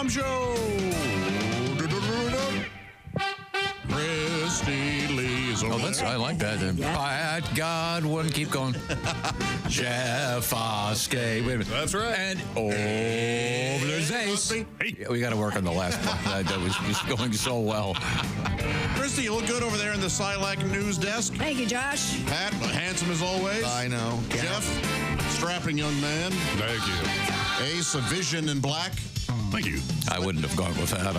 Time Show. Christy Lee's over there. I like that. Pat Godwin, keep going. Jeff Oskey. Wait a minute. That's right. And there's Ace. Hey. Yeah, we got to work on the last part. That was just going so well. Christy, you look good over there in the Silac news desk. Thank you, Josh. Pat, handsome as always. I know. Jeff, strapping young man. Thank you. Ace, a vision in black. Thank you. I wouldn't have gone with that.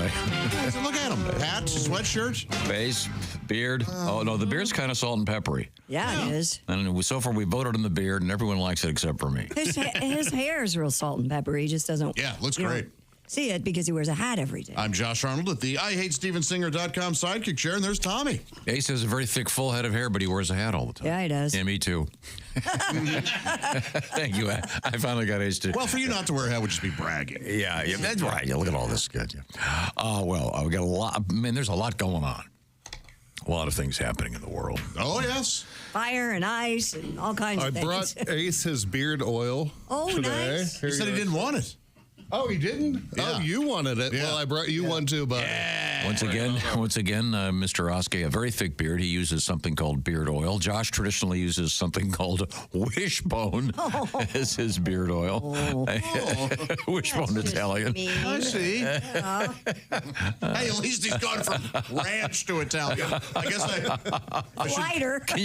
Look at him. Hat, sweatshirt. Face, beard. Oh, no, the beard's kind of salt and peppery. Yeah, it is. And so far, we voted on the beard, and everyone likes it except for me. His hair is real salt and peppery. He just doesn't. Yeah, looks you great. don't see it because he wears a hat every day. I'm Josh Arnold at the IHateStevenSinger.com sidekick chair, and there's Tommy. Ace has a very thick, full head of hair, but he wears a hat all the time. Yeah, he does. Yeah, me too. Thank you. I finally got Ace to. Well, for you not to wear a hat would just be bragging. Yeah, that's right. Yeah, look at all this good. Yeah. Well, we got a lot. Man, there's a lot going on. A lot of things happening in the world. Oh, yes. Fire and ice and all kinds I of things. brought Ace his beard oil Oh, today. nice. Here He you said he go. didn't want it. Oh, he didn't? Yeah. Oh, you wanted it. Yeah. Well, I brought you one too, but Once again, Mr. Oskey, a very thick beard. He uses something called beard oil. Josh traditionally uses something called wishbone as his beard oil. Wishbone That's just Italian. mean. I see. Hey, at least he's gone from ranch to Italian. I guess I should. Lighter. Can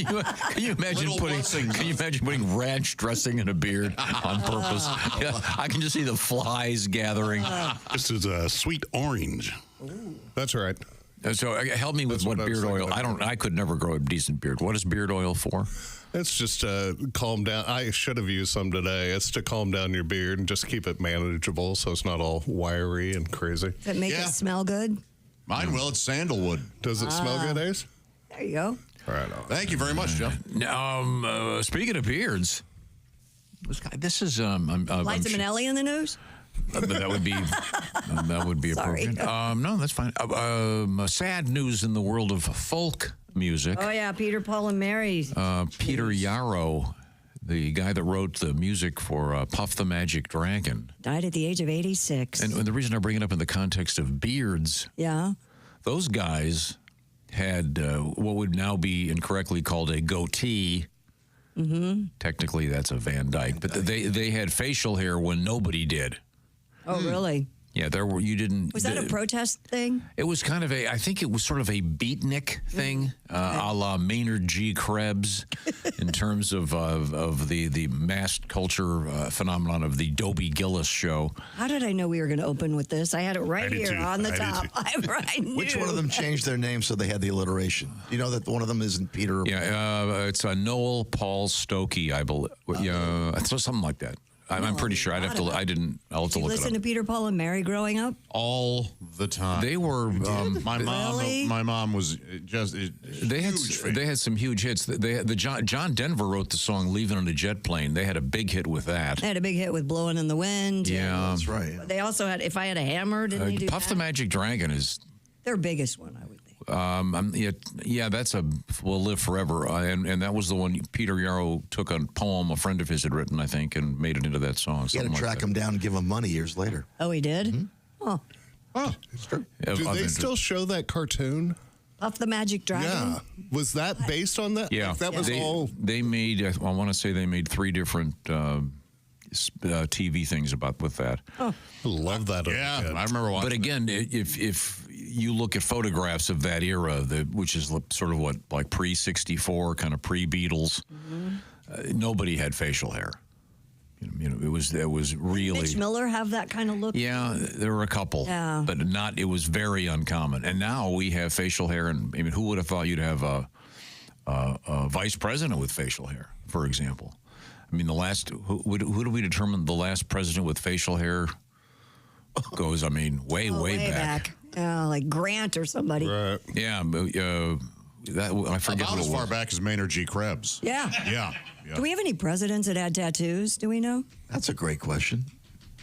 you imagine Little blessings. Can you imagine putting ranch dressing in a beard on purpose? Yeah, I can just see the flies gathering. this is a sweet orange. That's right. So help me with That's what what I was beard thinking oil. of. I could never grow a decent beard. What is beard oil for? It's just to calm down. I should have used some today. It's to calm down your beard and just keep it manageable so it's not all wiry and crazy. Does it make Yeah. it smell good? Mine will. It's sandalwood. Does it smell good, Ace? There you go. Right on. Thank you very much, Jeff. Speaking of beards, this is Liza Minnelli in the news? that would be Sorry. appropriate. No, that's fine. Sad news in the world of folk music. Oh, yeah, Peter, Paul, and Mary. Peter Yarrow, the guy that wrote the music for Puff the Magic Dragon. Died at the age of 86. And the reason I bring it up in the context of beards, yeah. those guys had what would now be incorrectly called a goatee. Mm-hmm. Technically, that's a Van Dyke. But they had facial hair when nobody did. Oh, really? Yeah, you didn't. Was that a protest thing? It was kind of I think it was sort of a beatnik thing, a la Maynard G. Krebs, in terms of the mass culture phenomenon of the Dobie Gillis show. How did I know we were going to open with this? I had it right did here too. on the I did top. too. I knew. Which one of them changed their name so they had the alliteration? You know that one of them isn't Peter? Yeah, it's Noel Paul Stokey, I believe. Yeah, it's something like that. I'm pretty sure. I'd have to. I'll have to Did you look it listen up. to Peter, Paul, and Mary growing up? All the time. They were. My mom. Really? My mom was just. They had huge fan. they had some huge hits. John Denver wrote the song "Leaving on a Jet Plane." They had a big hit with that. They had a big hit with Blowing in the Wind. Yeah, That's right. They also had If I Had a Hammer, didn't they do Puff the that? Magic Dragon is. Their biggest one, I would think. That's Will Live Forever, and that was the one Peter Yarrow took a poem a friend of his had written, I think, and made it into that song. You had to track him down and give him money years later. Oh, he did? Mm-hmm. Oh, Oh, It's true. Do they still show that cartoon? Puff the Magic Dragon? Yeah. Was that based on that? Yeah, Like, that was all. They made. I want to say they made 3 different TV things with that. I love that. yeah. I remember watching. But again, if you look at photographs of that era, which is sort of like pre-64, kind of pre-Beatles, nobody had facial hair. You know, it was really. Mitch Miller have that kind of look? Yeah, there were a couple, Yeah. but it was very uncommon. And now we have facial hair, and I mean, who would have thought you'd have a vice president with facial hair, for example? I mean, who do we determine the last president with facial hair goes? I mean, way back. Yeah, like Grant or somebody. Right. Yeah, I forget about what as it far was. back as Maynard G. Krebs. Yeah. Yeah. Do we have any presidents that had tattoos? Do we know? That's a great question.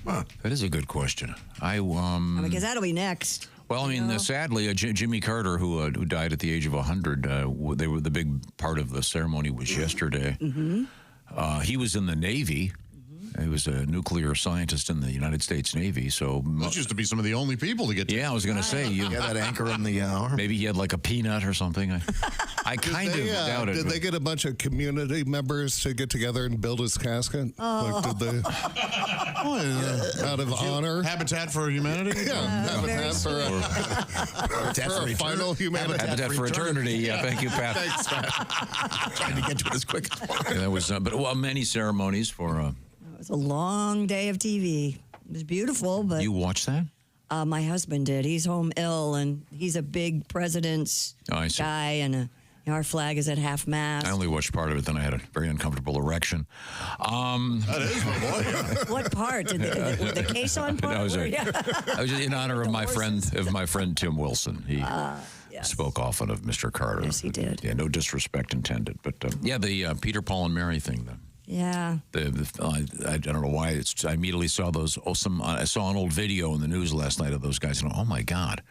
Huh. That is a good question. Because that'll be next. Well, I mean, sadly, Jimmy Carter, who died at the age of 100, they were the big part of the ceremony was yesterday. He was in the Navy. He was a nuclear scientist in the United States Navy. So Those used to be some of the only people to get to. yeah, I was going to say Yeah, that anchor in the arm. maybe he had like a peanut or something. I kind of doubt it. Did they get a bunch of community members to get together and build his casket? Like, did they, out of honor? Habitat for Humanity? Yeah, Habitat for a final humanity. Habitat for Eternity. Yeah, thank you, Pat. Thanks, Pat. Trying to get to it as quick as possible. Yeah, that was, but many ceremonies for. It was a long day of TV. It was beautiful, but You watched that? my husband did. He's home ill, and he's a big president's I see. guy, and our flag is at half mast. I only watched part of it. Then I had a very uncomfortable erection. That is my boy. What part? The caisson part? I was Where- in honor of my friend Tim Wilson. He yes. spoke often of Mr. Carter. Yes, he did. Yeah, no disrespect intended. But the Peter, Paul, and Mary thing. Yeah. I don't know why. I immediately saw those. I saw an old video in the news last night of those guys, and oh my God,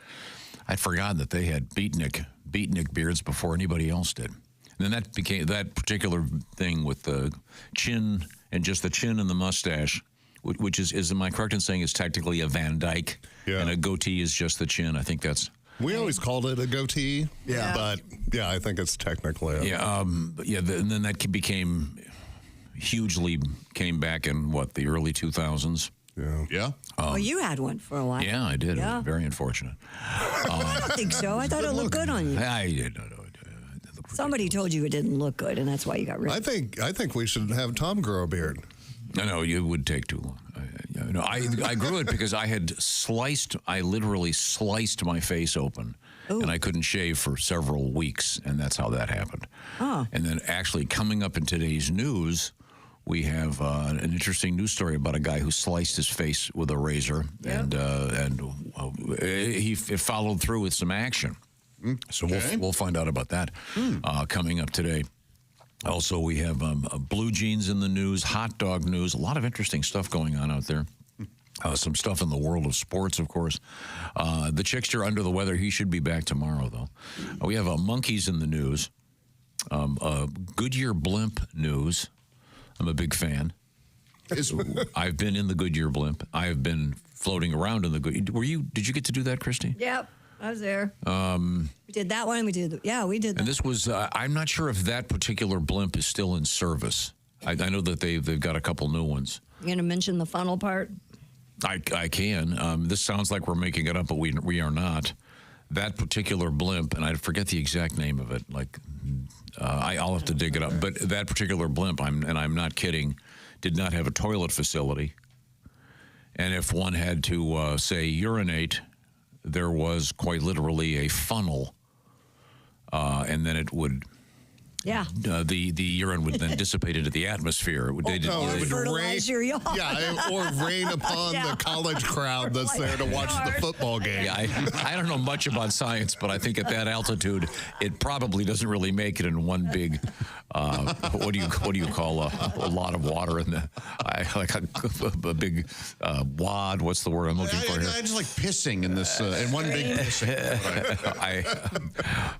I'd forgotten that they had beatnik beards before anybody else did. And then that became that particular thing with the chin and just the chin and the mustache, which is am I correct in saying it's technically a Van Dyke, and a goatee is just the chin? I think that's. We always called it a goatee. Yeah. But yeah, I think it's technically. And then that became hugely came back in the early 2000s. Yeah. Well, you had one for a while. Yeah, I did. Yeah. It was very unfortunate. I don't think so. I thought it looked good on you. I did. Somebody told you it didn't look good, and that's why you got rid of it. I think we should have Tom grow a beard. I know it would take too long. I grew it because I literally sliced my face open, and I couldn't shave for several weeks, and that's how that happened. Oh. And then actually coming up in today's news, we have an interesting news story about a guy who sliced his face with a razor, and he followed through with some action. So we'll find out about that coming up today. Also, we have blue jeans in the news, hot dog news, a lot of interesting stuff going on out there. Some stuff in the world of sports, of course. The Chickster under the weather. He should be back tomorrow, though. We have monkeys in the news. Goodyear blimp news. I'm a big fan. I've been in the Goodyear blimp. I have been floating around in the Goodyear. Did you get to do that, Christy? Yep, I was there. We did that one. We did we did that. And this was, I'm not sure if that particular blimp is still in service. I know that they've got a couple new ones. You going to mention the funnel part? I can. This sounds like we're making it up, but we are not. That particular blimp, and I forget the exact name of it. I'll have to dig it up. But that particular blimp, I'm not kidding, did not have a toilet facility. And if one had to say urinate, there was quite literally a funnel, and then it would. Yeah. The urine would then dissipate into the atmosphere. It would fertilize your yard. or rain upon the college crowd that's there to watch the football game. Yeah, I don't know much about science, but I think at that altitude, it probably doesn't really make it in one big. What do you call a lot of water in the like a big wad? What's the word I'm looking for here? I just like pissing in this in one big pissing.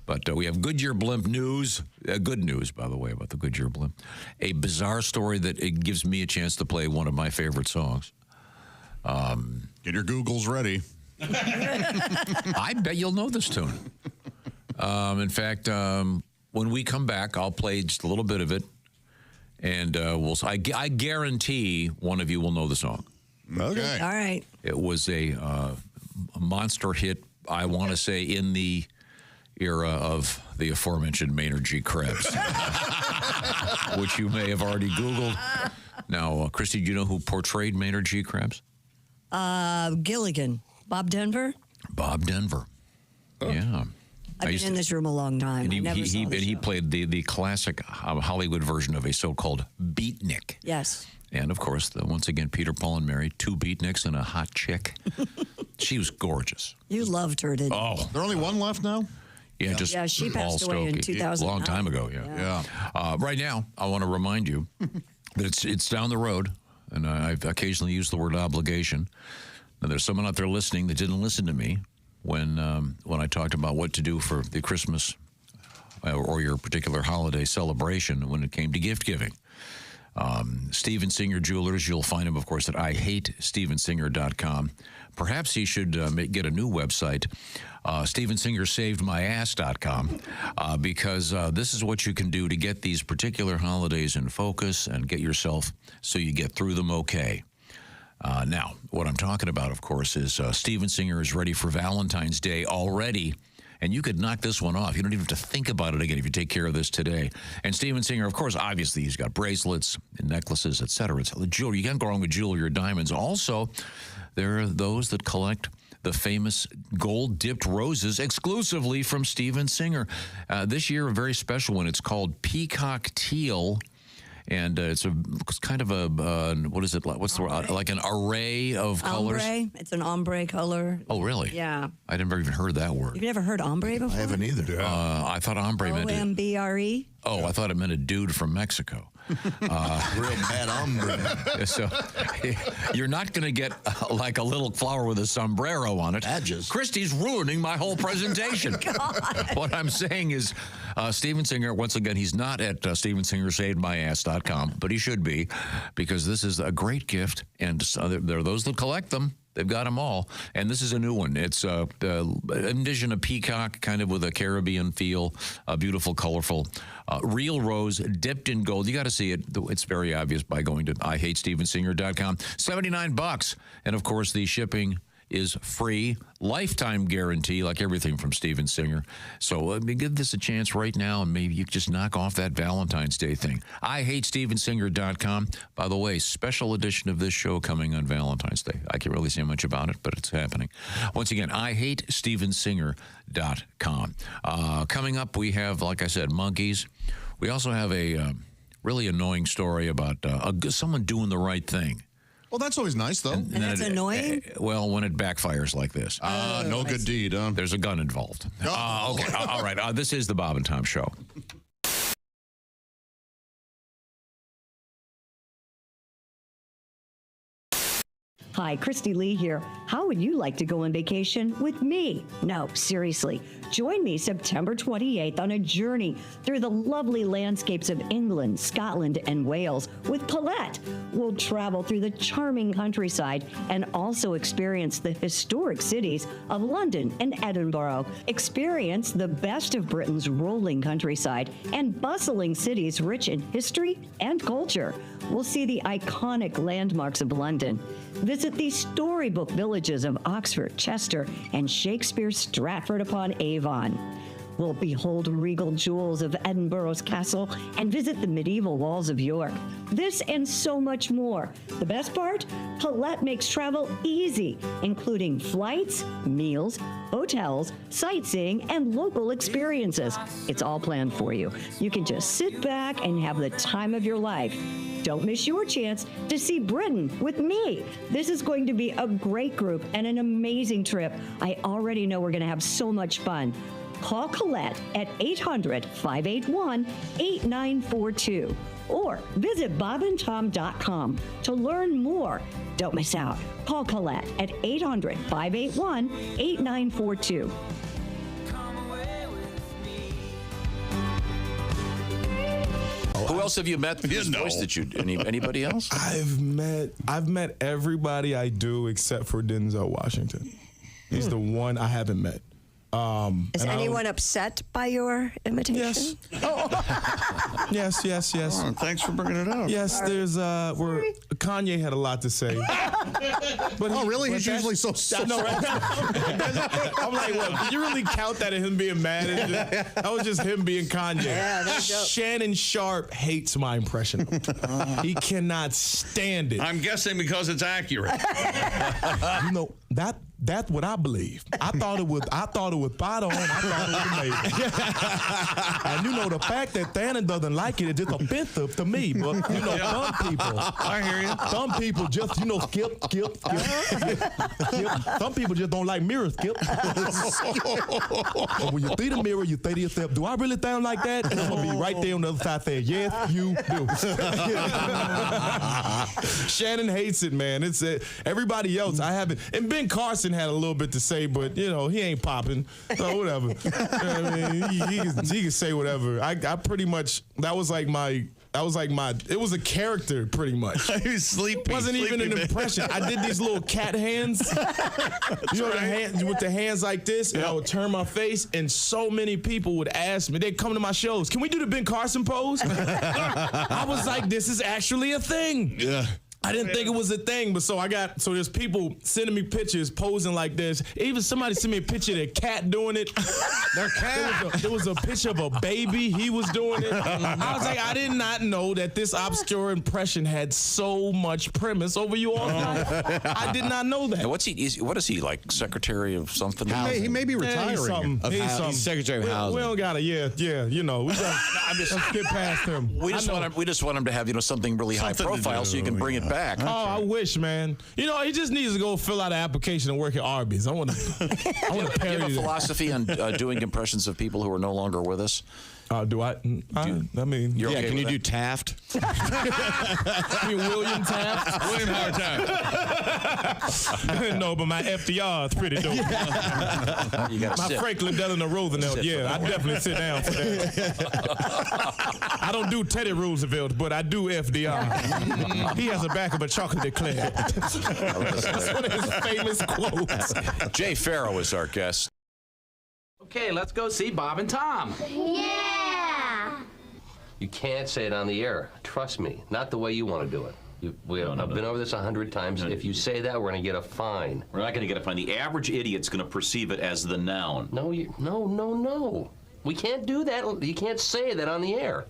But we have Goodyear blimp news. Good news, by the way, about the Goodyear blimp. A bizarre story that it gives me a chance to play one of my favorite songs. Get your Googles ready. I bet you'll know this tune. In fact, when we come back, I'll play just a little bit of it, and I guarantee one of you will know the song. Okay. All right. It was a monster hit, I want to say, in the era of the aforementioned Maynard G. Krebs, which you may have already Googled. Now, Christy, do you know who portrayed Maynard G. Krebs? Gilligan. Bob Denver? Bob Denver. Yeah. I've been in this room a long time. And I never saw the he show. played the classic Hollywood version of a so-called beatnik. Yes. And, of course, once again, Peter, Paul, and Mary, two beatniks and a hot chick. She was gorgeous. You loved her, didn't you? Oh. There only one left now? Yeah, just Yeah, she Paul passed away in Stokey. 2009. A long time ago, yeah. Right now, I want to remind you that it's down the road, and I've occasionally used the word obligation. Now, there's someone out there listening that didn't listen to me when I talked about what to do for the Christmas or your particular holiday celebration when it came to gift giving. Steven Singer Jewelers, you'll find him, of course, at IHateStevenSinger.com. Perhaps he should get a new website, StevenSingerSavedMyAss.com, because this is what you can do to get these particular holidays in focus and get yourself so you get through them okay. Now, what I'm talking about, of course, is Steven Singer is ready for Valentine's Day already. And you could knock this one off. You don't even have to think about it again if you take care of this today. And Steven Singer, of course, obviously, he's got bracelets and necklaces, et cetera. Jewelry. You can't go wrong with jewelry or diamonds. Also, there are those that collect the famous gold-dipped roses exclusively from Steven Singer. This year, a very special one. It's called Peacock Teal. And it's kind of a, what is it? What's the word? Like an array of colors? Ombre. It's an ombre color. Oh, really? Yeah. I never even heard that word. You've never heard ombre before? I haven't either. I thought ombre meant O-M-B-R-E? Oh, I thought it meant a dude from Mexico. Real bad hombre. So you're not going to get like a little flower with a sombrero on it. Badges. Christy's ruining my whole presentation. What I'm saying is Steven Singer, once again, he's not at StevenSingerSavedMyAss.com, but he should be, because this is a great gift, and there are those that collect them. They've got them all, and this is a new one. It's envision a peacock, kind of with a Caribbean feel, beautiful, colorful, real rose dipped in gold. You got to see it. It's very obvious by going to IHateStevenSinger.com. $79, and of course the shipping is free, lifetime guarantee, like everything from Steven Singer. So give this a chance right now, and maybe you can just knock off that Valentine's Day thing. IHateStevenSinger.com. By the way, special edition of this show coming on Valentine's Day. I can't really say much about it, but it's happening. Once again, IHateStevenSinger.com. Coming up, we have, like I said, monkeys. We also have a really annoying story about someone doing the right thing. Well, that's always nice, though. And that's annoying? Well, when it backfires like this. No good deed, huh? There's a gun involved. Oh. Okay, all right. This is the Bob and Tom Show. Hi, Christy Lee here. How would you like to go on vacation with me? No, seriously. Join me September 28th on a journey through the lovely landscapes of England, Scotland, and Wales with Paulette. We'll travel through the charming countryside and also experience the historic cities of London and Edinburgh. Experience the best of Britain's rolling countryside and bustling cities rich in history and culture. We'll see the iconic landmarks of London. Visit the storybook villages of Oxford, Chester, and Shakespeare's Stratford-upon-Avon. We'll behold regal jewels of Edinburgh's castle and visit the medieval walls of York. This and so much more. The best part? Paulette makes travel easy, including flights, meals, hotels, sightseeing, and local experiences. It's all planned for you. You can just sit back and have the time of your life. Don't miss your chance to see Britain with me. This is going to be a great group and an amazing trip. I already know we're going to have so much fun. Call Colette at 800-581-8942 or visit bobandtom.com to learn more. Don't miss out. Call Colette at 800-581-8942. Who else have you met? This voice that you anybody else? I've met everybody I do except for Denzel Washington. He's the one I haven't met. Is anyone upset by your imitation? Yes. Yes. Oh, thanks for bringing it up. Yes, there's where Kanye had a lot to say. But really? He's usually so no, I'm like, what? Can you really count that as him being mad? That was just him being Kanye. Yeah, that's dope. Shannon Sharp hates my impression. He cannot stand it. I'm guessing because it's accurate. You know, that's what I believe. I thought it was spot on. I thought it was amazing. And you know, the fact that Thanon doesn't like it is just offensive to me. But you know, some people, I hear you. Some people just, skip. Some people just don't like mirrors, Skip. But when you see the mirror, you say to yourself, do I really sound like that? And I'm going to be right there on the other side saying, yes, you do. Shannon hates it, man. It's everybody else. I haven't. And Ben Carson had a little bit to say, but, he ain't popping. So whatever. I mean, he can say whatever. I pretty much, that was like my it was a character pretty much. He's sleepy. It wasn't even an impression. I did these little cat hands. You know, the hands with the hands like this, and I would turn my face, and so many people would ask me, they'd come to my shows, can we do the Ben Carson pose? I was like, this is actually a thing. Yeah. I didn't think it was a thing, but so there's people sending me pictures posing like this. Even somebody sent me a picture of their cat doing it. Their cat. There was a picture of a baby. He was doing it. I was like, I did not know that this obscure impression had so much premise over you all. I did not know that. And what is he, like secretary of something? He may be retiring. He's Secretary of Housing. We don't got to, you know. Let's get past him. We just want him to have, something really high profile so you can bring it back. Oh, I wish, man. He just needs to go fill out an application and work at Arby's. I want to Do you have a philosophy on doing impressions of people who are no longer with us? Do I? I mean, You're okay Can you with do Taft? you mean William Taft? William Howard Taft. I didn't know, but my FDR is pretty dope. You gotta My sit. Franklin Delano Roosevelt, I definitely sit down for that. I don't do Teddy Roosevelt, but I do FDR. He has the back of a chocolate eclair. That's one of his famous quotes. Jay Farrow is our guest. Okay, let's go see Bob and Tom. Yeah! You can't say it on the air. Trust me. Not the way you want to do it. I've been over this 100 times. If you say that, we're going to get a fine. We're not going to get a fine. The average idiot's going to perceive it as the noun. No. We can't do that. You can't say that on the air.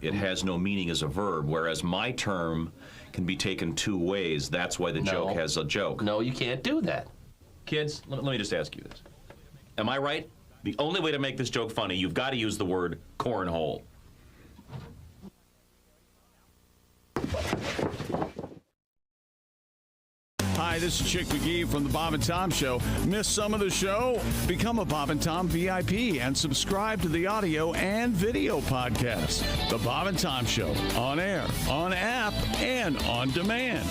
It has no meaning as a verb, whereas my term can be taken two ways. That's why the joke has a joke. No, you can't do that. Kids, let me just ask you this. Am I right? The only way to make this joke funny, you've got to use the word cornhole. Hi, this is Chick McGee from the Bob and Tom Show. Miss some of the show? Become a Bob and Tom VIP and subscribe to the audio and video podcast. The Bob and Tom Show, on air, on app, and on demand.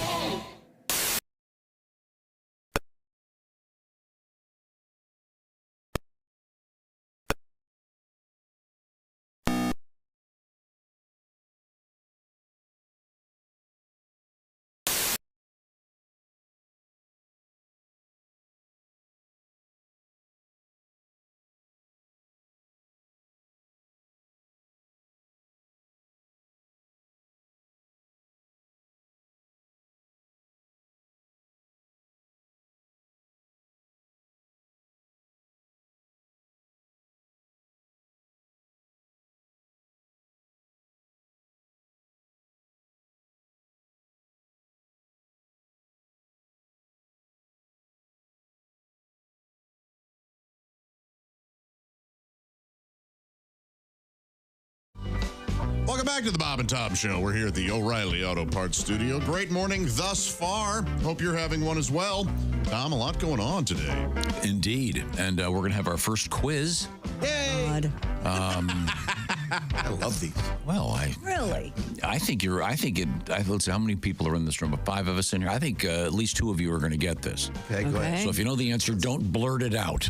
Welcome back to the Bob and Tom Show. We're here at the O'Reilly Auto Parts Studio. Great morning thus far. Hope you're having one as well. Tom, a lot going on today. Indeed. And we're going to have our first quiz. God. I love these. Well, Really? let's see, how many people are in this room? 5 of us in here. I think at least 2 of you are going to get this. Okay, go ahead. So if you know the answer, don't blurt it out.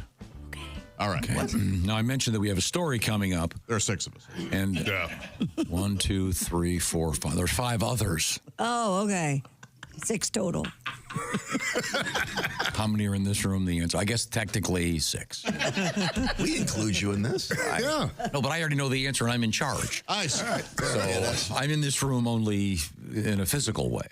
All right. Okay. Now, I mentioned that we have a story coming up. There are 6 of us. And 1, 2, 3, 4, 5. There's 5 others. Oh, okay. 6 total. How many are in this room? The answer, I guess, technically 6. We include you in this. Yeah. No, but I already know the answer, and I'm in charge. I see. All right. So I'm in this room only in a physical way.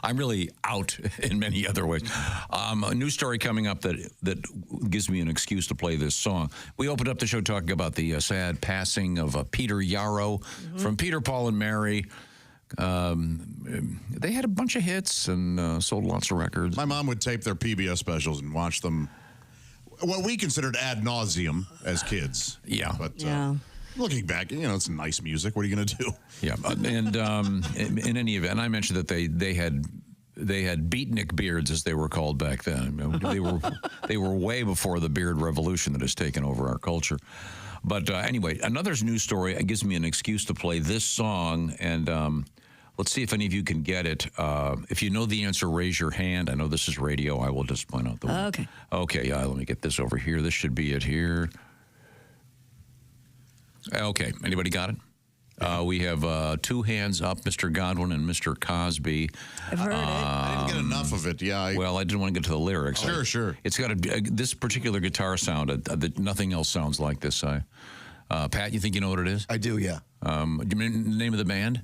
I'm really out in many other ways. A new story coming up that gives me an excuse to play this song. We opened up the show talking about the sad passing of Peter Yarrow from Peter, Paul, and Mary. They had a bunch of hits and sold lots of records. My mom would tape their PBS specials and watch them, what we considered ad nauseum as kids. Yeah. But looking back, it's nice music. What are you going to do? Yeah. And in any event, I mentioned that they had beatnik beards, as they were called back then. They were way before the beard revolution that has taken over our culture. But anyway, another news story gives me an excuse to play this song, and let's see if any of you can get it. If you know the answer, raise your hand. I know this is radio. I will just point out the one. Okay. Okay, let me get this over here. This should be it here. Okay, anybody got it? We have 2 hands up, Mr. Godwin and Mr. Cosby. I've heard it. I didn't get enough of it. Yeah. Well, I didn't want to get to the lyrics. Sure. It's got this particular guitar sound. Nothing else sounds like this. Pat, you think you know what it is? I do, yeah. Do you mean the name of the band?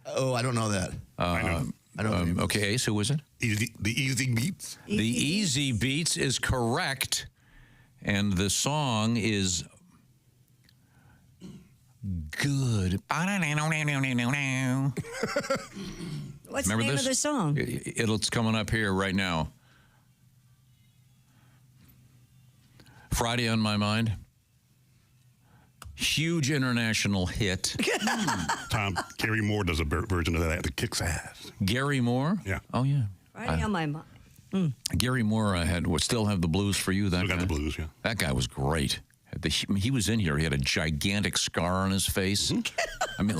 Oh, I don't know that. I know. I don't know. Okay, Ace, who was it? The Easy Beats. The Easy Beats is correct. And the song is good. What's Remember the name this? of the song? It's coming up here right now. Friday on My Mind. Huge international hit. Tom, Gary Moore does a version of that that kicks ass. Gary Moore? Yeah. Oh, yeah. Friday on my mind. Gary Moore would still have the blues for you. That Still got guy? the blues, yeah. That guy was great. He was in here. He had a gigantic scar on his face. I mean,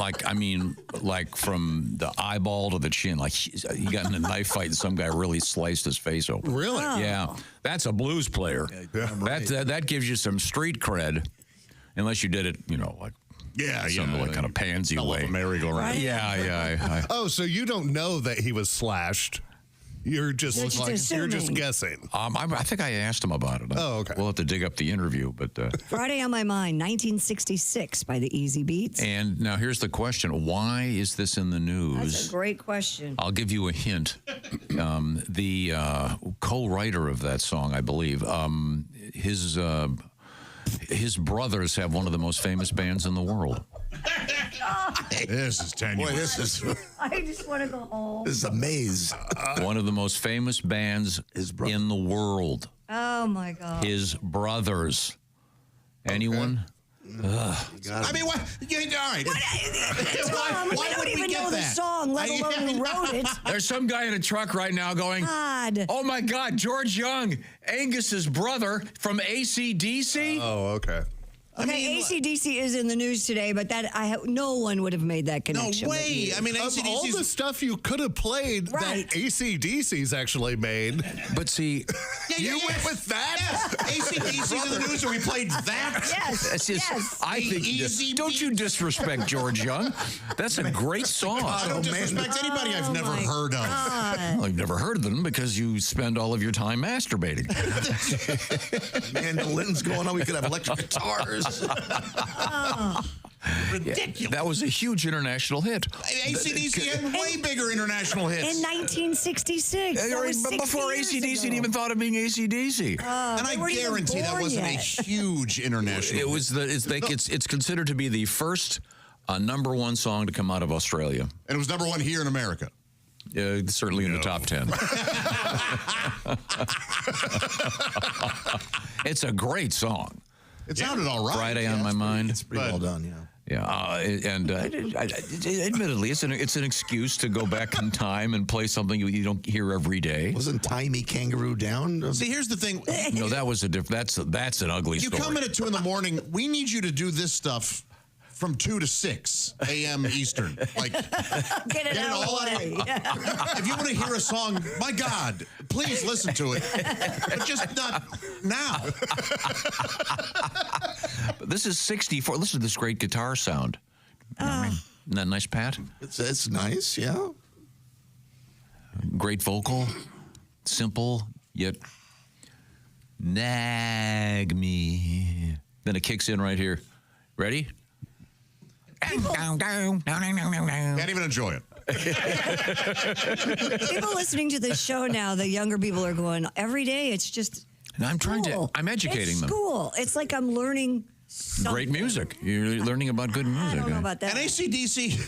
like from the eyeball to the chin. Like he got in a knife fight and some guy really sliced his face open. Really? Oh. Yeah, that's a blues player. That gives you some street cred, unless you did it, like some like kind of pansy way. Merry-go-round. Right. Yeah. Oh, so you don't know that he was slashed? You're just assuming. guessing. I think I asked him about it. Oh, okay. We'll have to dig up the interview, but. Friday on My Mind, 1966 by the Easy Beats. And now here's the question: why is this in the news? That's a great question. I'll give you a hint. The co-writer of that song, I believe, his brothers have one of the most famous bands in the world. This is tenuous. Boy, this is I just want to go home. this is a maze. One of the most famous bands in the world. Oh, my God. His brothers. Anyone? I mean, what? All right. Tom, Why I don't would we even get know the that? song, let alone who wrote it. There's some guy in a truck right now going, God. oh, my God, George Young, Angus's brother from AC/DC? Oh, okay. Okay, AC/DC is in the news today, but no one would have made that connection. No way. I mean, Of all the stuff you could have played Right. that AC/DC's actually made. But see, You went with that? AC/DC's in the news, and we played that? Yes. that's just, Yes. I think, Easy don't you disrespect George Young? That's a great song. I don't disrespect anybody I've never my heard of. Well, I've never heard of them because you spend all of your time masturbating. Mandolins going on. We could have electric guitars. Ridiculous. That was a huge international hit. AC/DC had way bigger international hits. In 1966. That was 60 Before years AC/DC ago. even thought of being AC/DC. and I weren't even guarantee that born wasn't yet. a huge international It was it's considered to be the first #1 song to come out of Australia. And it was #1 here in America. Certainly in the top 10. It's a great song. It sounded all right. Friday on My Mind. It's pretty well done, yeah. Yeah, admittedly, it's an excuse to go back in time and play something you don't hear every day. Wasn't Tie Me Kangaroo Down? See, here's the thing. No, that was that's an ugly You story. come in at 2 in the morning. We need you to do this stuff from 2 to 6 a.m. Eastern. Like, Get it all out out of the way. If you want to hear a song, my God, please listen to it. But just not now. This is 64. Listen to this great guitar sound. Isn't that nice, Pat? It's nice, yeah. Great vocal, simple, yet nag me. Then it kicks in right here. Ready? Can't even enjoy it. People listening to this show now, the younger people are going, every day it's just And I'm trying school. I'm educating It's them. school. It's like I'm learning something. Great music. You're learning about good music. I don't know about that. And AC/DC,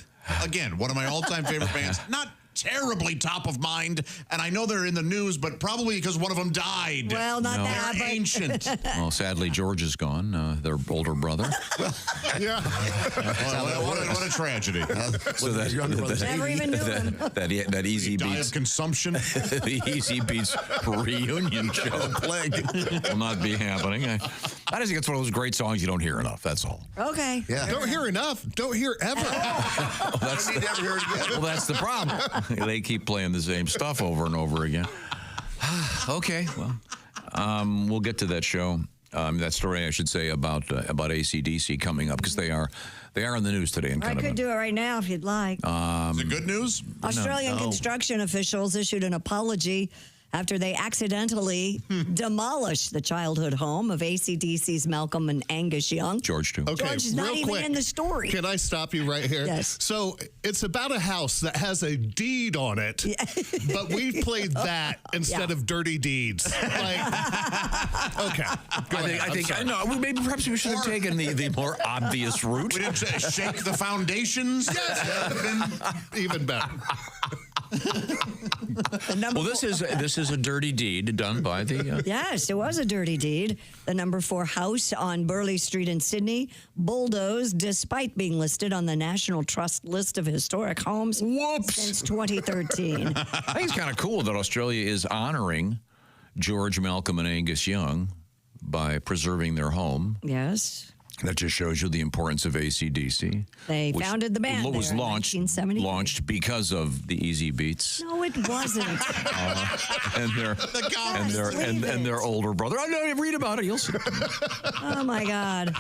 again, one of my all-time favorite bands. Not terribly top of mind, and I know they're in the news, but probably because one of them died. Well, not that, They're but ancient. Well, sadly, George is gone, their older brother. Yeah. What a tragedy. So that, Never even knew him. that Easy Die Beats of consumption. the Easy Beats reunion show will not be happening. I just think it's one of those great songs you don't hear enough. That's all. Okay. Yeah. Don't hear enough. Don't hear ever. That's well, that's the problem. They keep playing the same stuff over and over again. Okay, well, we'll get to that show that story, I should say, about AC/DC coming up, because they are in the news today. I could do it right now if you'd like. Is it good news? Australian construction officials issued an apology after they accidentally demolished the childhood home of AC/DC's Malcolm and Angus Young. George, too. Okay, George is not real even quick. in the story. Can I stop you right here? Yes. So it's about a house that has a deed on it, but we played that instead of dirty deeds. Like, okay. I think maybe perhaps we should have taken the more obvious route. We didn't say shake the foundations. Even better. Well, this is a dirty deed done by the. Yes, it was a dirty deed. The number 4 house on Burleigh Street in Sydney bulldozed despite being listed on the National Trust list of historic homes since 2013. I think it's kind of cool that Australia is honoring George, Malcolm, and Angus Young by preserving their home. Yes. That just shows you the importance of AC/DC. They founded the band was there in launched 1970. because of the Easy Beats. No, it wasn't. and their older brother. I know. Read about it. You'll see. Oh my God.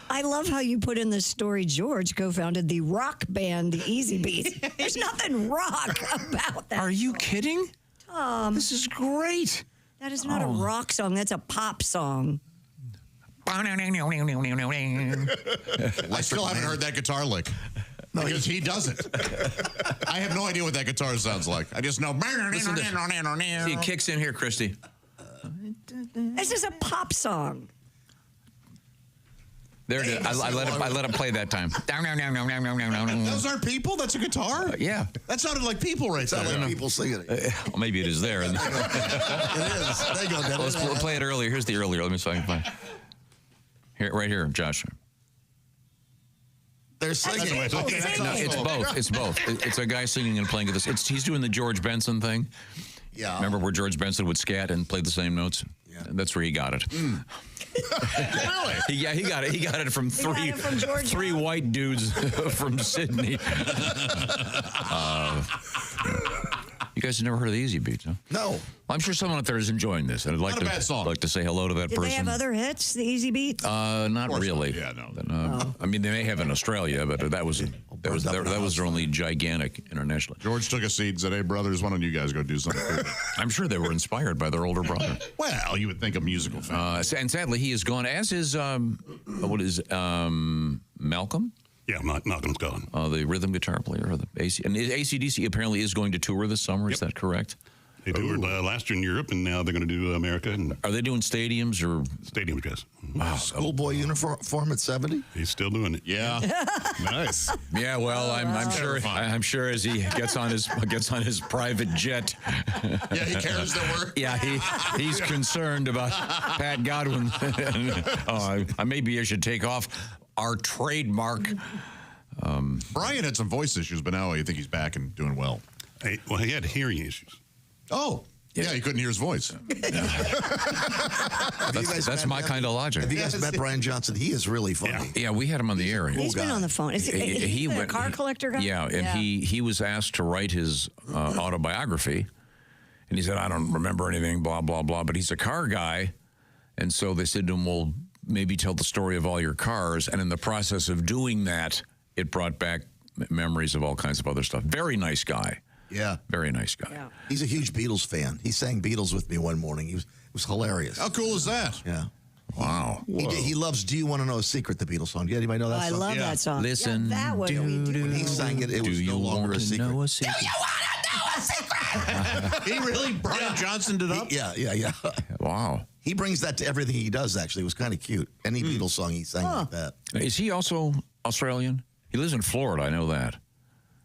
I love how you put in the story George co-founded the rock band The Easy Beats. There's nothing rock about that. Are you kidding? Tom, this is great. That is not a rock song. That's a pop song. I still haven't heard that guitar lick. No, because he doesn't. I have no idea what that guitar sounds like. I just know. See, it kicks in here, Christy. This is a pop song. There it is. I let him play that time. Those aren't people? That's a guitar? Yeah. That sounded like people right there. Sounded like people singing it. Well, maybe it is there. It is. There you go, Dennis. Let's play it earlier. Here's the earlier. Let me see if I can find. Here, right here, Josh. They're singing. No, it's both. It's both. It's a guy singing and playing this. He's doing the George Benson thing. Yeah. Remember where George Benson would scat and play the same notes? Yeah. That's where he got it. Really? Yeah, he got it. He got it from three white dudes from Sydney. You guys have never heard of the Easy Beats, huh? No. Well, I'm sure someone out there is enjoying this, and I'd like Not a bad song. like to say hello to that Did person. they have other hits, the Easy Beats? Not really. Yeah, no. I mean, they may have in Australia, but that was their only gigantic international. George took a seat and said, "Hey, brothers, why don't you guys go do something?" I'm sure they were inspired by their older brother. Well, you would think a musical fan. And sadly, he is gone, as is Malcolm. Yeah, Malcolm's gone. The rhythm guitar player, or the AC/DC apparently is going to tour this summer. Is that correct? They toured last year in Europe, and now they're going to do America. And are they doing stadiums or stadiums? Yes. Wow. Schoolboy uniform at 70. He's still doing it. Yeah. Nice. Yeah. Well, I'm sure as he gets on his private jet. Yeah, he cares that we're. Yeah, he's concerned about Pat Godwin. Maybe I should take off our trademark. Brian had some voice issues, but now I think he's back and doing well. Well, he had hearing issues. Oh, yeah, he couldn't hear his voice. That's my kind of logic. Have you guys met Brian Johnson? He is really funny. Yeah, we had him on the air. He's been on the phone. Is he a car collector guy? Yeah, and he was asked to write his autobiography, and he said, "I don't remember anything, blah, blah, blah," but he's a car guy, and so they said to him, "Well, maybe tell the story of all your cars," and in the process of doing that, it brought back memories of all kinds of other stuff. Very nice guy. Yeah. Very nice guy. Yeah. He's a huge Beatles fan. He sang Beatles with me one morning. It was hilarious. How cool is that? Yeah. Wow. He loves Do You Want to Know a Secret, the Beatles song. Yeah, anybody know that I song? love that song. Listen, that one. When he sang it, it was no longer a secret. Do you want to know a secret? He really, Brian Johnson did up? Yeah. Wow. He brings that to everything he does, actually. It was kind of cute. Any Beatles song he sang like that. Is he also Australian? He lives in Florida. I know that.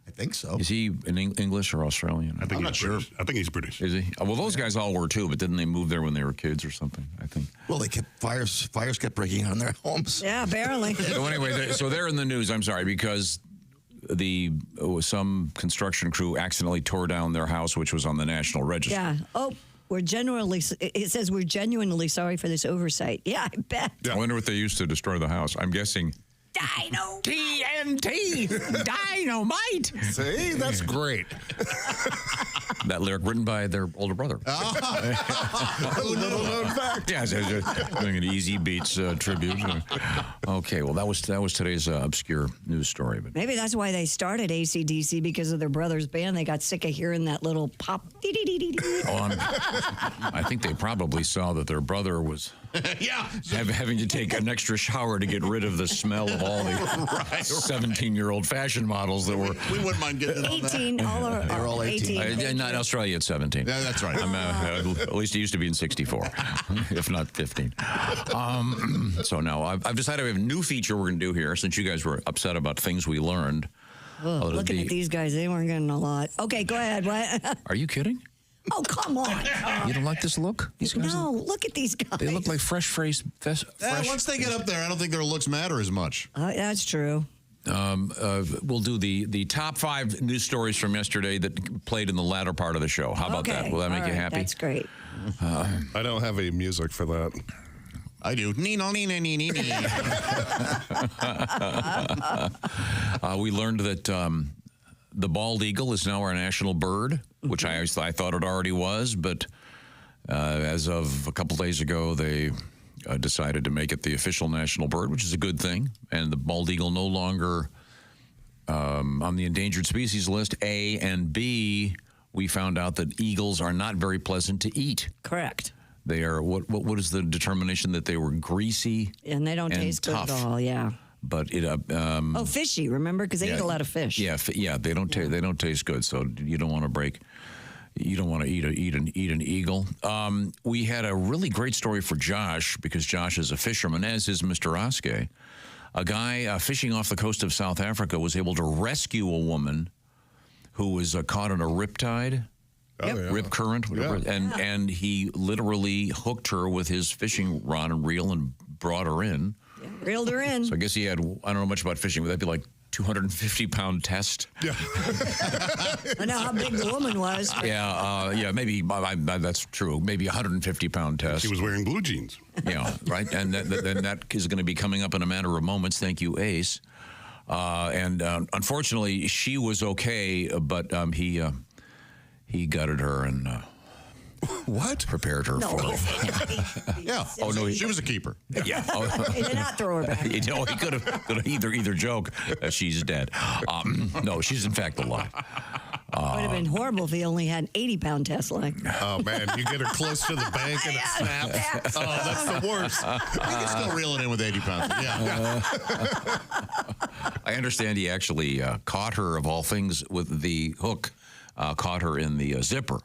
I think so. Is he in English or Australian? I'm not sure. British. I think he's British. Is he? Well, those guys all were too, but didn't they move there when they were kids or something? I think. Well, they kept fires kept breaking out in their homes. Yeah, apparently. So anyway, so they're in the news. I'm sorry, because some construction crew accidentally tore down their house, which was on the National Register. Yeah. Oh, it says we're genuinely sorry for this oversight. Yeah, I bet. I wonder what they used to destroy the house. I'm guessing TNT Dynamite. See, that's great. That lyric written by their older brother. Little known fact. Yeah, doing an Easy Beats tribute. Okay, well, that was today's obscure news story. But Maybe that's why they started AC/DC, because of their brother's band. They got sick of hearing that little pop. I think they probably saw that their brother was having to take an extra shower to get rid of the smell of all the 17-year-old fashion models that were. We wouldn't mind getting 18, They're all 18. Not Australia at 17. Yeah, that's right. At least it used to be in 64, if not 15. So now I've decided we have a new feature we're going to do here, since you guys were upset about things we learned. Looking at these guys, they weren't getting a lot. Okay, go ahead. What? Are you kidding? Oh, come on. You don't like this look? These guys? No, look at these guys. They look like fresh-faced. Once they get up there, I don't think their looks matter as much. That's true. We'll do the top 5 news stories from yesterday that played in the latter part of the show. How about that? Will that make you happy? That's great. I don't have any music for that. I do. We learned that the bald eagle is now our national bird, which I thought it already was, but as of a couple days ago, they decided to make it the official national bird, which is a good thing. And the bald eagle no longer on the endangered species list. A and B, we found out that eagles are not very pleasant to eat. Correct. They are what is the determination that they were greasy and they don't taste tough. good at all. Yeah. But it fishy. Remember, because they eat a lot of fish. Yeah, they don't they don't taste good. So you don't want to break. You don't want to eat an eagle. We had a really great story for Josh, because Josh is a fisherman, as is Mr. Oskey. A guy fishing off the coast of South Africa was able to rescue a woman who was caught in a riptide. Rip current, whatever, and he literally hooked her with his fishing rod and reel and brought her in. Yeah, reeled her in. So I guess he had, I don't know much about fishing, would that be like 250-pound test? Yeah. I know how big the woman was. Yeah, maybe that's true. Maybe 150-pound test. She was wearing blue jeans. Yeah, right. And that is going to be coming up in a matter of moments. Thank you, Ace. And unfortunately, she was okay, but he gutted her and prepared her for it. Yeah. Oh no, she was a keeper. Yeah. He did not throw her back. He could have either joke she's dead. No, she's in fact alive. It would have been horrible if he only had 80-pound Tesla. Oh man, you get her close to the bank and it snaps. Oh, that's the worst. You can still reel it in with 80 pounds. Yeah. I understand he actually caught her, of all things, with the hook. Caught her in the zipper.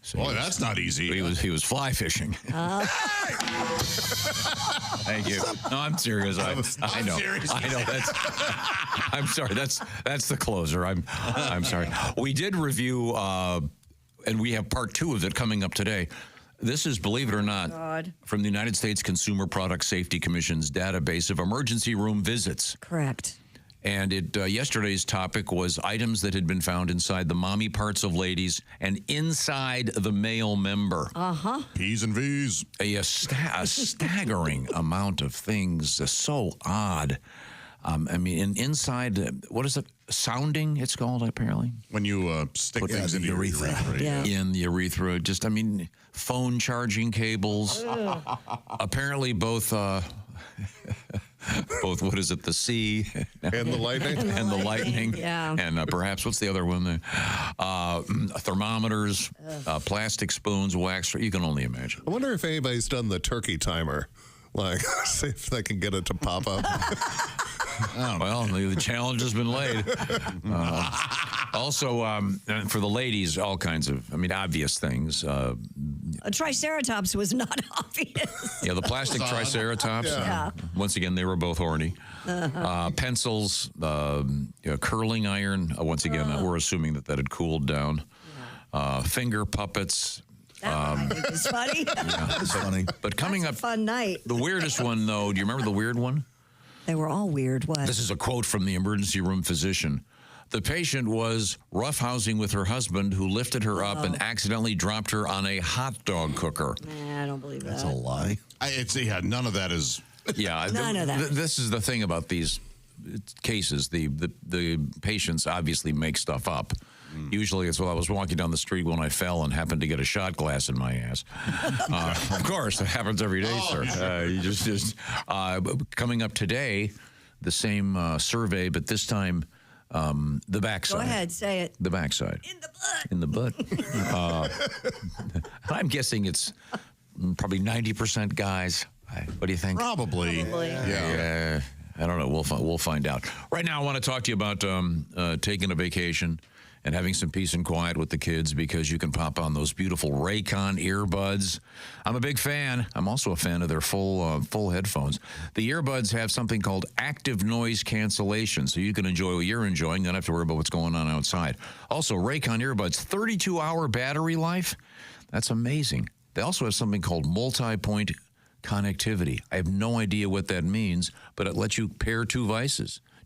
So boy, that's not easy. He was fly fishing. Thank you. No, I'm serious. I know. Serious. I know. I'm sorry. That's the closer. I'm sorry. We did review, and we have part 2 of it coming up today. This is, believe it or not, from the United States Consumer Product Safety Commission's database of emergency room visits. Correct. And yesterday's topic was items that had been found inside the mommy parts of ladies and inside the male member. P's and V's. A staggering amount of things. So odd. I mean, inside, what is it? Sounding, it's called, apparently. When you stick things in the urethra. In the urethra. Just, I mean, phone charging cables. Apparently both... both, what is it, the sea and the lightning, Yeah. And perhaps what's the other one? Thermometers, plastic spoons, wax. You can only imagine. I wonder if anybody's done the turkey timer, like see if they can get it to pop up. Well, the challenge has been laid. Also, for the ladies, all kinds of, obvious things. A triceratops was not obvious. Yeah, the plastic triceratops. Yeah. Once again, they were both horny. Pencils, curling iron. Once again, we're assuming that had cooled down. Finger puppets. I think it's funny. Yeah, it's funny. But coming up, fun night. The weirdest one, though. Do you remember the weird one? They were all weird. What? This is a quote from the emergency room physician. The patient was roughhousing with her husband, who lifted her up and accidentally dropped her on a hot dog cooker. Nah, I don't believe that. That's a lie. None of that is Yeah, None of that. This is the thing about these cases. The patients obviously make stuff up. Usually it's, well, I was walking down the street when I fell and happened to get a shot glass in my ass. Of course, it happens every day, sir. You just coming up today, the same survey, but this time the backside. Go ahead, say it. The backside. In the butt. I'm guessing it's probably 90% guys. What do you think? Probably. Yeah. I don't know. We'll find out. Right now, I want to talk to you about taking a vacation and having some peace and quiet with the kids, because you can pop on those beautiful Raycon earbuds. I'm a big fan. I'm also a fan of their full headphones. The earbuds have something called active noise cancellation, so you can enjoy what you're enjoying, don't have to worry about what's going on outside. Also, Raycon earbuds, 32-hour battery life. That's amazing. They also have something called multi-point connectivity. I have no idea what that means, but it lets you pair two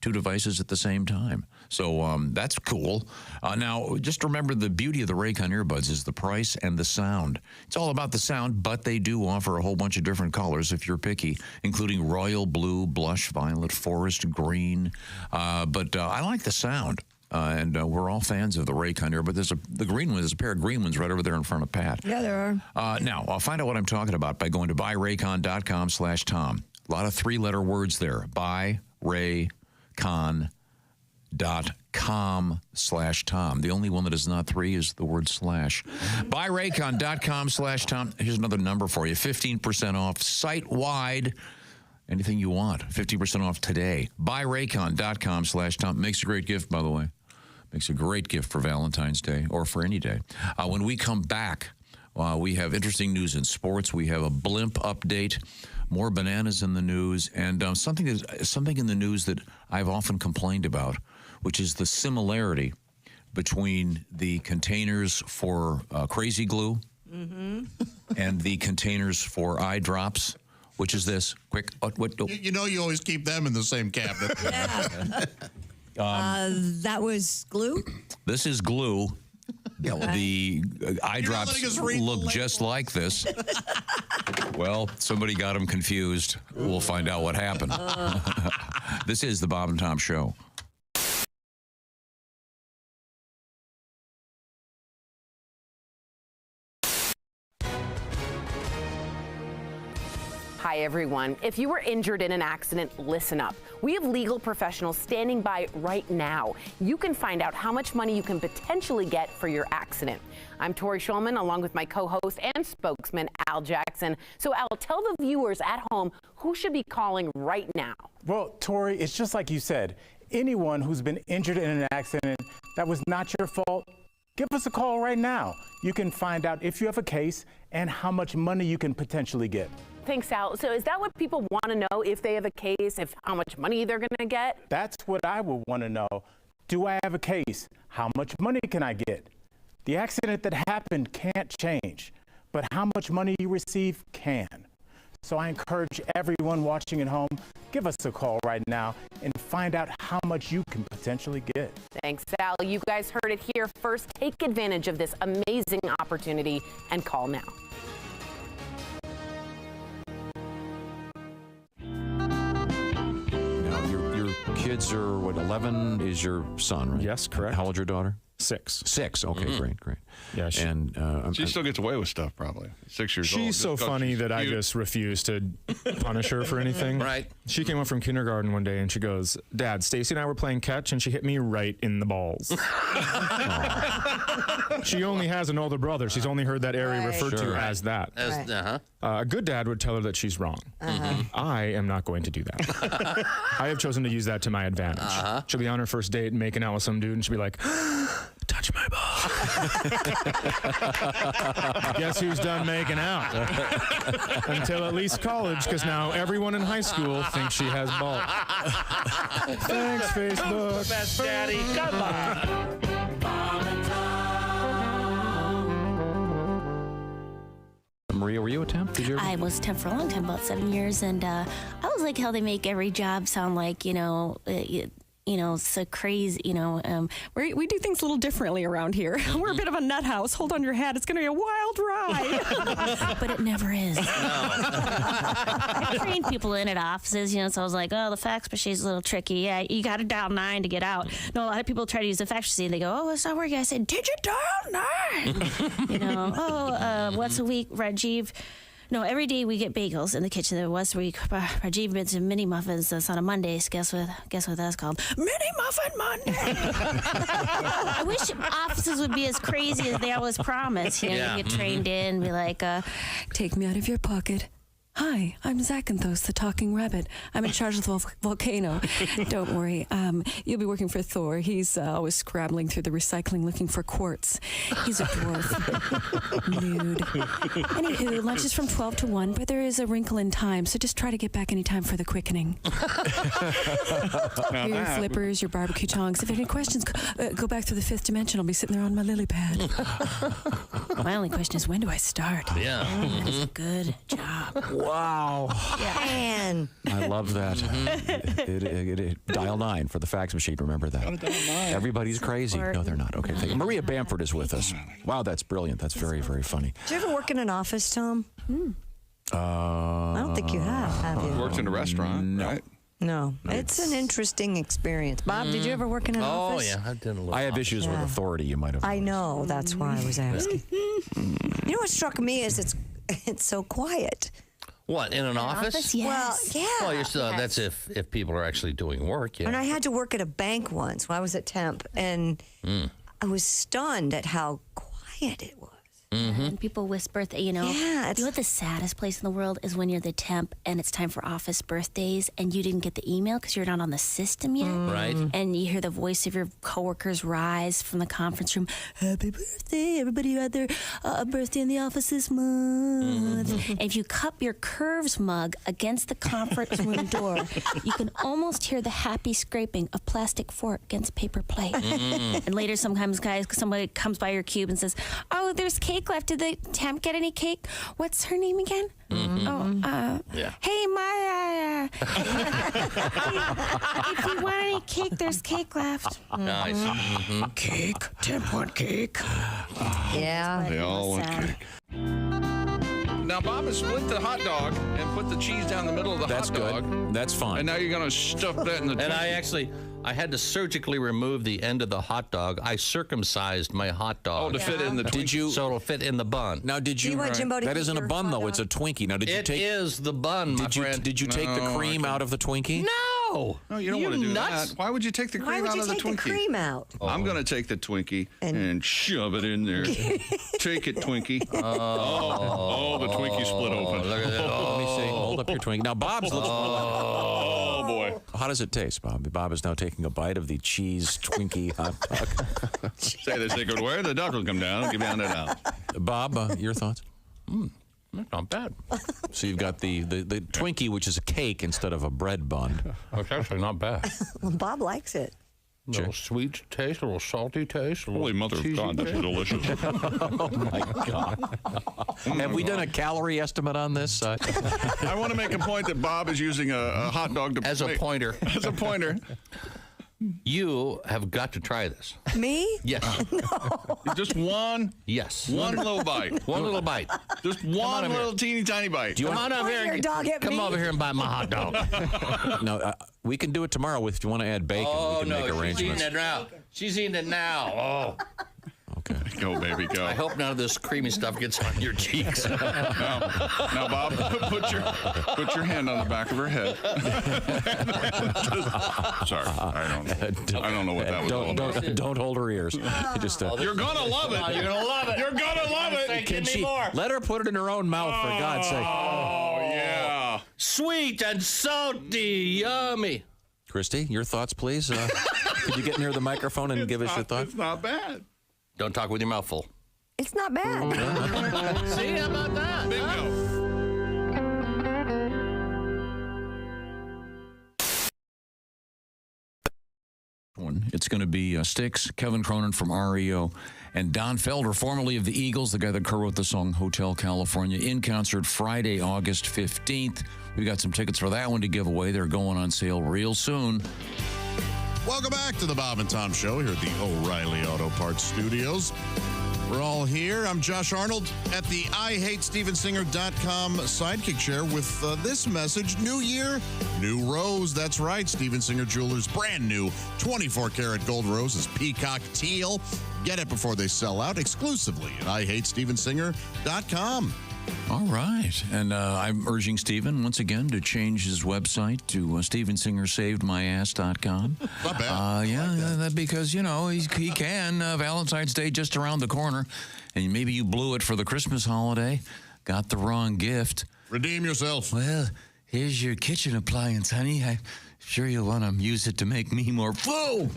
devices at the same time. So that's cool. Now, just remember, the beauty of the Raycon earbuds is the price and the sound. It's all about the sound, but they do offer a whole bunch of different colors if you're picky, including royal blue, blush violet, forest green. But I like the sound. And we're all fans of the Raycon earbud. There's the green one. There's a pair of green ones right over there in front of Pat. Yeah, there are. Now, I'll find out what I'm talking about by going to buyraycon.com/Tom. A lot of three-letter words there. buyraycon.com/Tom. The only one that is not three is the word slash. Buyraycon.com/Tom. Here's another number for you. 15% off site-wide. Anything you want. 50% off today. Buyraycon.com/Tom. Makes a great gift, by the way. Makes a great gift for Valentine's Day or for any day. When we come back, we have interesting news in sports. We have a blimp update, more bananas in the news, and something in the news that I've often complained about, which is the similarity between the containers for crazy glue and the containers for eye drops. Which is this? Quick. You know you always keep them in the same cabinet. That was glue? This is glue. The eye drops look just like this. Well, somebody got them confused. We'll find out what happened. This is the Bob and Tom Show. Hi, everyone. If you were injured in an accident, listen up. We have legal professionals standing by right now. You can find out how much money you can potentially get for your accident. I'm Tori Schulman, along with my co-host and spokesman, Al Jackson. So, Al, tell the viewers at home who should be calling right now. Well, Tori, it's just like you said. Anyone who's been injured in an accident that was not your fault, give us a call right now. You can find out if you have a case and how much money you can potentially get. Thanks, Al. So is that what people want to know, if they have a case, if how much money they're going to get? That's what I would want to know. Do I have a case? How much money can I get? The accident that happened can't change, but how much money you receive can. So I encourage everyone watching at home, give us a call right now and find out how much you can potentially get. Thanks, Al. You guys heard it here first. Take advantage of this amazing opportunity and call now. Kids are, 11 is your son, right? Yes, correct. How old's your daughter? 6. 6, okay, great. Yeah, she still gets away with stuff, probably. 6 years old. She's so funny that I just refuse to punish her for anything. Right. She came home from kindergarten one day and she goes, Dad, Stacy and I were playing catch and she hit me right in the balls. She only has an older brother. She's only heard that area referred to as that. A good dad would tell her that she's wrong. I am not going to do that. I have chosen to use that to my advantage. She'll be on her first date making out with some dude and she'll be like, touch my ball. Guess who's done making out? Until at least college, because now everyone in high school thinks she has balls. Thanks, Facebook. Best daddy. Come on. Maria, were you a temp? I was a temp for a long time, about 7 years, and I was like how they make every job sound like, so crazy. We do things a little differently around here. We're a bit of a nut house. Hold on your hat. It's going to be a wild ride. But it never is. I trained people in at offices, so I was like, oh, the fax machine's a little tricky. Yeah, you got to dial 9 to get out. No, a lot of people try to use the fax machine. They go, oh, it's not working. I said, did you dial 9? Once a week, Rajiv. No, every day we get bagels in the kitchen. Once a week, Rajiv makes mini muffins. That's on a Monday. Guess what that's called? Mini Muffin Monday. I wish offices would be as crazy as they always promise. You get trained in, be like, take me out of your pocket. Hi, I'm Zakynthos, the talking rabbit. I'm in charge of the volcano. Don't worry, you'll be working for Thor. He's always scrabbling through the recycling looking for quartz. He's a dwarf. Nude. Anywho, lunch is from 12 to 1, but there is a wrinkle in time, so just try to get back any time for the quickening. Your flippers, your barbecue tongs. If you have any questions, go back through the 5th dimension. I'll be sitting there on my lily pad. My only question is, when do I start? Yeah. It's a good job. Wow. Man. I love that. Dial 9 for the fax machine. Remember that. Everybody's crazy. No, they're not. Okay. Thank you. Maria Bamford is with us. Wow, that's brilliant. That's very, very funny. Did you ever work in an office, Tom? I don't think you have you? Worked in a restaurant, right? No. It's an interesting experience. Bob, did you ever work in an office? Oh, yeah. I've done a little. I have issues with authority, you might have. I know. That's why I was asking. You know what struck me is it's so quiet. What, in an office? Yes. Well, yeah. Well, you're still, that's if people are actually doing work, yeah. And I had to work at a bank once when I was at Temp, and I was stunned at how quiet it was. And people whisper, you know what the saddest place in the world is when you're the temp and it's time for office birthdays and you didn't get the email because you're not on the system yet. Right. And you hear the voice of your coworkers rise from the conference room, happy birthday, everybody who had their birthday in the office this month. And if you cup your Curves mug against the conference room door, you can almost hear the happy scraping of plastic fork against paper plate. And later sometimes, somebody comes by your cube and says, oh, there's cake left. Did the temp get any cake? What's her name again? Hey, my, if you want any cake, there's cake left. Nice. Cake? Temp want cake? Yeah. They all want cake. Now, Bob has split the hot dog and put the cheese down the middle of the hot dog. Good. That's fine. And now you're going to stuff that in the And I had to surgically remove the end of the hot dog. I circumcised my hot dog. Oh, to fit in the Twinkie. So it'll fit in the bun. Now, did you? That isn't a bun, though. It's a Twinkie. Now, did you take? It is the bun, my friend. Did you take the cream out of the Twinkie? No. No, you don't want to do nuts? that. Why would you take the cream out of the Twinkie? Why would you take the cream out? I'm going to take the Twinkie and shove it in there. Take it, Twinkie. Oh, the Twinkie split open. Look at that. Let me see. Hold up your Twinkie. Now, Bob's looks more like. Oh, boy. How does it taste, Bob? Bob is now taking a bite of the cheese Twinkie hot dog. Say the sacred word, the dog will come down. Give down it out. Bob, your thoughts? Not bad. So you've got the Twinkie, which is a cake instead of a bread bun. It's actually not bad. Well, Bob likes it. A little sweet taste, a little salty taste. Holy mother of God, that's delicious. Oh, my God. Have we done a calorie estimate on this? I want to make a point that Bob is using a hot dog as a pointer. As a pointer. You have got to try this. Me? Yes. No. Just one? Yes. One little bite. One little bite. Just one little teeny tiny bite. Come on over here. Come over here and bite my hot dog. No, we can do it tomorrow if you want to add bacon. Oh, we can no, make arrangements. she's eating it now. She's eating it now. Oh. Okay. Go, baby, go. I hope none of this creamy stuff gets on your cheeks. Now, Bob, put your hand on the back of her head. Sorry, I don't know what that was all about. Don't hold her ears. Just you're gonna love it. You're gonna love it. You're gonna love it. Give me more. Let her put it in her own mouth, for God's sake. Oh yeah. Sweet and salty, yummy. Christy, your thoughts, please. Could you get near the microphone and give us your thoughts? It's not bad. Don't talk with your mouth full. It's not bad. See, how about that? Bingo. It's going to be Styx, Kevin Cronin from REO, and Don Felder, formerly of the Eagles, the guy that co-wrote the song Hotel California, in concert Friday, August 15th. We've got some tickets for that one to give away. They're going on sale real soon. Welcome back to the Bob and Tom Show here at the O'Reilly Auto Parts Studios. We're all here. I'm Josh Arnold at the IHateStevenSinger.com sidekick chair with this message. New year, new rose. That's right. Steven Singer Jewelers' brand new 24-karat gold rose is peacock teal. Get it before they sell out exclusively at IHateStevenSinger.com. All right. And I'm urging Steven once again to change his website to StevenSingerSavedMyAss.com. Not bad. Because, you know, he can. Valentine's Day just around the corner. And maybe you blew it for the Christmas holiday. Got the wrong gift. Redeem yourself. Well, here's your kitchen appliance, honey. I'm sure you'll want to use it to make me more full.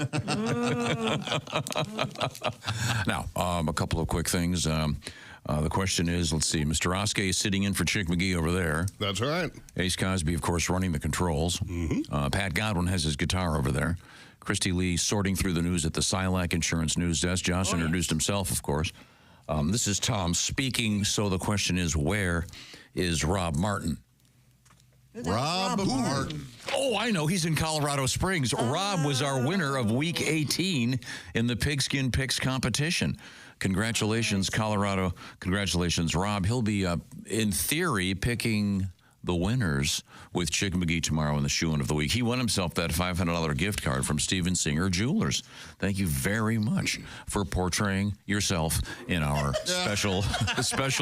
Now, a couple of quick things. The question is, let's see, Mr. Oskey is sitting in for Chick McGee over there. That's right. Ace Cosby, of course, running the controls. Pat Godwin has his guitar over there. Christy Lee sorting through the news at the Silac Insurance News Desk. Josh introduced himself, of course. This is Tom speaking, so the question is, where is Rob Martin? Rob Martin. Oh, I know. He's in Colorado Springs. Rob was our winner of Week 18 in the Pigskin Picks competition. Congratulations, Colorado. Congratulations, Rob. He'll be, in theory, picking the winners with Chick McGee tomorrow in the Shoe-In of the Week. He won himself that $500 gift card from Steven Singer Jewelers. Thank you very much for portraying yourself in our special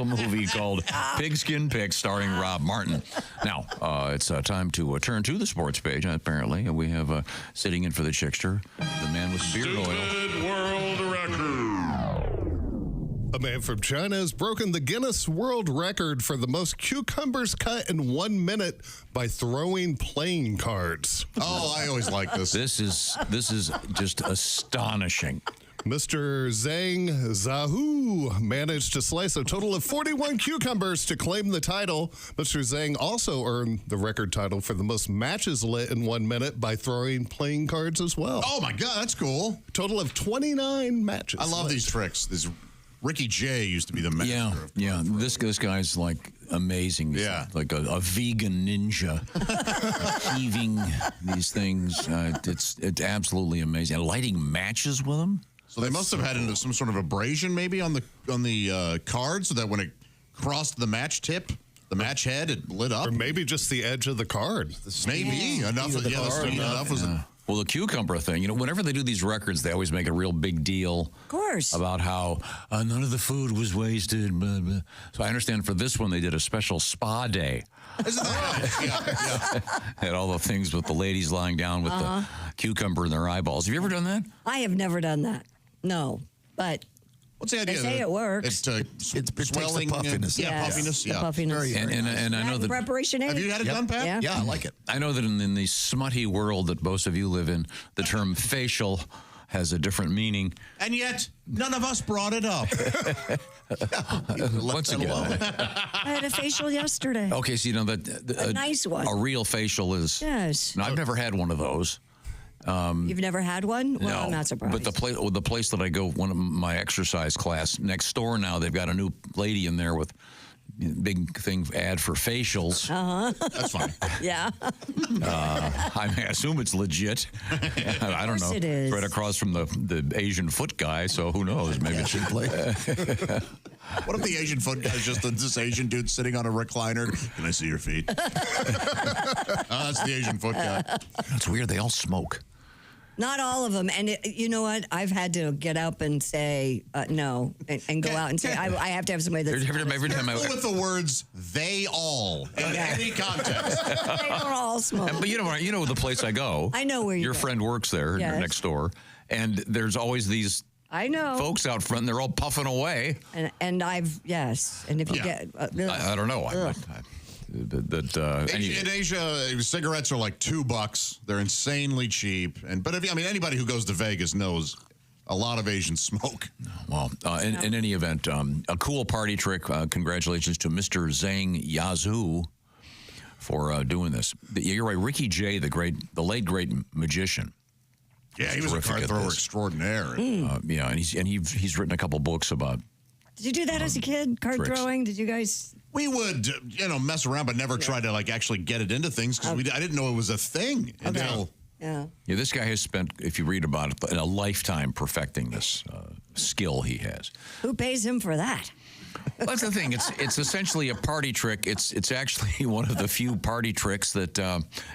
movie called Pigskin Picks starring Rob Martin. Now, it's time to turn to the sports page, apparently. We have sitting in for the Chickster, the man with beard oil. World record. A man from China has broken the Guinness World Record for the most cucumbers cut in 1 minute by throwing playing cards. Oh, I always like this. This is just astonishing. Mr. Zhang Zhahu managed to slice a total of 41 cucumbers to claim the title. Mr. Zhang also earned the record title for the most matches lit in 1 minute by throwing playing cards as well. Oh, my God, that's cool. Total of 29 matches. I love these tricks. Ricky Jay used to be the master. Yeah. This guy's like amazing. He's like a vegan ninja, heaving these things. It's absolutely amazing. And lighting matches with them. So they must have had some sort of abrasion maybe on the card, so that when it crossed the match tip, the match head, it lit up. Or maybe just the edge of the card. Maybe enough. The speed enough was. Well, the cucumber thing, whenever they do these records, they always make a real big deal. Of course. About how none of the food was wasted. Blah, blah. So I understand for this one, they did a special spa day. Isn't that right? Had all the things with the ladies lying down with the cucumber in their eyeballs. Have you ever done that? I have never done that. No, but what's the idea? They say it works. It swelling, the puffiness. Puffiness. The puffiness. And I know that preparation. Have you had it done, Pat? Yeah, I like it. I know that in the smutty world that most of you live in, the term facial has a different meaning. And yet, none of us brought it up. Once again, I had a facial yesterday. Okay, so a nice one. A real facial is. Yes. No, I've never had one of those. You've never had one? Well, no, I'm not surprised. But the place that I go, one of my exercise class next door now, they've got a new lady in there with big thing ad for facials. That's fine. Yeah. I assume it's legit. I don't know. It is. Right across from the Asian foot guy, so who knows? Maybe it's What if the Asian foot guy is just this Asian dude sitting on a recliner? Can I see your feet? That's the Asian foot guy. It's weird. They all smoke. Not all of them. And you know what? I've had to get up and say no and go out and say, I have to have somebody that's... Every time with the words, they all, in any context. They don't all smoke. But you know the place I go. I know where you Your go. friend works there, next door. And there's always these... I know. Folks out front, and they're all puffing away. And yes. And if you get... I don't know. In Asia, cigarettes are like $2. They're insanely cheap. But anybody who goes to Vegas knows a lot of Asians smoke. Well, in any event, a cool party trick. Congratulations to Mr. Zhang Yazoo for doing this. You're right, Ricky Jay, the late great magician. Yeah, he was a card thrower extraordinaire. And he's written a couple books about. Did you do that as a kid? Card tricks. throwing? Did you guys? We would, mess around, but never try to actually get it into things because I didn't know it was a thing until Yeah. Yeah, this guy has spent, if you read about it, a lifetime perfecting this skill he has. Who pays him for that? Well, that's the thing. It's essentially a party trick. It's actually one of the few party tricks that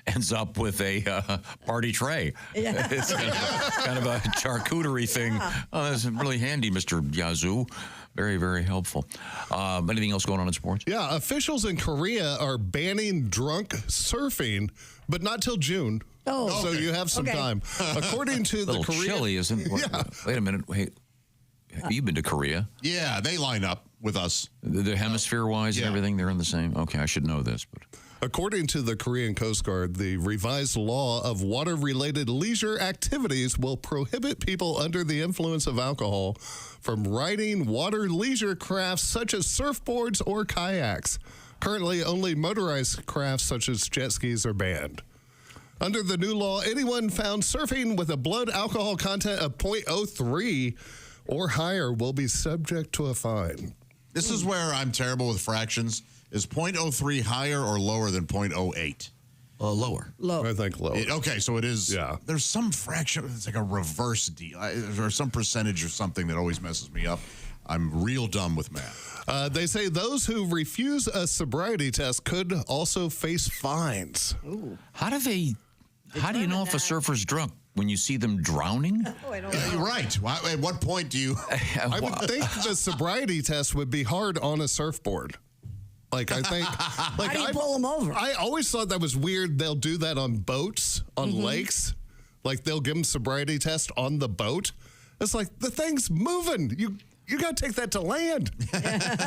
ends up with a party tray. Yeah. It's kind of a charcuterie thing. Oh, that's really handy, Mr. Yazoo. Very, very helpful. Anything else going on in sports? Yeah, officials in Korea are banning drunk surfing, but not till June. Oh, so you have some time. According to the Korean, chilly, isn't it? Yeah. Wait a minute. Wait. Have you been to Korea? Yeah, they line up with us. The hemisphere-wise and everything, they're in the same? Okay, I should know this, but... According to the Korean Coast Guard, the revised law of water-related leisure activities will prohibit people under the influence of alcohol from riding water leisure crafts such as surfboards or kayaks. Currently, only motorized crafts such as jet skis are banned. Under the new law, anyone found surfing with a blood alcohol content of 0.03 or higher will be subject to a fine. This is where I'm terrible with fractions. Is 0.03 higher or lower than 0.08? Lower. I think lower. Okay, so it is. Yeah. There's some fraction. It's like a reverse deal, or some percentage or something that always messes me up. I'm real dumb with math. They say those who refuse a sobriety test could also face fines. Ooh. How do you know if a surfer's drunk? When you see them drowning? Oh, I don't Yeah, know. you're right. At what point do you? I would think the sobriety test would be hard on a surfboard. Like, I think. Like, How do you pull them over? I always thought that was weird. They'll do that on boats, on lakes. Like, they'll give them sobriety test on the boat. It's like, the thing's moving. You got to take that to land.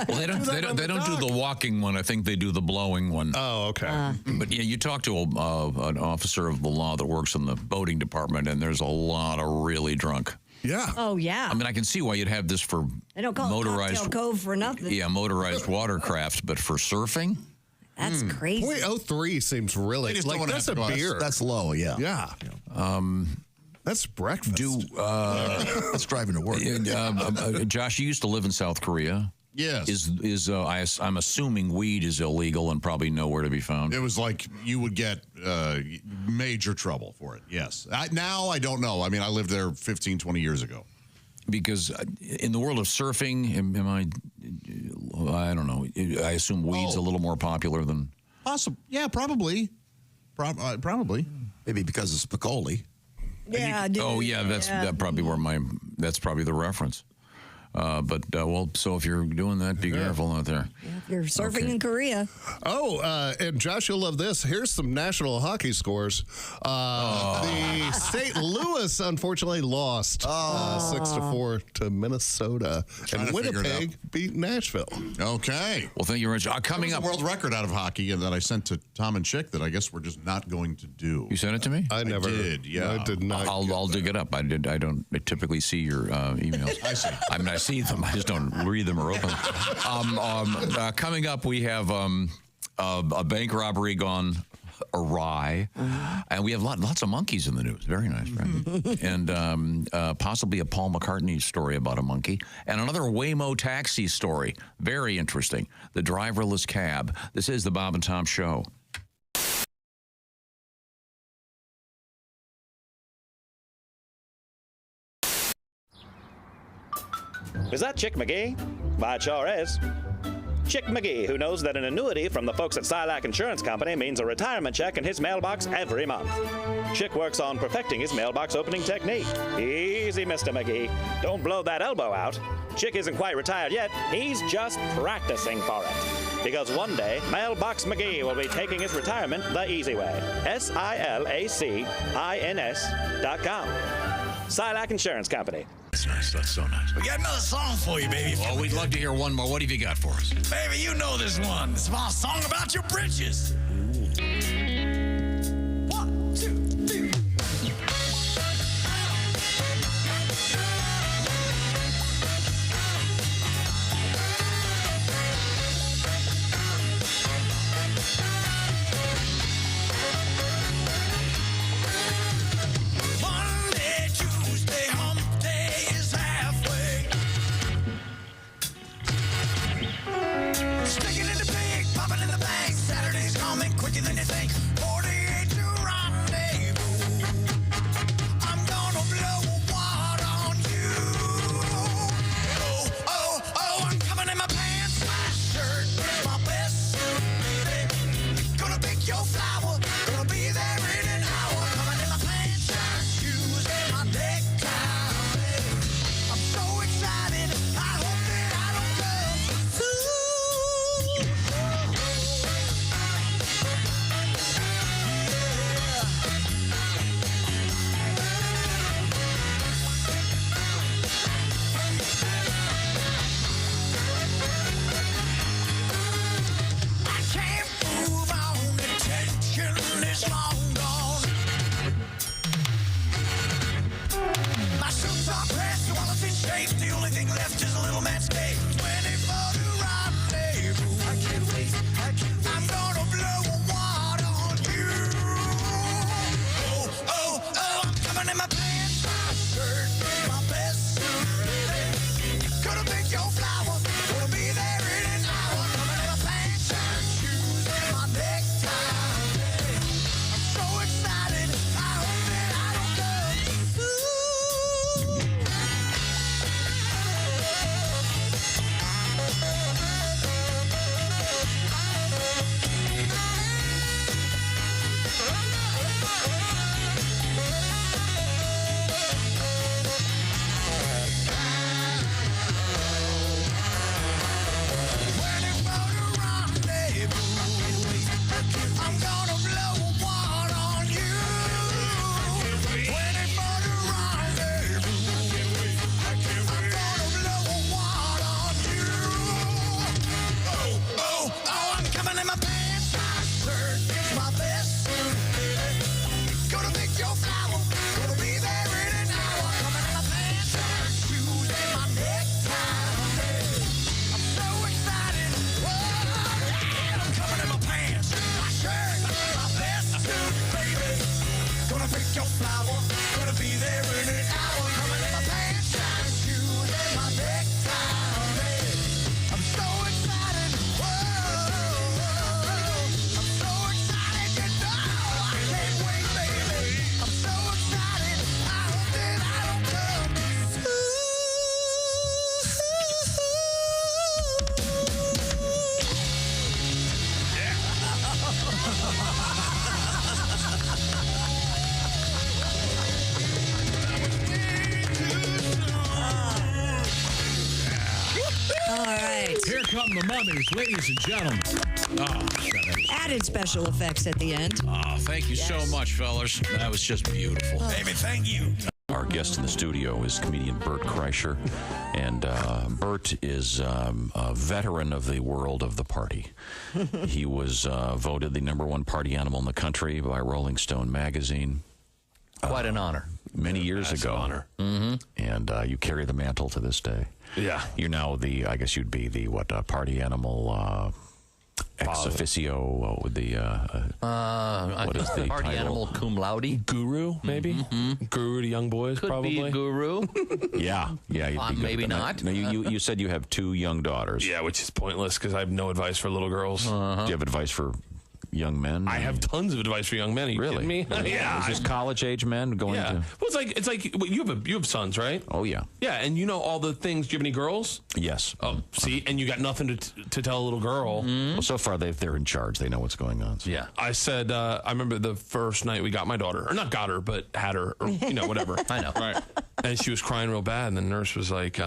Well, they don't do the walking one. I think they do the blowing one. Oh, okay. But yeah, you talk to an officer of the law that works in the boating department, and there's a lot of really drunk. Yeah. Oh, yeah. I mean, I can see why you'd have this for They don't call motorized it Cocktail Cove for nothing. Yeah, motorized watercraft, but for surfing, That's crazy. 0.03 seems really They just don't like wanna that's have a to go beer. That's low, yeah. Yeah. That's breakfast. That's driving to work. Josh, you used to live in South Korea. Yes. I'm assuming weed is illegal and probably nowhere to be found. It was like you would get major trouble for it. Yes. Now I don't know. I mean, I lived there 15, 20 years ago. Because in the world of surfing, I don't know. I assume weed's a little more popular than. Possible. Yeah, probably. Probably. Maybe because of Spicoli. Yeah. That's probably the reference. So if you're doing that, be careful out there. Yeah, if you're surfing in Korea. Oh, and Josh, you'll love this. Here's some national hockey scores. The St. Louis, unfortunately, lost 6-4 to Minnesota. And Winnipeg beat Nashville. Okay. Well, thank you, Rich. Coming up, a world record out of hockey that I sent to Tom and Chick that I guess we're just not going to do. You sent it to me? I never did. Yeah, I did not. I'll dig it up. I don't typically see your emails. I see. I mean, I see them. I just don't read them or open them. Coming up, we have a bank robbery gone awry, and we have lots of monkeys in the news. Very nice, right? And possibly a Paul McCartney story about a monkey, and another Waymo taxi story. Very interesting. The driverless cab. This is the Bob and Tom Show. Is that Chick McGee? Why, it sure is. Chick McGee, who knows that an annuity from the folks at Silac Insurance Company means a retirement check in his mailbox every month. Chick works on perfecting his mailbox opening technique. Easy, Mr. McGee. Don't blow that elbow out. Chick isn't quite retired yet. He's just practicing for it. Because one day, Mailbox McGee will be taking his retirement the easy way. SILACINS.com. Silac Insurance Company. That's nice. That's so nice. We got another song for you, baby. Oh, we'd love to hear one more. What have you got for us? Baby, you know this one. It's a song about your britches. 1, 2, 3. Monday, Tuesday, hump day is halfway. Sticking in the pig, popping in the bank. Saturday's coming quicker than you think. 48 to rendezvous. your flower. Gonna be there in an hour. Coming in my pants, shiny shoes, and my necktie, honey. I'm so excited. Whoa. I'm so excited, you know. I can't wait, baby. I'm so excited. I hope that I don't come All right. Here come the mummies, ladies and gentlemen. Added special effects at the end. Oh, thank you so much, fellas. That was just beautiful. Baby, thank you. Our guest in the studio is comedian Bert Kreischer, and Bert is a veteran of the world of the party. He was voted the #1 party animal in the country by Rolling Stone magazine. Quite an honor. Many years ago. Honor. Mm-hmm. And you carry the mantle to this day. Yeah. You're now I guess you'd be the, party animal ex officio, what is the party title? animal cum laude? Guru, maybe? Mm-hmm. Guru to young boys, Could probably. be guru. Yeah, you'd be good maybe at that. not. No, you said you have 2 young daughters. Yeah, which is pointless because I have no advice for little girls. Do you have advice for young men? I have tons of advice for young men. Are you kidding me? Yeah. Is this college-age men going to... Well, it's like you have sons, right? Oh, yeah. Yeah, and you know all the things. Do you have any girls? Yes. Oh, see, and you got nothing to tell a little girl. Well, so far they're in charge. They know what's going on. So. Yeah. I said, I remember the first night we got my daughter, or not got her, but had her, or whatever. I know. Right. And she was crying real bad, and the nurse was like,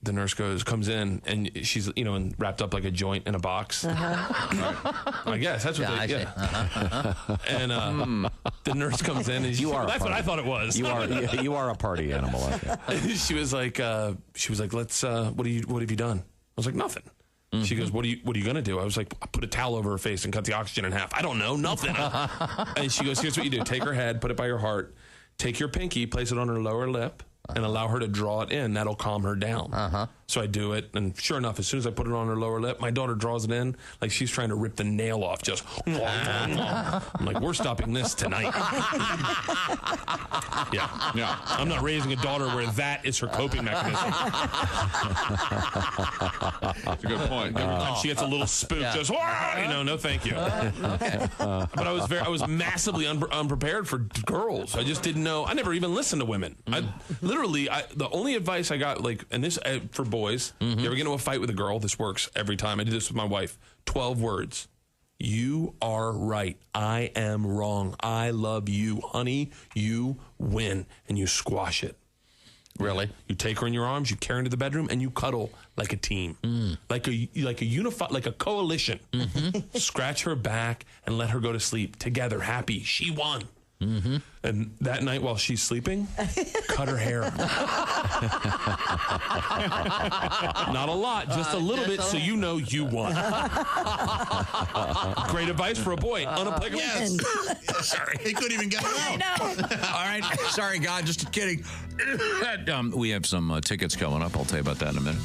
the nurse comes in, and she's, wrapped up like a joint in a box. I guess that's what they say. And the nurse comes in, and that's what I thought it was. You are a party animal. She was like, let's. What have you done? I was like, nothing. She goes, what are you gonna do? I was like, I put a towel over her face and cut the oxygen in half. I don't know, nothing. And she goes, here's what you do: take her head, put it by your heart, take your pinky, place it on her lower lip, and allow her to draw it in. That'll calm her down. So I do it, and sure enough, as soon as I put it on her lower lip, my daughter draws it in like she's trying to rip the nail off. Just, I'm like, we're stopping this tonight. Yeah. I'm not raising a daughter where that is her coping mechanism. That's a good point. She gets a little spook, just, no, thank you. But I was massively unprepared for girls. I just didn't know. I never even listened to women. The only advice I got, and this for boys, you ever get into a fight with a girl? This works every time. I did this with my wife. 12 words. You are right. I am wrong. I love you, honey. You win, and you squash it. Really? You take her in your arms, you carry her into the bedroom, and you cuddle like a team, like a coalition. Scratch her back and let her go to sleep together, happy. She won. And that night while she's sleeping, cut her hair. Not a lot, just a little bit, so you know you won. Great advice for a boy. Unapplicable. Yes. Sorry, he couldn't even get it out. I know. All right. Sorry, God. Just kidding. We have some tickets coming up. I'll tell you about that in a minute.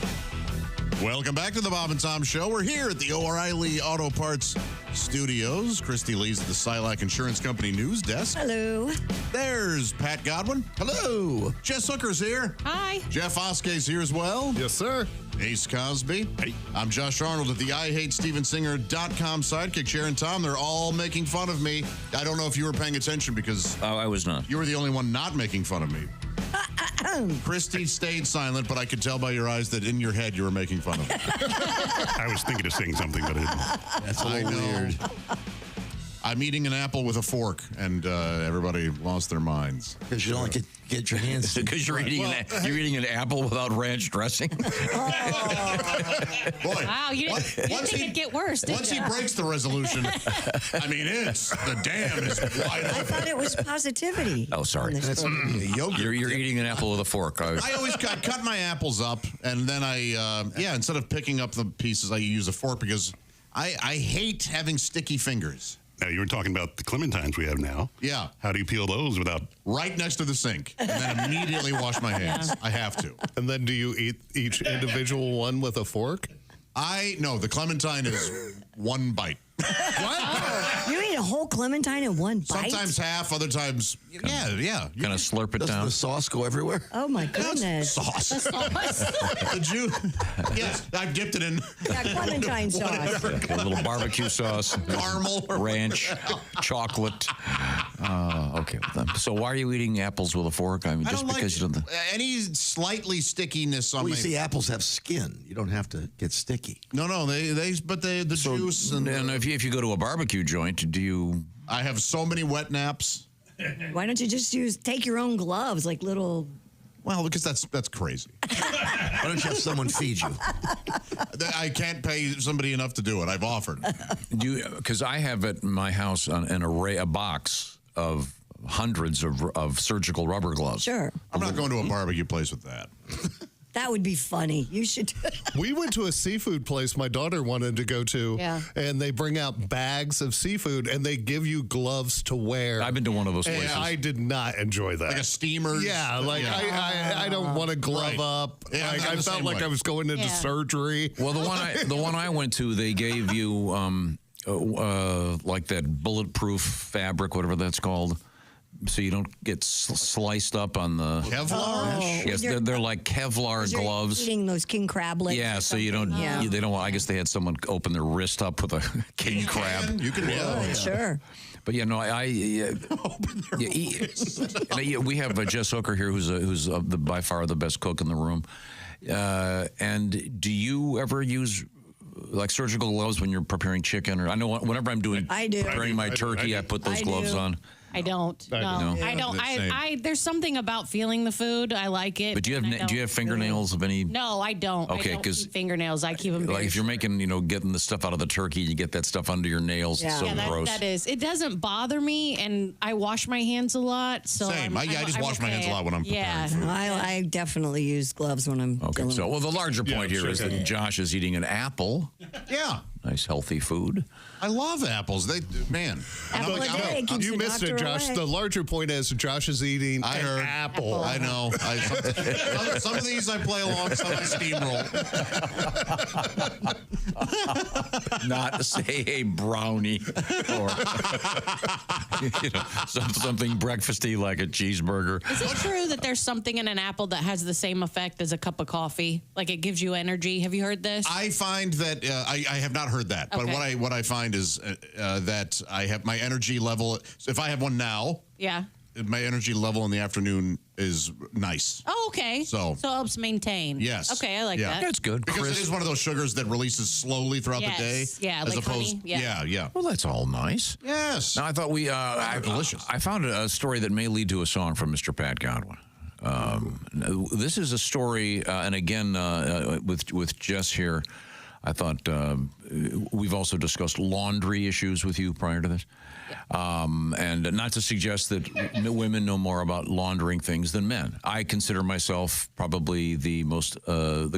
Welcome back to the Bob and Tom Show. We're here at the O'Reilly Auto Parts Studios. Christy Lee's at the Silac Insurance Company News Desk. Hello. There's Pat Godwin. Hello. Jess Hooker's here. Hi. Jeff Oskey's here as well. Yes, sir. Ace Cosby. Hey. I'm Josh Arnold at the IHateStevenSinger.com sidekick chair. And Tom, they're all making fun of me. I don't know if you were paying attention because I was not. You were the only one not making fun of me. Christy stayed silent, but I could tell by your eyes that in your head you were making fun of me. I was thinking of saying something, but I didn't. That's a little weird. I'm eating an apple with a fork, and everybody lost their minds. Because you don't get your hands. Because you're eating an apple without ranch dressing. Boy, wow, you didn't think it'd get worse, did Once you? he breaks the resolution, I mean, the dam is wide open. I thought it was positivity. Oh, sorry. You're eating an apple with a fork. I cut my apples up, and then instead of picking up the pieces, I use a fork because I hate having sticky fingers. Now, you were talking about the clementines we have now. Yeah. How do you peel those without... Right next to the sink, and then immediately wash my hands. I have to. And then do you eat each individual one with a fork? No, the clementine is one bite. You eat a whole clementine in one bite? Sometimes half, other times, yeah. Kind of slurp it down. The sauce go everywhere? Oh, my goodness. Sauce. The sauce. The juice. Yes, I've dipped it in. Yeah, clementine sauce. A little barbecue sauce, caramel, ranch, chocolate. Okay. So why are you eating apples with a fork? I mean, I just don't because like you don't. any slightly stickiness on Well, you my. see, apples have skin. You don't have to get sticky. No, the juice and if you go to a barbecue joint, do you? I have so many wet naps. Why don't you just take your own gloves, like little? Well, because that's crazy. Why don't you have someone feed you? I can't pay somebody enough to do it. I've offered. Because I have at my house a box of hundreds of surgical rubber gloves. Sure. I'm not going to a barbecue place with that. That would be funny. You should. We went to a seafood place my daughter wanted to go to, and they bring out bags of seafood, and they give you gloves to wear. I've been to one of those places. And I did not enjoy that. Like a steamer? Yeah, I don't want to glove up. Yeah, like, I'm I the felt same like way. I was going into surgery. Well, the one I went to, they gave you like that bulletproof fabric, whatever that's called. So you don't get sliced up on the Kevlar. Oh. Yes, they're like Kevlar gloves. Eating those king crab legs. Yeah, so you don't. They don't. I guess they had someone open their wrist up with a king crab. You can. Sure. But we have Jess Hooker here, who's by far the best cook in the room. And do you ever use like surgical gloves when you're preparing chicken? Or I know whenever I'm preparing my turkey, I put those gloves on. I don't. No, I don't. There's something about feeling the food. I like it. But do you have fingernails of any? No, I don't. Okay, I don't keep fingernails. I keep them. Like if you're making, getting the stuff out of the turkey, you get that stuff under your nails. Yeah, It's so gross. that is. It doesn't bother me, and I wash my hands a lot. So Same. I just wash my hands a lot when I'm preparing food. I definitely use gloves when I'm. Okay. So, the larger point here is that Josh is eating an apple. Yeah. Nice healthy food. I love apples. Apple a day keeps You the missed it, doctor Josh. away. The larger point is Josh is eating I an heard. apple. I know. Some of these I play along, some I steamroll. Not say a brownie or something breakfasty like a cheeseburger. Is it true that there's something in an apple that has the same effect as a cup of coffee? Like it gives you energy? Have you heard this? I find that I have not heard that, but Okay. what I find is that I have my energy level. So if I have one now, Yeah. my energy level in the afternoon is nice. Oh, okay. So it helps maintain. Yes. Okay, I like that. That's good. Because it is one of those sugars that releases slowly throughout the day. Yeah, as like opposed, honey. Yeah. yeah. Well, that's all nice. Yes. Now, I thought delicious. I found a story that may lead to a song from Mr. Pat Godwin. This is a story, and again, with Jess here, I thought we've also discussed laundry issues with you prior to this. And not to suggest that women know more about laundering things than men. I consider myself probably the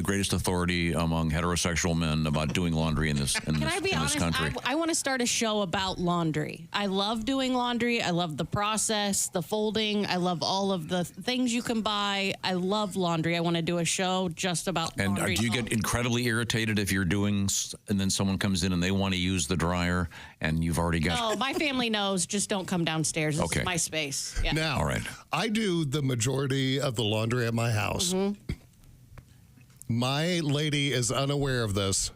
greatest authority among heterosexual men about doing laundry in this Can I be honest? country. I want to start a show about laundry. I love doing laundry. I love the process, the folding. I love all of the things you can buy. I love laundry. I want to do a show just about And laundry. do you get incredibly irritated if you're doing, and then someone comes in and they want to use the dryer, and you've already got? No, my family knows. Just don't come downstairs. This Okay. is my space. Yeah. Now, all right. I do the majority of the laundry at my house. Mm-hmm. My lady is unaware of this.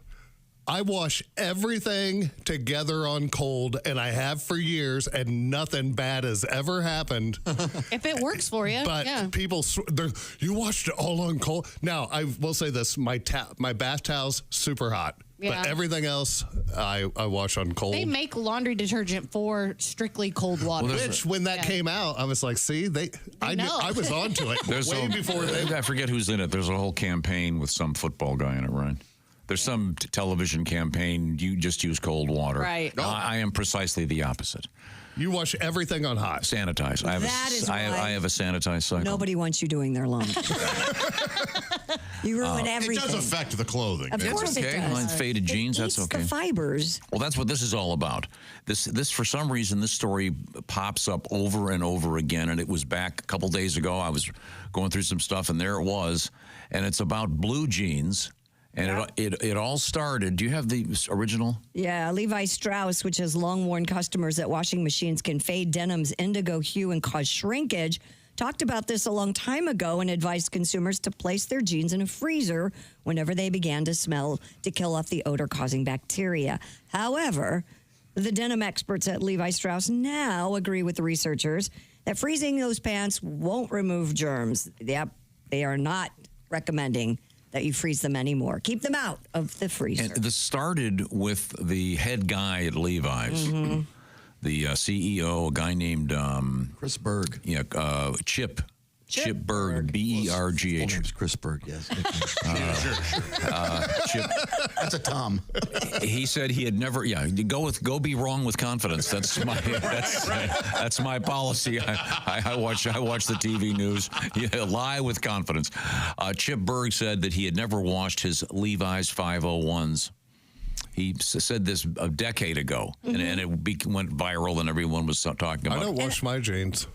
I wash everything together on cold, and I have for years, and nothing bad has ever happened. If it works for you, But yeah. people, you washed it all on cold. Now, I will say this: my bath towels super hot, Yeah. but everything else I wash on cold. They make laundry detergent for strictly cold water. Which, when that Yeah. came out, I was like, see, I knew, know. I was onto it way before they. I forget who's in it. There's a whole campaign with some football guy in it, right? There's some television campaign. You just use cold water. Right. I am precisely the opposite. You wash everything on hot. Sanitize. I have a sanitized cycle. Nobody wants you doing their laundry. You ruin everything. It does affect the clothing. Of course okay. it does. Line faded jeans. That's It's okay. the fibers. Well, that's what this is all about. This for some reason, this story pops up over and over again, and it was back a couple days ago. I was going through some stuff, and there it was, and it's about blue jeans. And it all started. Do you have the original? Yeah, Levi Strauss, which has long warned customers that washing machines can fade denim's indigo hue and cause shrinkage, talked about this a long time ago and advised consumers to place their jeans in a freezer whenever they began to smell to kill off the odor-causing bacteria. However, the denim experts at Levi Strauss now agree with the researchers that freezing those pants won't remove germs. Yep, they are not recommending that you freeze them anymore. Keep them out of the freezer. And this started with the head guy at Levi's, the CEO, a guy named Chris Berg. Yeah, Chip Berg, B-E-R-G-H. His name's Chris Berg, yes. Chip. That's a Tom. He said he had never. Yeah, go be wrong with confidence. That's my policy. I watch the TV news. Yeah, lie with confidence. Chip Berg said that he had never washed his Levi's 501s. He said this a decade ago, and it went viral, and everyone was talking about it. I don't wash my jeans.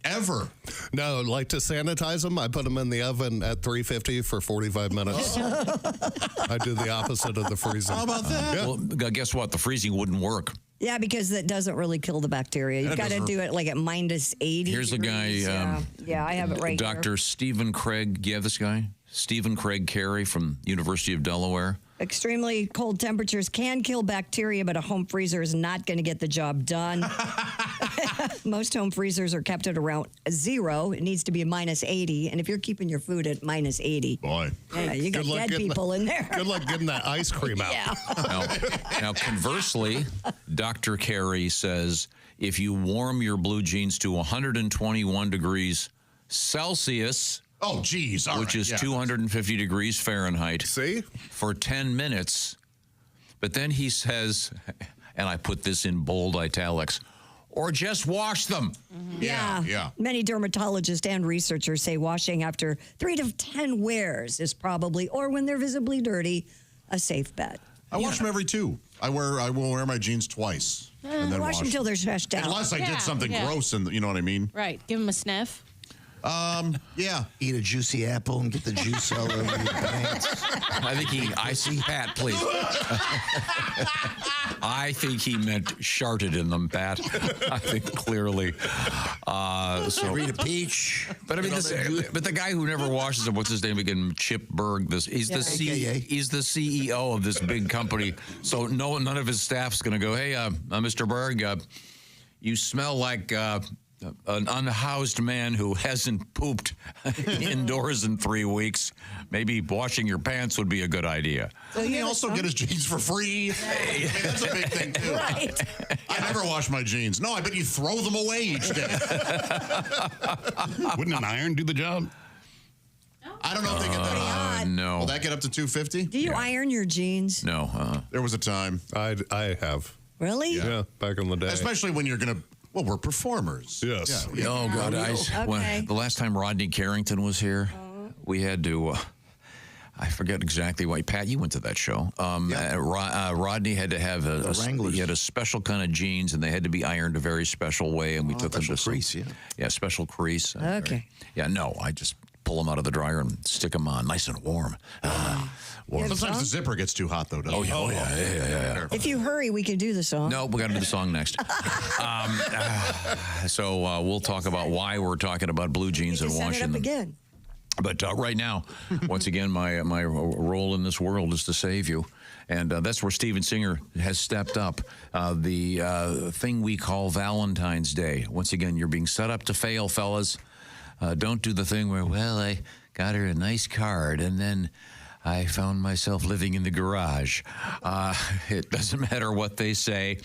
Ever? No, like to sanitize them, I put them in the oven at 350 for 45 minutes. I do the opposite of the freezing. How about that? Yeah. Well, guess what? The freezing wouldn't work. Yeah, because it doesn't really kill the bacteria. You've got to do it like at minus 80 Here's a guy. Yeah, I have it right here. Dr. Stephen Craig. Do you have this guy? Stephen Craig Carey from University of Delaware. Extremely cold temperatures can kill bacteria, but a home freezer is not going to get the job done. Most home freezers are kept at around 0. It needs to be minus 80. And if you're keeping your food at minus 80, boy, you got dead people in there. Good luck getting that ice cream out. Yeah. Now, conversely, Dr. Carey says if you warm your blue jeans to 121 degrees Celsius, oh, geez. Which is 250 degrees Fahrenheit. See? For 10 minutes. But then he says, and I put this in bold italics, or just wash them. Yeah. Many dermatologists and researchers say washing after 3 to 10 wears is probably, or when they're visibly dirty, a safe bet. I wash them every 2. I will wear my jeans twice. And then wash them until they're stretched out. Unless I did something gross, and you know what I mean? Right. Give them a sniff. Yeah. Eat a juicy apple and get the juice all over your pants. I think I see Pat, please. I think he meant sharted in them, Pat. I think clearly. Read a peach. But I mean, but the guy who never washes them, what's his name again? Chip Berg. He's the CEO of this big company. So none of his staff's going to go, hey, Mr. Berg, you smell like an unhoused man who hasn't pooped indoors in 3 weeks. Maybe washing your pants would be a good idea. So he also get his jeans for free. Hey, that's a big thing, too. Right. I never wash my jeans. No, I bet you throw them away each day. Wouldn't an iron do the job? I don't know if they get that high. No. Will that get up to 250? Do you iron your jeans? No. There was a time. I have. Really? Yeah, back in the day. Especially when you're going to, well, we're performers. Yes. Yeah. Oh, God. The last time Rodney Carrington was here, we had to... I forget exactly why. Pat, you went to that show. Rodney had to have he had a special kind of jeans, and they had to be ironed a very special way, and we took them to crease, special crease. Okay. I just pull them out of the dryer and stick them on, nice and warm. Warm. Sometimes the zipper gets too hot, though, doesn't it? Yeah. If you hurry, we can do the song. No, we got to do the song next. So we'll talk about why we're talking about blue jeans and washing them. Again. But right now, once again, my role in this world is to save you. And that's where Steven Singer has stepped up. The thing we call Valentine's Day. Once again, you're being set up to fail, fellas. Don't do the thing where, well, I got her a nice card, and then I found myself living in the garage. It doesn't matter what they say.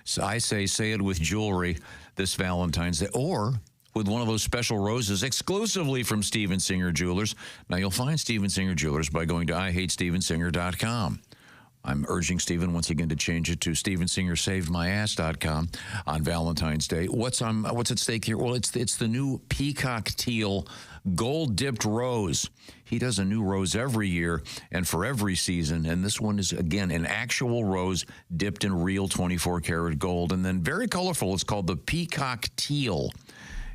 So I say it with jewelry this Valentine's Day. Or... with one of those special roses exclusively from Steven Singer Jewelers. Now, you'll find Steven Singer Jewelers by going to IHateStevenSinger.com. I'm urging Steven once again to change it to StevenSingerSavedMyAss.com on Valentine's Day. What's at stake here? Well, it's the new peacock teal gold-dipped rose. He does a new rose every year and for every season, and this one is, again, an actual rose dipped in real 24-karat gold, and then very colorful. It's called the peacock teal.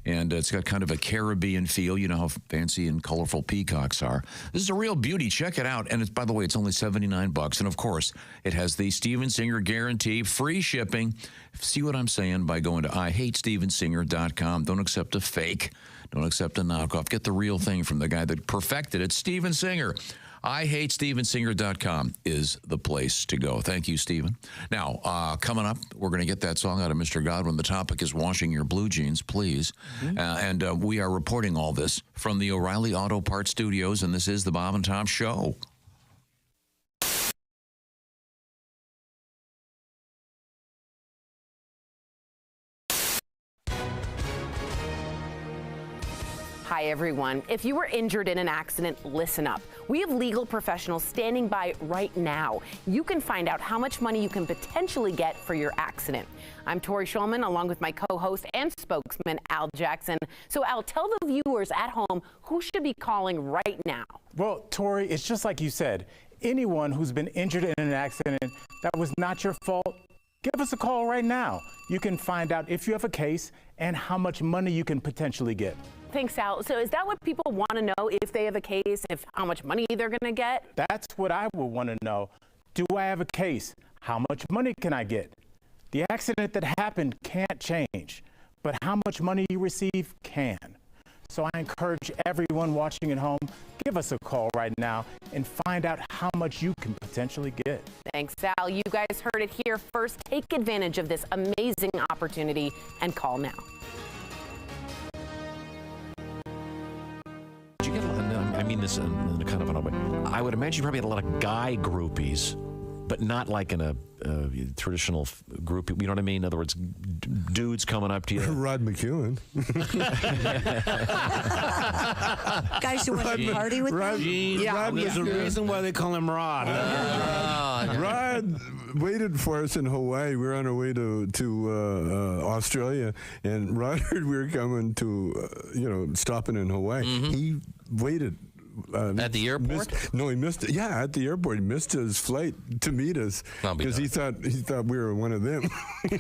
And it's got kind of a Caribbean feel. You know how fancy and colorful peacocks are. This is a real beauty. Check it out. And by the way, it's only $79. And of course, it has the Steven Singer guarantee, free shipping. See what I'm saying by going to IHateStevenSinger.com. Don't accept a fake. Don't accept a knockoff. Get the real thing from the guy that perfected it, Steven Singer. IHateStevenSinger.com is the place to go. Thank you, Steven. Now, coming up, we're going to get that song out of Mr. Godwin. The topic is washing your blue jeans, please. And we are reporting all this from the O'Reilly Auto Parts Studios, and this is the Bob and Tom Show. Hi, everyone. If you were injured in an accident, listen up. We have legal professionals standing by right now. You can find out how much money you can potentially get for your accident. I'm Tori Schulman, along with my co-host and spokesman, Al Jackson. So, Al, tell the viewers at home who should be calling right now. Well, Tori, it's just like you said. Anyone who's been injured in an accident that was not your fault, give us a call right now. You can find out if you have a case and how much money you can potentially get. Thanks, Al. So is that what people want to know, if they have a case, how much money they're going to get? That's what I would want to know. Do I have a case? How much money can I get? The accident that happened can't change, but how much money you receive can. So I encourage everyone watching at home, give us a call right now and find out how much you can potentially get. Thanks, Al. You guys heard it here first. Take advantage of this amazing opportunity and call now. Did you get I mean this in a kind of an way. I would imagine you probably had a lot of guy groupies, but not like in a traditional group. You know what I mean? In other words, dudes coming up to you. Rod McEwen. Guys who want to party with Rod, them? yeah, Rod was the reason why they call him Rod. Rod waited for us in Hawaii. We were on our way to Australia, and Rod heard we were coming to, stopping in Hawaii. He waited. At the airport? He missed it. Yeah, at the airport. He missed his flight to meet us because he thought we were one of them.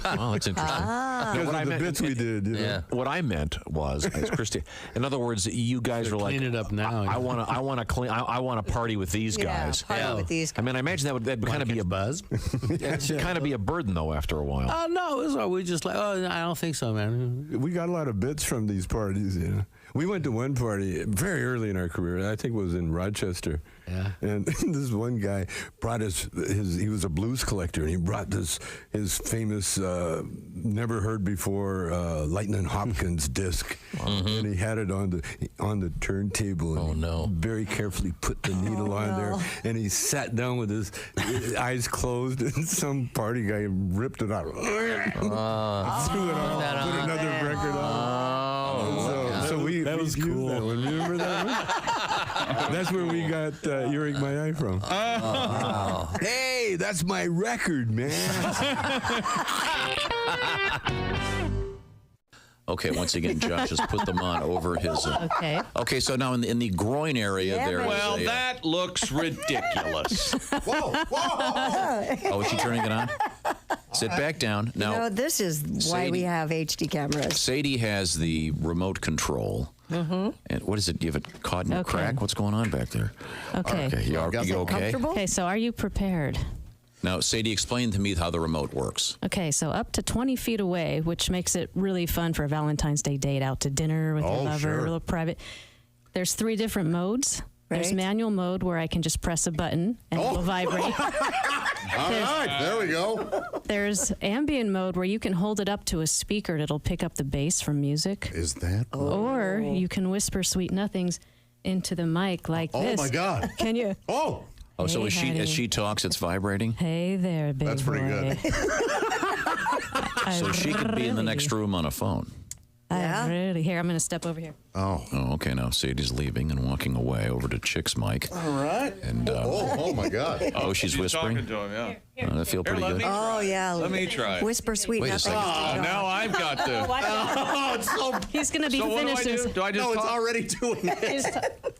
Oh, that's interesting. Because of the bits we did. You know? What I meant was, as Christy, in other words, you guys were like, clean it up now. I want to party with these guys. Party with these guys. I mean, I imagine that'd kind of be a buzz. Kind of be a burden though after a while. Oh no, it was all, we just like, I don't think so, man. We got a lot of bits from these parties. We went to one party very early in our career. I think it was in Rochester. Yeah. And this one guy brought he was a blues collector, and he brought his famous, never heard before, Lightning Hopkins disc. And he had it on the turntable. And very carefully put the needle on there. And he sat down with his eyes closed, and some party guy ripped it out. Threw it on, put another record on. So that was cool. That one. Remember that one? That's where we got Earache My Eye from. Oh. Hey, that's my record, man. Okay, once again, Josh has put them on over his... Okay. Okay, so now in the groin area there... Well, that looks ridiculous. Whoa. Oh, is she turning it on? Sit back down. Now, this is why we have HD cameras. Sadie has the remote control. And what is it? You have it caught in a crack? What's going on back there? Okay. You okay? Okay, so are you prepared? Now, Sadie, explain to me how the remote works. Okay, so up to 20 feet away, which makes it really fun for a Valentine's Day date, out to dinner with your lover, a little private. There's 3 different modes. There's manual mode where I can just press a button and it will vibrate. All right, there we go. There's ambient mode where you can hold it up to a speaker and it'll pick up the bass from music. Is that? Or you can whisper sweet nothings into the mic like this. Oh, my God. Can you? Oh, so Hey, as she talks, it's vibrating? Hey there, big That's pretty boy. good. So she could be in the next room on a phone. Really? Here, I'm going to step over here. Oh, okay. Now Sadie's leaving and walking away over to Chick's mic. All right. And oh my God. Oh, she's whispering. Talking to him, I feel pretty good. Oh, yeah. Let me try. Whisper sweet Wait a nothings. second. Now I've got to. Oh, it's so. He's going to be So what do I finished. do? Do I just No, it's talk? already doing it.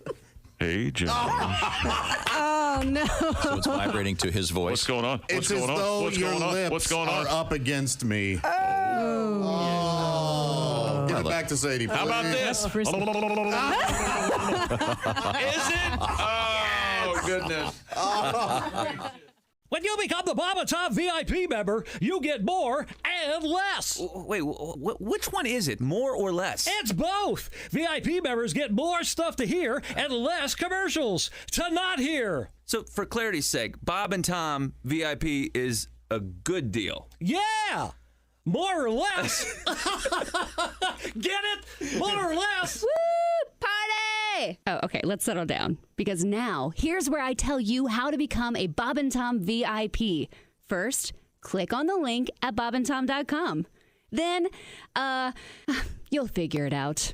Hey, John. Oh, no. So it's vibrating to his voice. What's going on? It's as though your lips What's going on? are up against me. Oh. Get Turn it back to Sadie. How about this? That's frisky. Is it? Oh, goodness. When you become the Bob and Tom VIP member, you get more and less. Wait, which one is it? More or less? It's both. VIP members get more stuff to hear and less commercials to not hear. So, for clarity's sake, Bob and Tom VIP is a good deal. Yeah. More or less. Get it? More or less. Woo! Party! Oh, okay, let's settle down. Because now, here's where I tell you how to become a Bob and Tom VIP. First, click on the link at bobandtom.com. Then, you'll figure it out.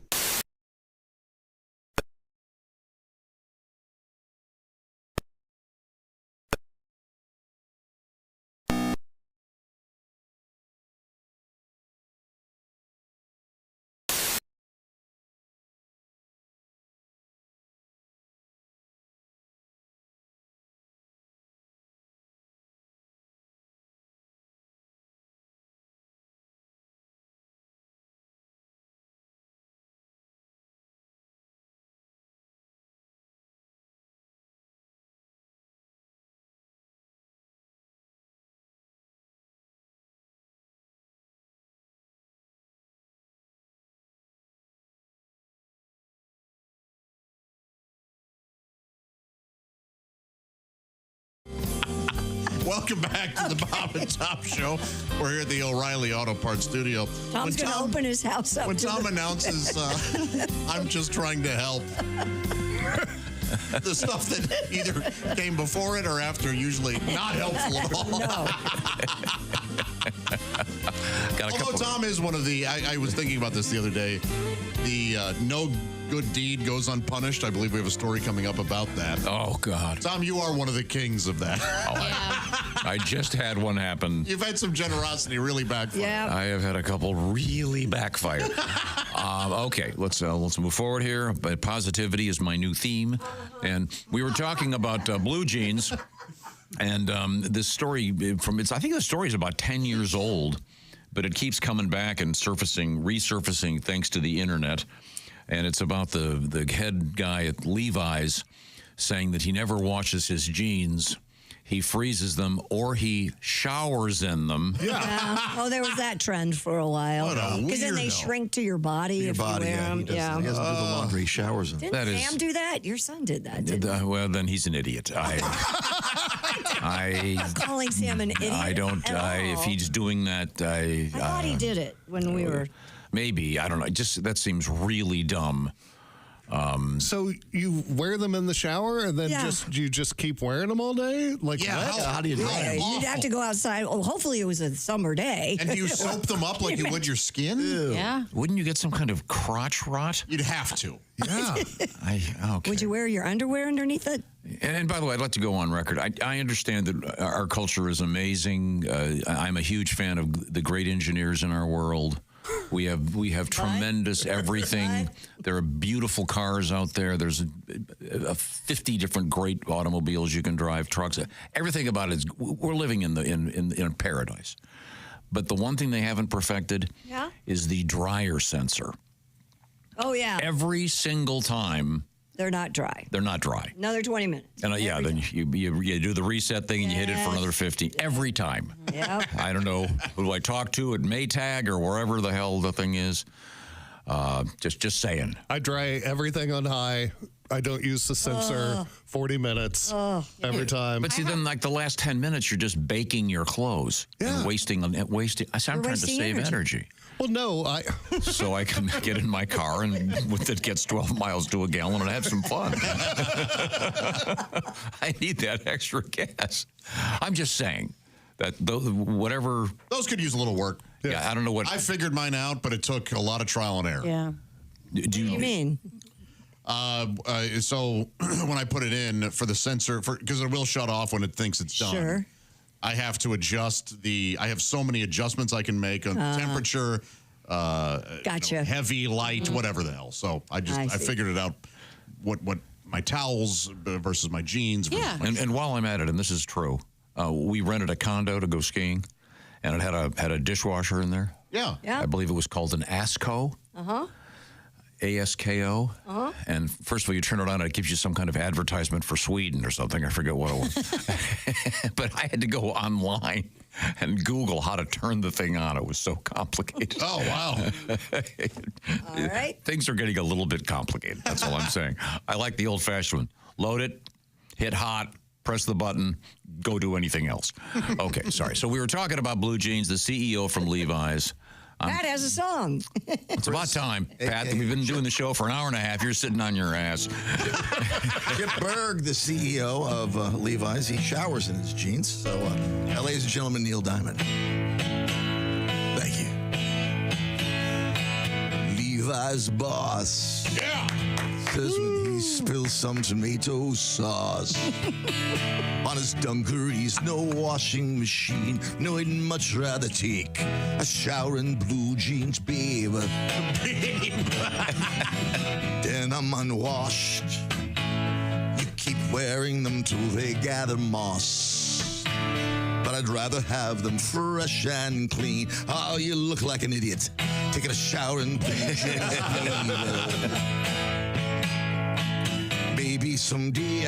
Welcome back to the Bob and Tom Show. We're here at the O'Reilly Auto Parts Studio. Tom's going to open his house up. When Tom announces, I'm just trying to help. The stuff that either came before it or after, usually not helpful at all. No. Although Tom is one of the, I was thinking about this the other day, the no good deed goes unpunished. I believe we have a story coming up about that. Oh, God. Tom, you are one of the kings of that. I just had one happen. You've had some generosity really backfire. Yeah. I have had a couple really backfire. Okay, let's move forward here. But positivity is my new theme, and we were talking about blue jeans, and this story I think the story is about 10 years old, but it keeps coming back and resurfacing thanks to the internet, and it's about the head guy at Levi's saying that he never washes his jeans. He freezes them or he showers in them. Yeah. Oh, there was that trend for a while. Because then they shrink to your body if you wear them. He doesn't do the laundry, he showers them. Didn't Sam do that? Your son did that, didn't he? Well, then he's an idiot. I calling Sam an idiot. I don't. If he's doing that, I thought he did it when we were. Maybe, I don't know. That seems really dumb. So you wear them in the shower and then you just keep wearing them all day? Like, how do you do that? You'd have to go outside. Oh, hopefully it was a summer day. And do you soap them up like you would your skin? Yeah. Wouldn't you get some kind of crotch rot? You'd have to. Yeah. Okay. Would you wear your underwear underneath it? And by the way, I'd like to go on record. I understand that our culture is amazing. I'm a huge fan of the great engineers in our world. We have tremendous everything. There are beautiful cars out there. There's 50 different great automobiles you can drive, trucks. Everything about it is we're living in paradise. But the one thing they haven't perfected is the dryer sensor. Oh yeah. Every single time. They're not dry. They're not dry. Another 20 minutes. And then you do the reset thing and you hit it for another 50 every time. Yep. I don't know who do I talk to at Maytag or wherever the hell the thing is. Just saying. I dry everything on high. I don't use the sensor. 40 minutes every time. But see, then like the last 10 minutes, you're just baking your clothes and wasting. I'm trying to save energy. Well, no, so I can get in my car and it gets 12 miles to a gallon and have some fun. I need that extra gas. I'm just saying that whatever. Those could use a little work. Yeah, I don't know what. I figured mine out, but it took a lot of trial and error. Yeah. Do what do you mean? So when I put it in for the sensor, because it will shut off when it thinks it's done. Sure. I have to adjust I have so many adjustments I can make on temperature, gotcha. Heavy, light, whatever the hell. So I figured it out. What my towels versus my jeans. Yeah. And while I'm at it, and this is true, we rented a condo to go skiing, and it had a dishwasher in there. Yeah. I believe it was called an ASCO. Uh-huh. ASKO. Uh-huh. And first of all, you turn it on, and it gives you some kind of advertisement for Sweden or something. I forget what it was. But I had to go online and Google how to turn the thing on. It was so complicated. Oh, wow. All right. Things are getting a little bit complicated. That's all I'm saying. I like the old-fashioned one. Load it, hit hot, press the button, go do anything else. Okay, sorry. So we were talking about blue jeans, the CEO from Levi's. Pat has a song. It's about time, Pat. We've been doing the show for an hour and a half. You're sitting on your ass. Chip Berg, the CEO of Levi's, he showers in his jeans. So, ladies and gentlemen, Neil Diamond. Thank you. Levi's boss. Yeah. Says when he spills some tomato sauce on his dungarees, no washing machine. No, he'd much rather take a shower in blue jeans, babe. Then I'm unwashed. You keep wearing them till they gather moss. But I'd rather have them fresh and clean. Oh, you look like an idiot taking a shower in blue jeans. Maybe someday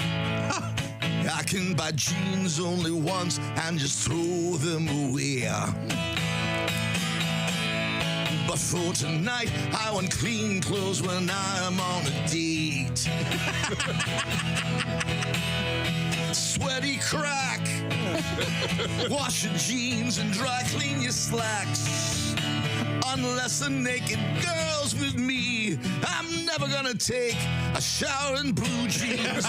I can buy jeans only once and just throw them away. But for tonight, I want clean clothes when I'm on a date. Sweaty crack. Wash your jeans and dry clean your slacks. Unless the naked girl's with me, I'm never gonna take a shower in blue jeans.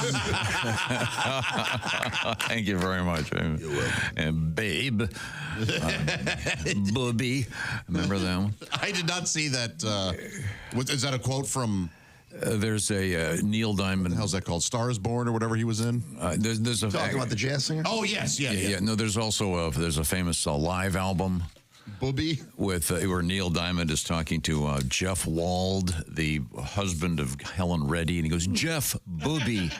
Thank you very much. And babe, booby. Remember that one? I did not see that. Is that a quote from? There's a Neil Diamond. How's that called? Star is Born or whatever he was in. There's a talking about the jazz singer. Oh yes, yeah. No, there's also there's a famous live album. Booby with where Neil Diamond is talking to Jeff Wald, the husband of Helen Reddy, and he goes, "Jeff Booby,"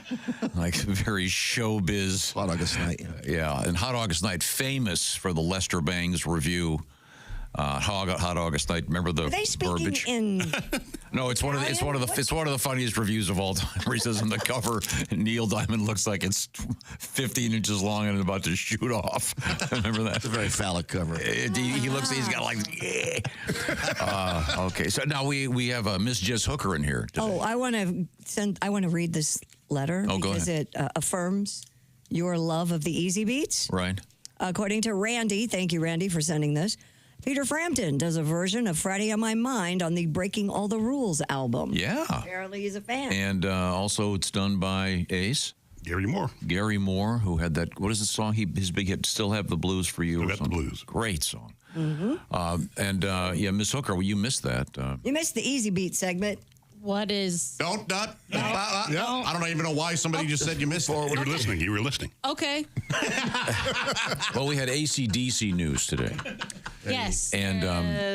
like very showbiz. Hot August Night. Yeah, and Hot August Night, famous for the Lester Bangs review. Hot August Night. Remember the Are they speaking verbiage? in? No, it's one of the funniest reviews of all time. Where he says on the cover, Neil Diamond looks like it's 15 inches long and about to shoot off. Remember that? It's a very phallic cover. He looks. He's got like. Okay, so now we have Miss Jess Hooker in here today. Oh, I want to read this letter because it affirms your love of the Easy Beats. Right. According to Randy, thank you, Randy, for sending this. Peter Frampton does a version of Friday on My Mind on the Breaking All the Rules album. Yeah. Apparently he's a fan. And also it's done by Ace. Gary Moore. Gary Moore, who had that, what is the song? His big hit, Still Have the Blues for You. Still Got the Blues. Great song. Mm-hmm. Miss Hooker, well, you missed that. You missed the Easy Beat segment. What is... I don't even know why somebody just said you missed it. You were listening. You were listening. Okay. Well, we had AC/DC news today. Yes. And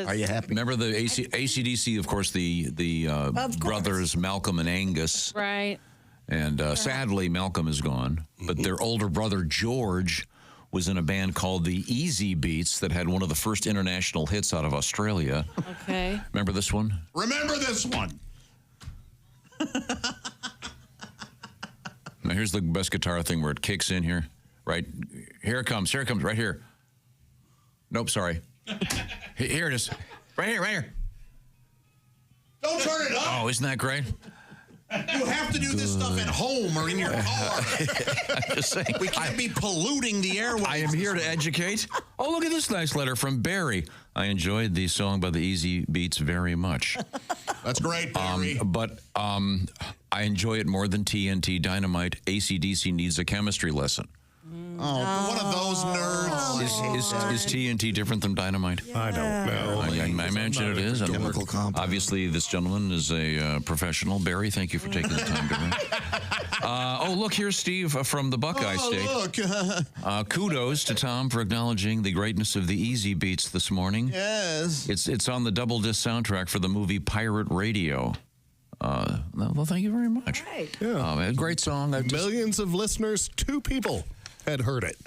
are you happy? Remember the AC/DC, of course, the brothers Malcolm and Angus. Right. And sadly, Malcolm is gone. But their older brother, George, was in a band called the Easy Beats that had one of the first international hits out of Australia. Okay. Remember this one? Remember this one. Now, here's the best guitar thing where it kicks in here. Right? Here it comes. Here it comes. Right here. Nope, sorry. Here it is. Right here. Don't turn it up. Oh, isn't that great? You have to do this stuff at home or in your car. I'm just saying. We can't be polluting the airwaves. I am here to educate. Oh, look at this nice letter from Barry. I enjoyed the song by the Easy Beats very much. That's great, Barry. But I enjoy it more than TNT Dynamite. AC/DC needs a chemistry lesson. Oh, one of those nerds. Is TNT different than Dynamite? I don't know. I imagine it is. Chemical compound. Obviously, this gentleman is a professional. Barry, thank you for taking the time to read. Look, here's Steve from the Buckeye State. Look. Kudos to Tom for acknowledging the greatness of the Easy Beats this morning. Yes. It's on the double disc soundtrack for the movie Pirate Radio. Well, thank you very much. Right. Yeah. Great song. Millions of listeners, 2 people had heard it.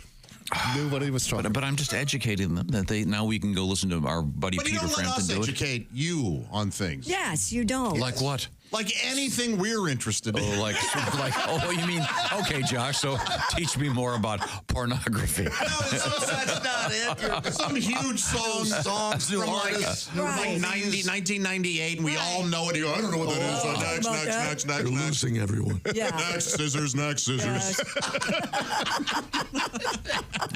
knew what he was talking. But I'm just educating them that now we can go listen to our buddy But you Peter don't let Frampton us do it. educate you on things. Yes, you don't. Like what? Like anything we're interested in. Oh, oh, you mean, okay, Josh, so teach me more about pornography. No, that's not it. Some huge songs new from artists. like 1998, and we all know it. You go, I don't know what that is. Next. You're losing everyone. Yeah. Next, scissors. Yes.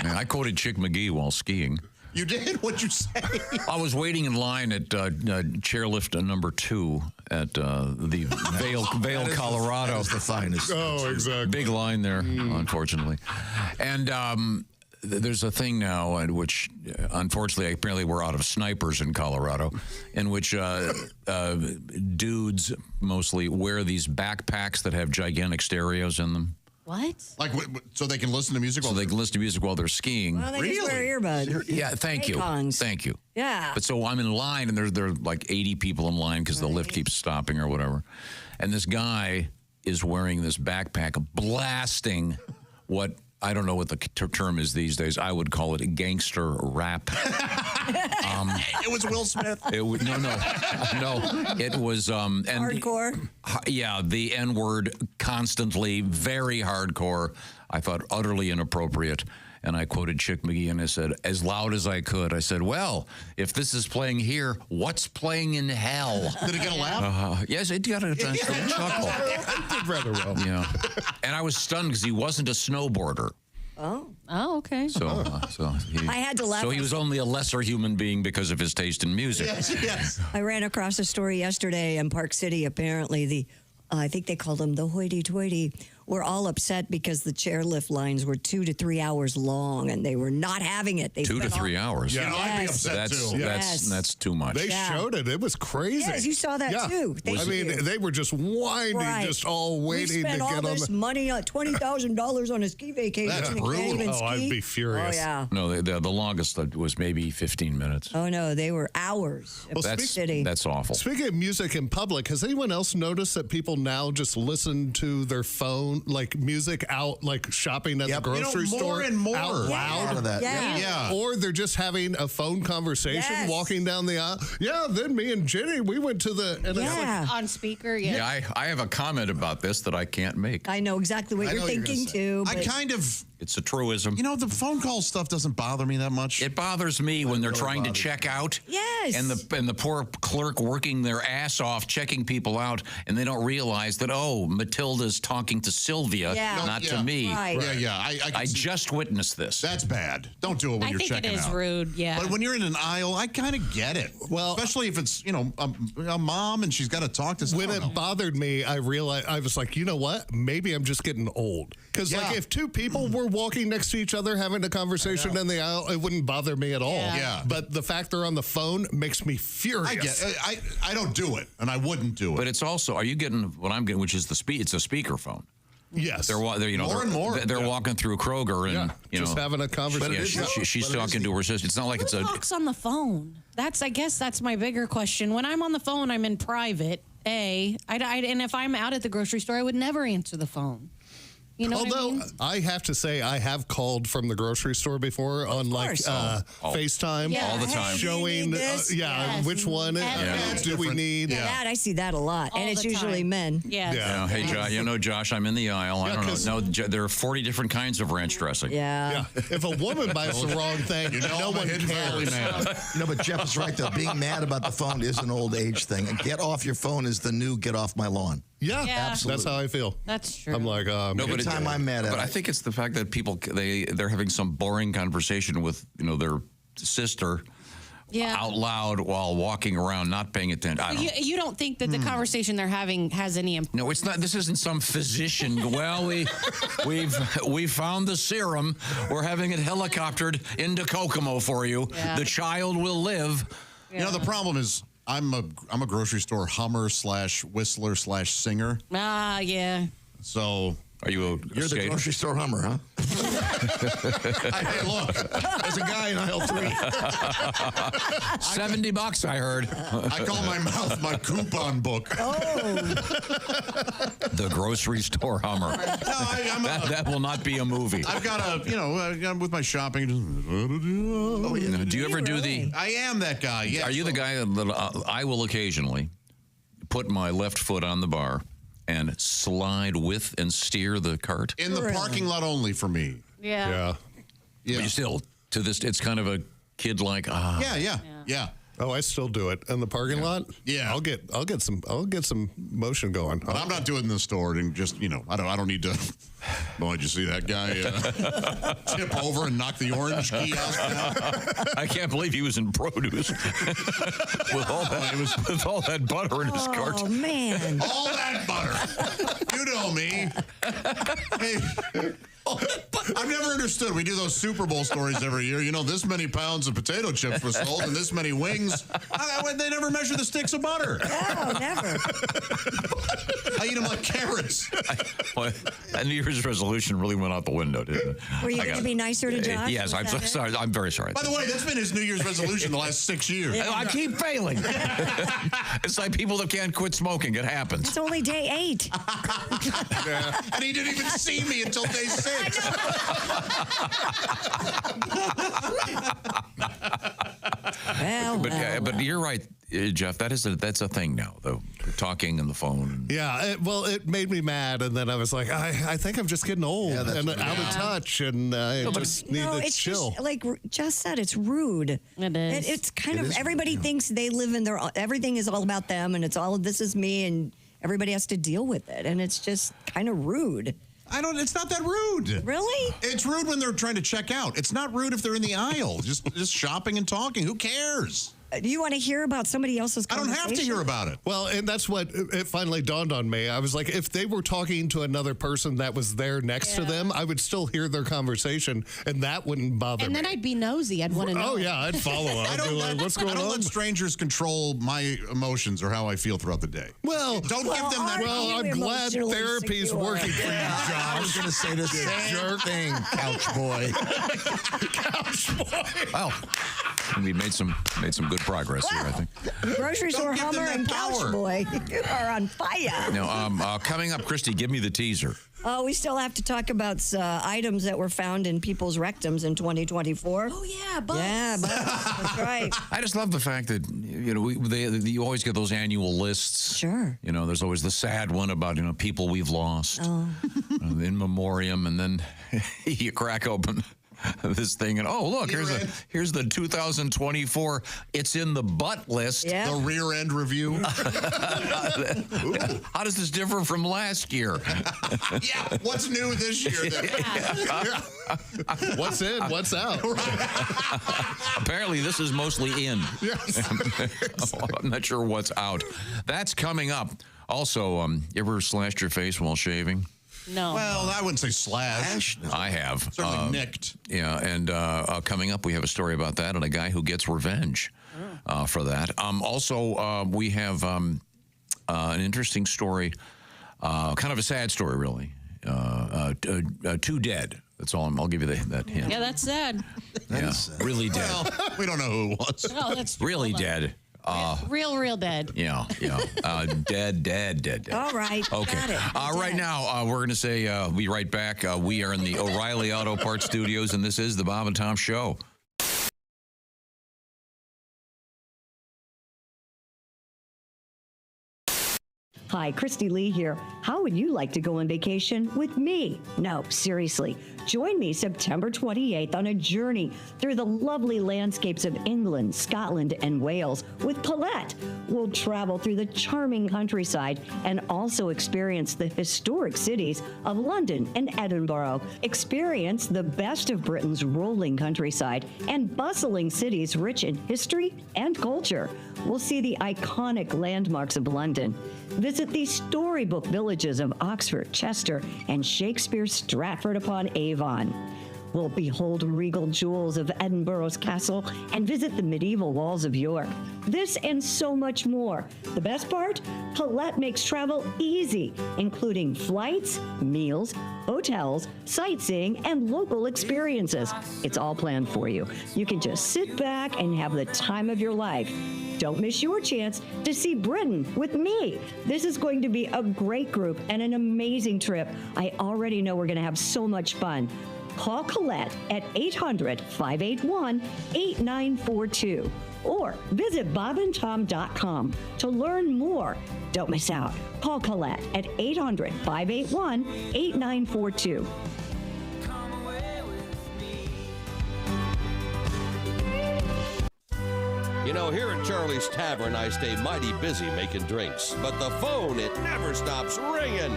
I quoted Chick McGee while skiing. You did? What'd you say? I was waiting in line at chairlift number 2 at the Vail, Colorado. That's the finest. Oh, exactly. Big line there, unfortunately. And there's a thing now in which, unfortunately, apparently we're out of snipers in Colorado, in which dudes mostly wear these backpacks that have gigantic stereos in them. What? Like, so they can listen to music? So they can listen to music while they're skiing. Well, they just wear earbuds. Yeah, thank you. Icons. Thank you. Yeah. But so I'm in line, and there are like 80 people in line because the lift keeps stopping or whatever. And this guy is wearing this backpack, blasting what, I don't know what the term is these days. I would call it a gangster rap. It was Will Smith. No. It was hardcore. Yeah, the N-word constantly, very hardcore. I thought utterly inappropriate. And I quoted Chick McGee, and I said, as loud as I could, I said, well, if this is playing here, what's playing in hell? Did it get a laugh? Yes, it got a nice little chuckle. It did rather well. Yeah. And I was stunned because he wasn't a snowboarder. Oh, okay. So I had to laugh. So he was only a lesser human being because of his taste in music. Yes. I ran across a story yesterday in Park City. Apparently, I think they called them the hoity-toity, were all upset because the chairlift lines were 2 to 3 hours long, and they were not having it. They 2 to 3 hours. Yeah, I'd be upset too. That's too much. They showed it. It was crazy. Yes, you saw that too. I mean, they were just whining, just all waiting to get on. We spent all this money, $20,000 on a ski vacation. That's and brutal. can't even Oh, ski. I'd be furious. Oh, yeah. No, the longest was maybe 15 minutes. Oh, no, they were hours at Park City. That's awful. Speaking of music in public, has anyone else noticed that people now just listen to their phone, like music out, like shopping at the grocery store? More and more. Out loud. Yeah. Or they're just having a phone conversation walking down the aisle. Yeah, then me and Jenny, we went to the... And it's like, On speaker, yeah. Yeah, I have a comment about this that I can't make. I know exactly what you're thinking, too. I kind of... It's a truism. You know, the phone call stuff doesn't bother me that much. It bothers me when they're trying to check out. Yes. And the poor clerk working their ass off checking people out, and they don't realize that, oh, Matilda's talking to Sylvia, not to me. Right. Yeah. I just witnessed this. That's bad. Don't do it when I you're think checking out. it is rude, yeah. But when you're in an aisle, I kind of get it. Well, especially if it's, a mom and she's got to talk to someone. when it bothered me, I realized, I was like, you know what? Maybe I'm just getting old. Because like if two people were walking next to each other having a conversation in the aisle, it wouldn't bother me at all. Yeah. But the fact they're on the phone makes me furious. I get it. I don't do it, and I wouldn't do it. But it's also, are you getting what I'm getting, which is it's a speakerphone. Yes. They're more and more. They're walking through Kroger and just having a conversation. She's talking to her sister. It's not like it's a. Talks on the phone. I guess that's my bigger question. When I'm on the phone, I'm in private. And if I'm out at the grocery store, I would never answer the phone. You know Although what I mean? have to say, I have called from the grocery store before on FaceTime, all the time, showing which one do we need. That I see that a lot, and it's usually men. Yeah. Hey, Josh, I'm in the aisle. I don't know. No, there are 40 different kinds of ranch dressing. Yeah. If a woman buys the wrong thing, no one cares. But Jeff is right, though. Being mad about the phone is an old age thing. And get off your phone is the new get off my lawn. Yeah, absolutely. That's how I feel. That's true. I'm like, every time I'm mad at But it. I think it's the fact that people they're having some boring conversation with their sister out loud while walking around, not paying attention. I don't know. You don't think that the conversation they're having has any impact? No, it's not. This isn't some physician. Well, we found the serum. We're having it helicoptered into Kokomo for you. Yeah. The child will live. Yeah. The problem is I'm a grocery store hummer / whistler / singer. Yeah. So Are you a You're skater? the grocery store Hummer, huh? Hey, look, there's a guy in aisle 3. $70, I heard. I call my mouth my coupon book. The grocery store Hummer. That will not be a movie. I've got with my shopping. Do you ever do the? I am that guy. Yeah. Are you the guy that I will occasionally put my left foot on the bar and slide with and steer the cart? In the parking lot only for me. Yeah. But you still, to this, it's kind of a kid-like, Yeah. Oh, I still do it in the parking lot. Yeah. I'll get some motion going. But I'm not doing it in the store and just, I don't need to. Boy, did you see that guy tip over and knock the orange kiosk down? I can't believe he was in produce with all that butter in his cart. Oh, man. All that butter. You know me. Hey, I've never understood. We do those Super Bowl stories every year. This many pounds of potato chips were sold and this many wings. They never measure the sticks of butter. No, never. I eat them like carrots. That New Year's resolution really went out the window, didn't it? Were you going to be nicer to Josh? Yes, I'm so sorry. I'm very sorry. By the way, that's been his New Year's resolution the last 6 years. Yeah. I keep failing. It's like people that can't quit smoking. It happens. It's only day 8. And he didn't even see me until day 6. But you're right, Jeff. That's a thing now, though. Talking on the phone. Yeah, it made me mad, and then I was like, I think I'm just getting old and out of touch, and I just need to chill. Just, like Jess said, it's rude. It is. It's kind of everybody thinks they live in everything is all about them, and it's all this is me, and everybody has to deal with it, and it's just kind of rude. It's not that rude. Really? It's rude when they're trying to check out. It's not rude if they're in the aisle, just shopping and talking. Who cares? Do you want to hear about somebody else's I don't conversation? have to hear about it. Well, and that's what it finally dawned on me. I was like, if they were talking to another person that was there next to them, I would still hear their conversation, and that wouldn't bother me. And then I'd be nosy. I'd want to know. Oh, yeah, I'd follow up. I'd be like, what's going on? I don't let strangers control my emotions or how I feel throughout the day. Well, don't give them that. Well, I'm glad therapy's working for you, Josh. I was going to say the same thing, couch boy. Couch boy. Well, we made some good progress here, I think. Grocery store Hummer and Couch Boy are on fire. Now, coming up, Christy, give me the teaser. We still have to talk about items that were found in people's rectums in 2024. Oh, yeah, butts. Yeah, butts. That's right. I just love the fact that, you always get those annual lists. Sure. There's always the sad one about, people we've lost. In memoriam, and then you crack open this thing and look, here's the 2024 it's in the butt list. The rear end review. How does this differ from last year? Yeah, what's new this year then? What's in, what's out? Apparently this is mostly in. Yes. I'm not sure what's out. That's coming up. Also, you ever slashed your face while shaving? No. Well, I wouldn't say slash. I have. Certainly nicked. Yeah, and coming up, we have a story about that and a guy who gets revenge for that. Also, we have an interesting story, kind of a sad story, really. 2 dead. That's all. I'll give you that hint. Yeah, that's sad. Really dead. Well, we don't know who it was. No, that's really dead. real dead. Yeah. Dead. All right. Okay. Got it. Right now, we're going to say we'll be right back. We are in the O'Reilly Auto Parts Studios, and this is the Bob and Tom Show. Hi, Christy Lee here. How would you like to go on vacation with me? No, seriously. Join me September 28th on a journey through the lovely landscapes of England, Scotland, and Wales with Paulette. We'll travel through the charming countryside and also experience the historic cities of London and Edinburgh. Experience the best of Britain's rolling countryside and bustling cities rich in history and culture. We'll see the iconic landmarks of London. Visit the storybook villages of Oxford, Chester, and Shakespeare's Stratford-upon-Avon. We'll behold regal jewels of Edinburgh's castle and visit the medieval walls of York. This and so much more. The best part? Colette makes travel easy, including flights, meals, hotels, sightseeing, and local experiences. It's all planned for you. You can just sit back and have the time of your life. Don't miss your chance to see Britain with me. This is going to be a great group and an amazing trip. I already know we're going to have so much fun. Call Colette at 800-581-8942 or visit bobandtom.com to learn more. Don't miss out. Call Colette at 800-581-8942. You know, here at Charlie's Tavern, I stay mighty busy making drinks, but the phone, it never stops ringing.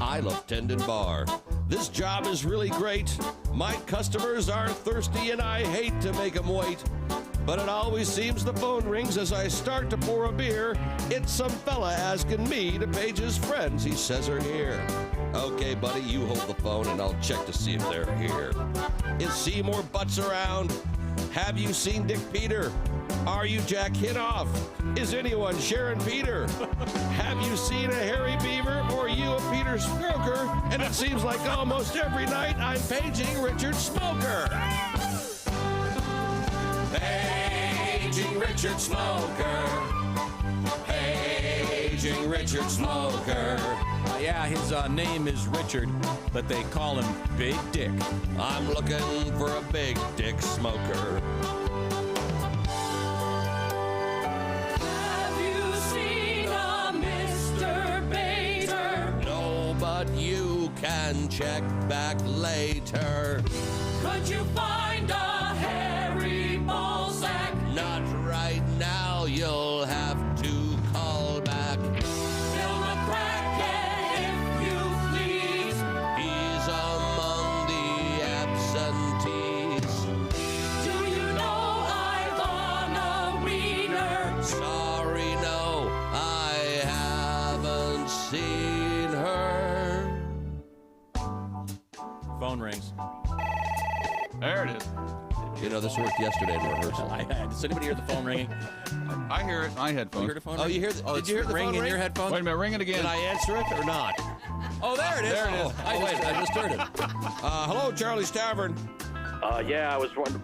I love Tendon Bar. This job is really great. My customers are thirsty and I hate to make them wait. But it always seems the phone rings as I start to pour a beer. It's some fella asking me to page his friends he says are here. Okay, buddy, you hold the phone and I'll check to see if they're here. Is Seymour Butts around? Have you seen Dick Peter? Are you Jack Hinoff? Is anyone Sharon Peter? Have you seen a Harry Beaver or you a Peter Stroker? And it seems like almost every night I'm paging Richard Smoker. Paging Richard Smoker. Paging Richard Smoker. Yeah, his name is Richard, but they call him Big Dick. I'm looking for a Big Dick Smoker. Have you seen a Mr. Bader? No, but you can check back later. Could you find a Harry Balzac? Not right now, you'll have to call back. Bill McCracken, if you please. He's among the absentees. Do you know Ivana Wiener? Sorry, no, I haven't seen her. Phone rings. There it is. You know, this worked yesterday in rehearsal. Does anybody hear the phone ringing? I hear it in my headphones. You heard the phone Oh, ring? you hear the, did you hear the ring phone in ring? your headphones? Wait a minute, ring it again. Did I answer it or not? Oh, there it is. There it is. I just heard it. Hello, Charlie's Tavern. Yeah, I was wondering.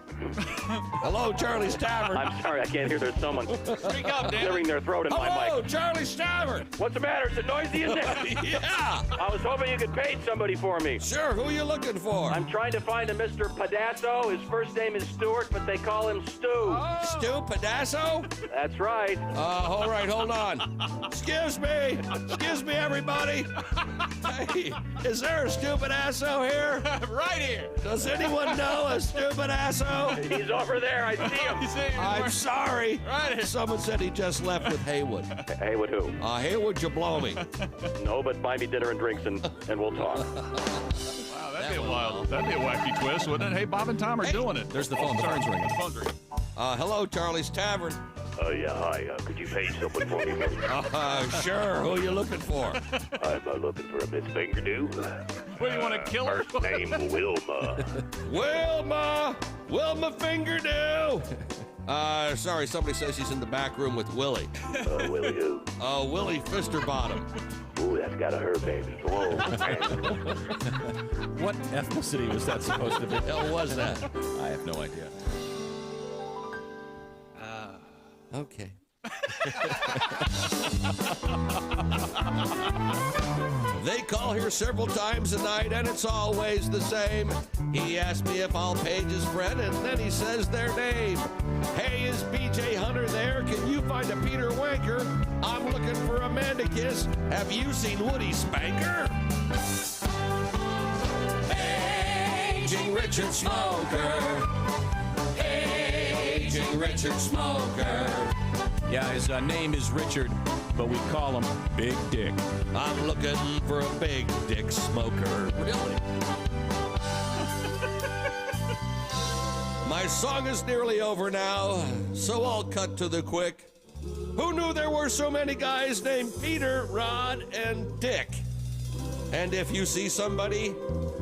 Hello, Charlie's Tavern. I'm sorry, I can't hear. There's someone Speak up, Dan. clearing their throat in my Hello, mic. Charlie's Tavern. What's the matter? Is it noisy in there? Yeah. I was hoping you could page somebody for me. Sure, who are you looking for? I'm trying to find a Mr. Padasso. His first name is Stuart, but they call him Stu. Stu Padasso? That's right. All right, hold on. Excuse me, everybody. Hey, is there a Stu Padasso here? Right here. Does anyone know a Stu Padasso? He's over there. I see him. I'm sorry. Right. Someone said he just left with Haywood. Haywood who? Haywood Jablomi. No, but buy me dinner and drinks and we'll talk. Wow, that'd be a wacky twist, wouldn't it? Hey, Bob and Tom are doing it. There's the phone. The phone's ringing. The phone's ringing. Hello, Charlie's Tavern. Yeah, hi. Could you page someone for me, maybe? Sure. Who are you looking for? I'm looking for a Miss Fingerdew. What, do you want to kill her? First name Wilma. Wilma Fingerdew. Sorry, somebody says she's in the back room with Willie. Willie who? Willie Fisterbottom. Ooh, that's got a her baby. Whoa. What ethnicity was that supposed to be? Hell was that? I have no idea. Okay. They call here several times a night, and it's always the same. He asks me if I'll page his friend, and then he says their name. Hey, is B.J. Hunter there? Can you find a Peter Wanker? I'm looking for a man to kiss. Have you seen Woody Spanker? Paging Richard Smoker. Paging Richard Smoker. Yeah, his name is Richard, but we call him Big Dick. I'm looking for a Big Dick Smoker. Really? My song is nearly over now, so I'll cut to the quick. Who knew there were so many guys named Peter, Rod, and Dick? And if you see somebody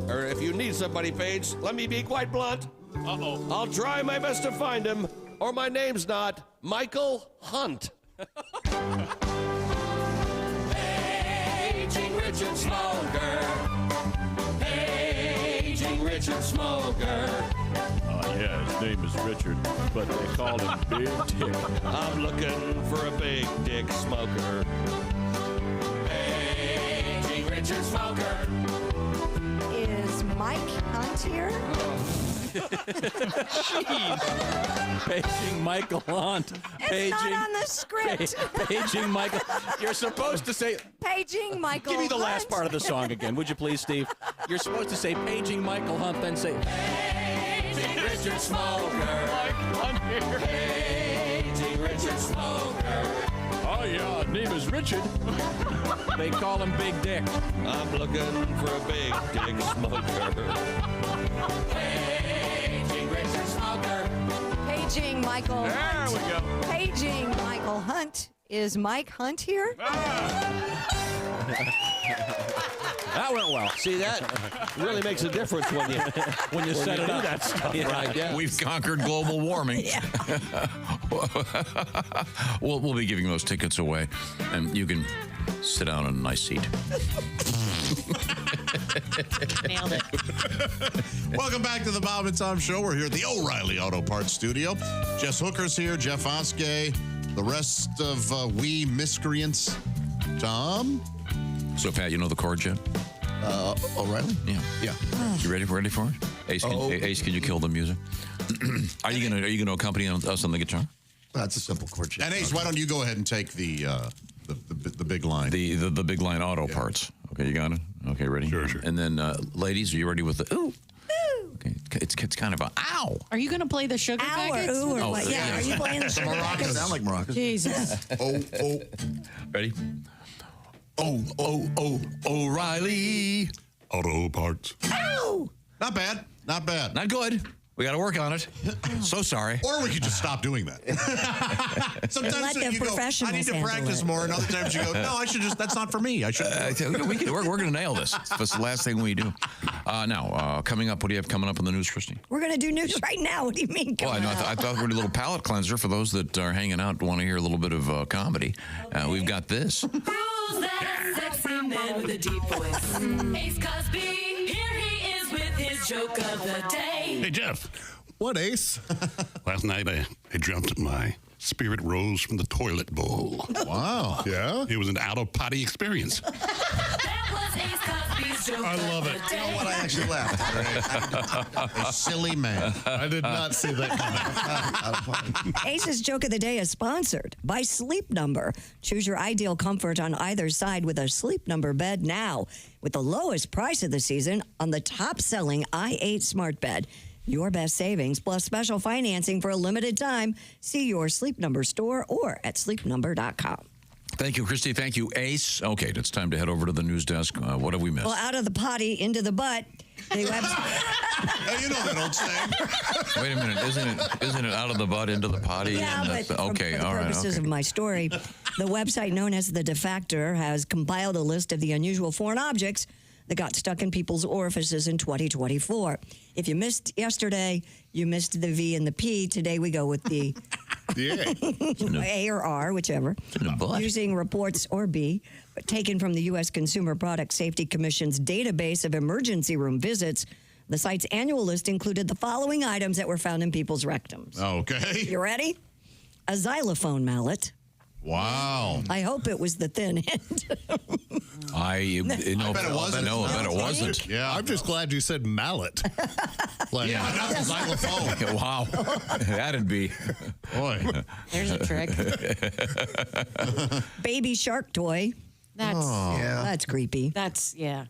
Or if you need somebody, Paige, let me be quite blunt. Uh-oh. I'll try my best to find him, or my name's not Michael Hunt. Paging Richard Smoker. Paging Richard Smoker. Yeah, his name is Richard, but they call him Big Dick. I'm looking for a big dick smoker. Paging Richard Smoker. Is Mike Hunt here? Jeez. Paging Michael Hunt. It's not on the script. Paging Michael. You're supposed to say. Paging Michael Give me the last Hunt. part of the song again, would you please, Steve? You're supposed to say Paging Michael Hunt, then say Paging Richard Smoker. Hunt here. Paging Richard Smoker. Oh yeah, name is Richard. They call him Big Dick. I'm looking for a big dick smoker. Paging Richard Smoker. Paging Michael There Hunt. we go. Paging Michael Hunt. Is Mike Hunt here? That went well. See, that really makes a difference when you set it do up. that stuff, Yeah. right? Yeah. We've conquered global warming. we'll be giving those tickets away, and you can sit down in a nice seat. Nailed it. Welcome back to the Bob and Tom Show. We're here at the O'Reilly Auto Parts Studio. Jess Hooker's here, Jeff Oskey, the rest of we miscreants. Tom? So, Pat, you know the chords yet? O'Reilly? Yeah. You ready for it? Ace, can you kill the music? Are you gonna accompany us on the guitar? That's a simple chord change. And Ace, why don't you go ahead and take the big line? The big line auto parts. Okay, you got it? Okay, ready? Sure. And then, ladies, are you ready with the ooh? Okay, it's kind of a ow. Are you going to play the sugar Ow or packets? ooh or what? Yeah, are you playing the sugar Maracas packets? sound like maracas. Jesus. Oh. Ready? Oh, O'Reilly. Auto parts. Ow! Not bad. Not Not good. We got to work on it. So sorry. Or we could just stop doing that. Sometimes Let the you go, I professionals need to handle practice it. more, and other times you go, no, I should just, that's not for me. I should. We're going to nail this. That's the last thing we do. Now, coming up, what do you have coming up in the news, Christy? We're going to do news right now. What do you mean? Well, I thought we'd do a little palate cleanser for those that are hanging out and want to hear a little bit of comedy. We've got this. Who's that sexy man with a deep voice? Ace Cosby. Here he is with his joke of the day. Hey, Jeff. What, Ace? Last night I dreamt my spirit rose from the toilet bowl. Wow. Yeah? It was an out-of-potty experience. That was Ace Cosby's joke I love of it. the You know day. what? I actually laughed. A silly man. I did not see that coming. Ace's Joke of the Day is sponsored by Sleep Number. Choose your ideal comfort on either side with a Sleep Number bed now. With the lowest price of the season on the top-selling i8 smart bed. Your best savings plus special financing for a limited time. See your Sleep Number store or at sleepnumber.com. Thank you, Christy. Thank you, Ace. Okay, it's time to head over to the news desk. What have we missed? Well, out of the potty, into the butt. The Hey, you know that old saying. Wait a minute. Isn't it out of the butt into the potty? Yeah, and but for the all right. purposes Okay. of my story, the website known as The Defactor has compiled a list of the unusual foreign objects that got stuck in people's orifices in 2024. If you missed yesterday, you missed the V and the P. Today we go with the A or R, whichever. Using reports or B, taken from the U.S. Consumer Product Safety Commission's database of emergency room visits. The site's annual list included the following items that were found in people's rectums. Okay. You ready? A xylophone mallet. Wow. I hope it was the thin end. I bet it wasn't. No, I bet it wasn't. Yeah. I'm just glad you said mallet. Like, Yeah, not the xylophone. Wow. That'd be. Boy. There's a trick. Baby shark toy. That's That's creepy. That's You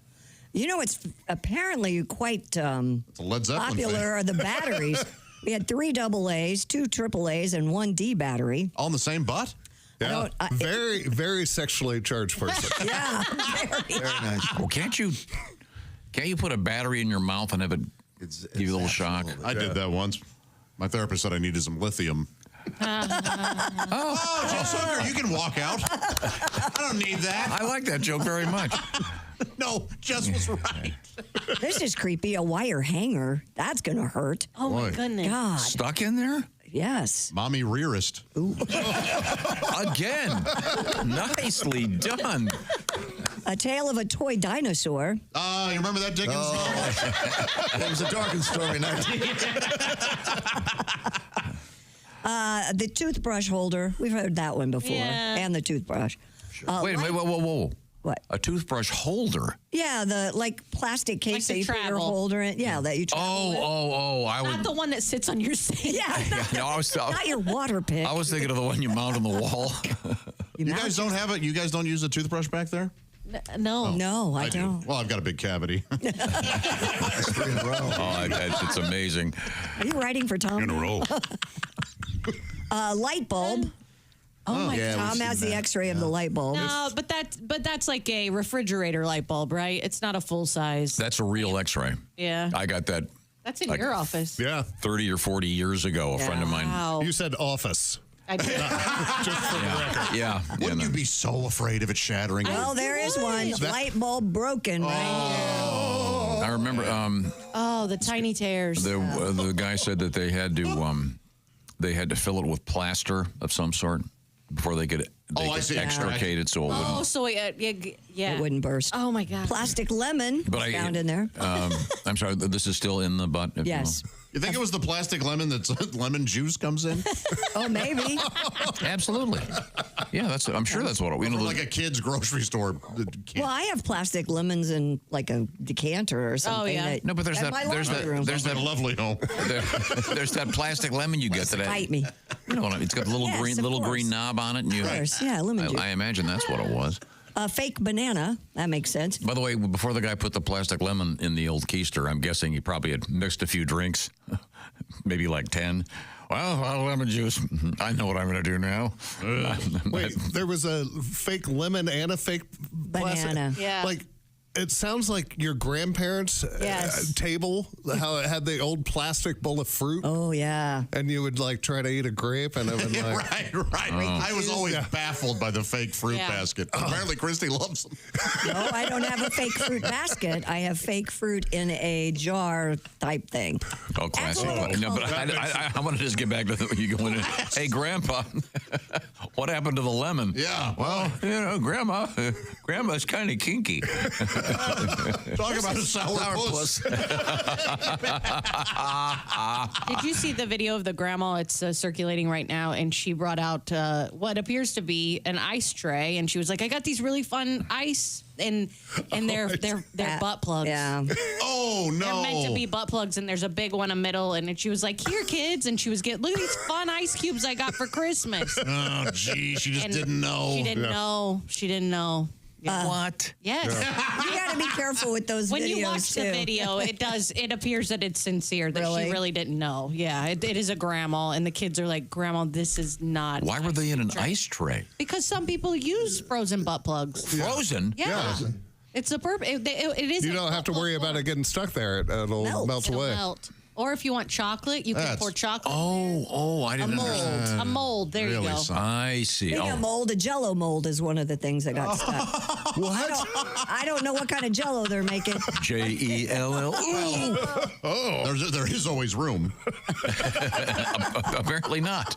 know, it's apparently quite It's a Led Zeppelin popular thing. are the batteries. We had 3 AA's, 2 AAA's, and 1 D battery. All in the same butt? Yeah. Very, very sexually charged person. Yeah. Very nice. Well, can't you put a battery in your mouth and have it give you a little shock? I did that once. My therapist said I needed some lithium. Oh, Jess Hooker, you can walk out. I don't need that. I like that joke very much. No, Jess was right. This is creepy. A wire hanger. That's going to hurt. Oh, my goodness. God. Stuck in there? Yes. Mommy rearist. Again. Nicely done. A tale of a toy dinosaur. You remember that, Dickens? It was a dark and stormy night. The toothbrush holder. We've heard that one before. Yeah. And the toothbrush. Wait, whoa. What? A toothbrush holder? Yeah, the plastic case Like that you put your travel. holder in. Yeah, that you travel with. I Not would. the one that sits on your sink. Yeah, No, I was. not your water pick. I was thinking of the one you mount on the wall. You guys don't have it? You guys don't use a toothbrush back there? No. No, I do. don't. Well, I've got a big cavity. That's 3 in a row. Oh, it's amazing. Are you writing for Tom? In a row. Light bulb. Oh my Yeah, God. we've Tom seen has the that. X-ray of the light bulb. No, but that's like a refrigerator light bulb, right? It's not a full size. That's a real X-ray. Yeah. I got that That's in like your office. Yeah. 30 or 40 years ago. A friend of mine. Wow. You said office. I did. Just for the record. Yeah. Wouldn't you be so afraid of it shattering? Well, there is one. Light bulb broken right here. I remember Oh, the tiny tears. the guy said that they had to fill it with plaster of some sort before they could I see. extricate it so it wouldn't. Oh, so yeah. It wouldn't burst. Oh my God. Plastic lemon But found in there. I'm sorry, this is still in the butt. if you Yes. You think it was the plastic lemon that lemon juice comes in? Oh, maybe. will. Absolutely. Yeah, I'm sure that's what it. Or like a kid's grocery store. Well, I have plastic lemons in like a decanter or something. yeah. that- No, but there's at that. my There's laundry room. that. There's that. lovely home. There's that plastic lemon you get today. Bite me. You know, it's got the little Yes, green of little course. green knob on it, and you. Of course, yeah, lemon juice. I imagine that's what it was. A fake banana. That makes sense. By the way, before the guy put the plastic lemon in the old keister, I'm guessing he probably had mixed a few drinks, maybe like 10. Well, lemon juice. I know what I'm going to do now. Wait, there was a fake lemon and a fake Banana. plastic. Yeah. Like, it sounds like your grandparents' Yes. table, how it had the old plastic bowl of fruit. Oh, yeah. And you would like try to eat a grape, and it would like. Right. I was always baffled by the fake fruit Yeah. basket. Apparently, Christy loves them. No, I don't have a fake fruit basket. I have fake fruit in a jar type thing. Oh, classic. Absolutely. No, but I want to just get back to you going in. Hey, Grandpa, what happened to the lemon? Yeah. Well, Grandma's kind of kinky. Talk about a sour puss. Did you see the video of the grandma? It's circulating right now, and she brought out what appears to be an ice tray, and she was like, "I got these really fun ice, and they're butt plugs. Yeah. Oh no! They're meant to be butt plugs, and there's a big one in the middle." And she was like, "Here, kids," and she was getting, "Look at these fun ice cubes I got for Christmas." Oh, gee, she just didn't know. She didn't know. She didn't know. Yeah. What? Yes. You got to be careful with those When videos, you watch too. the video, it appears that it's sincere, that she really didn't know. Yeah, it is a grandma, and the kids are like, "Grandma, this is not." Why were they in an ice tray? Because some people use frozen butt plugs. Frozen? Yeah. It's a it is. You don't have to worry about it getting stuck there. It'll melt It'll away. melt. Or if you want chocolate, you can pour chocolate. I didn't understand. A mold. There you go. I see. Speaking of mold, a Jello mold is one of the things that got stuck. What? I don't know what kind of Jello they're making. Jell. There is always room. Apparently not.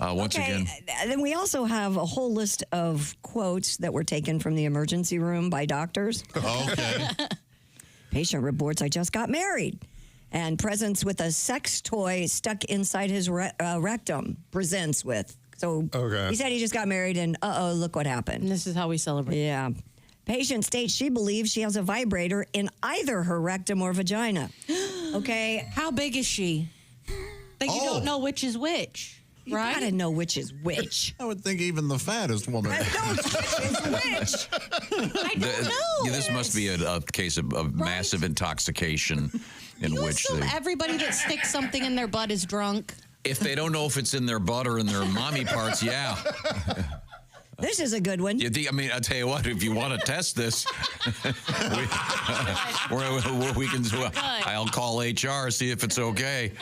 Once again. Then we also have a whole list of quotes that were taken from the emergency room by doctors. Okay. Patient reports, "I just got married." And presents with a sex toy stuck inside his rectum. Presents with. So he said he just got married and look what happened. And this is how we celebrate. Yeah. Patient states she believes she has a vibrator in either her rectum or vagina. Okay. How big is she? That you don't know which is which. You right? gotta know which is which. I would think even the fattest woman. Which is which? I don't know. This must be a case of massive intoxication in which assume they. everybody that sticks something in their butt is drunk. If they don't know if it's in their butt or in their mommy parts, yeah. This is a good one. I'll tell you what, if you want to test this, we can do I'll call HR, see if it's okay.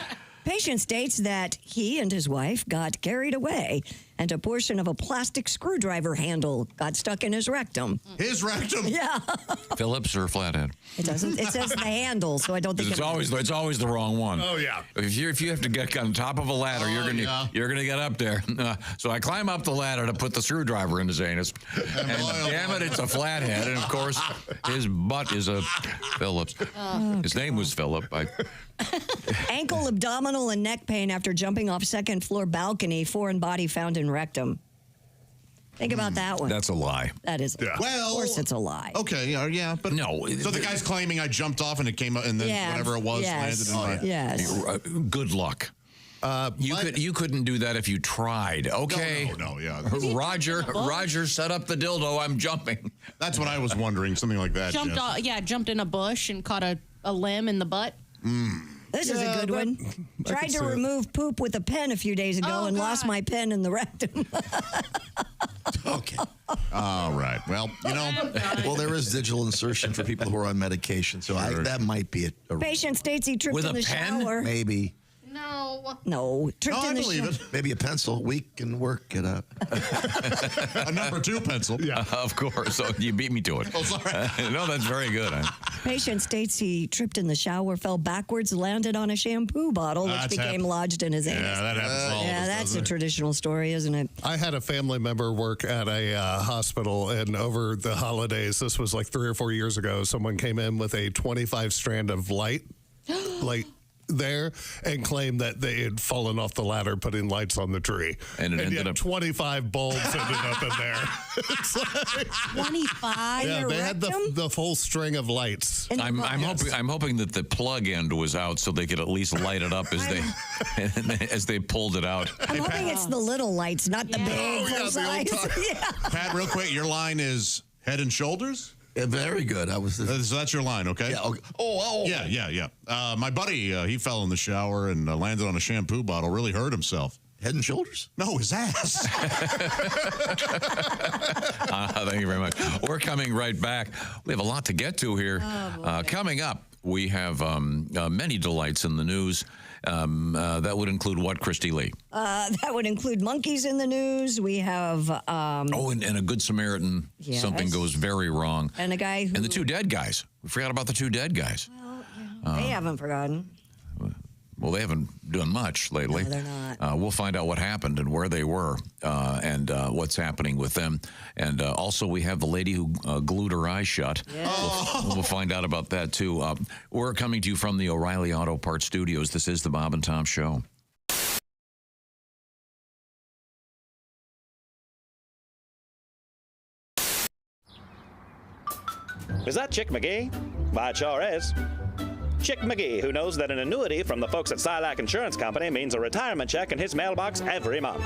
Patient states that he and his wife got carried away and a portion of a plastic screwdriver handle got stuck in his rectum. His rectum? Yeah. Phillips or Flathead? It doesn't. It says the handle, so I don't think It's always the wrong one. Oh, yeah. If you have to get on top of a ladder, you're gonna get up there. So I climb up the ladder to put the screwdriver in his anus, and damn it, it's a Flathead, and of course his butt is a Phillips. His name was Philip. Ankle, abdominal, and neck pain after jumping off second floor balcony. Foreign body found in rectum. Think about that one. That's a lie. That is. Well, of course, it's a lie. Okay, yeah, but no. So the guy's claiming I jumped off and it came up, and then whatever it was landed in my. Yes. Good luck. You couldn't do that if you tried. Okay. No, yeah. Roger set up the dildo. I'm jumping. That's what I was wondering. Something like that. Jumped in a bush and caught a limb in the butt. This is a good one. Tried to remove poop with a pen a few days ago and lost my pen in the rectum. Okay. All right. Well, well, there is digital insertion for people who are on medication, so that might be a Patient states he tripped in the shower. Maybe. No. Tripped in the shower. Maybe a pencil. We can work it out. A number 2 pencil. Yeah, of course. So you beat me to it. Oh, sorry. No, that's very good. Patient states he tripped in the shower, fell backwards, landed on a shampoo bottle, which became lodged in his anus. Yeah, that happens all of us, that's a traditional story, isn't it? I had a family member work at a hospital, and over the holidays, this was like 3 or 4 years ago, someone came in with a 25 strand of light there and claimed that they had fallen off the ladder putting lights on the tree. And it ended up 25 bulbs ended up in there. It's like, 25? Yeah, they had the full string of lights. I'm hoping that the plug end was out so they could at least light it up as they pulled it out. I'm hoping it's the little lights, not the big full size. Pat, real quick, your line is Head and Shoulders? Yeah, very good. So that's your line, okay? Yeah. Okay. Oh. Yeah. My buddy, he fell in the shower and landed on a shampoo bottle. Really hurt himself. Head and Shoulders? No, his ass. Thank you very much. We're coming right back. We have a lot to get to here. Coming up, we have many delights in the news. That would include what, Christy Lee? That would include monkeys in the news. We have... and a Good Samaritan. Yes. Something goes very wrong. And a guy who... And the 2 dead guys. We forgot about the 2 dead guys. Well, they haven't forgotten. Well, they haven't done much lately. No, they're not. We'll find out what happened and where they were and what's happening with them. And also, we have the lady who glued her eyes shut. Yeah. We'll find out about that, too. We're coming to you from the O'Reilly Auto Parts Studios. This is the Bob and Tom Show. Is that Chick McGee? Why, it sure is. Chick McGee, who knows that an annuity from the folks at Silac Insurance Company means a retirement check in his mailbox every month.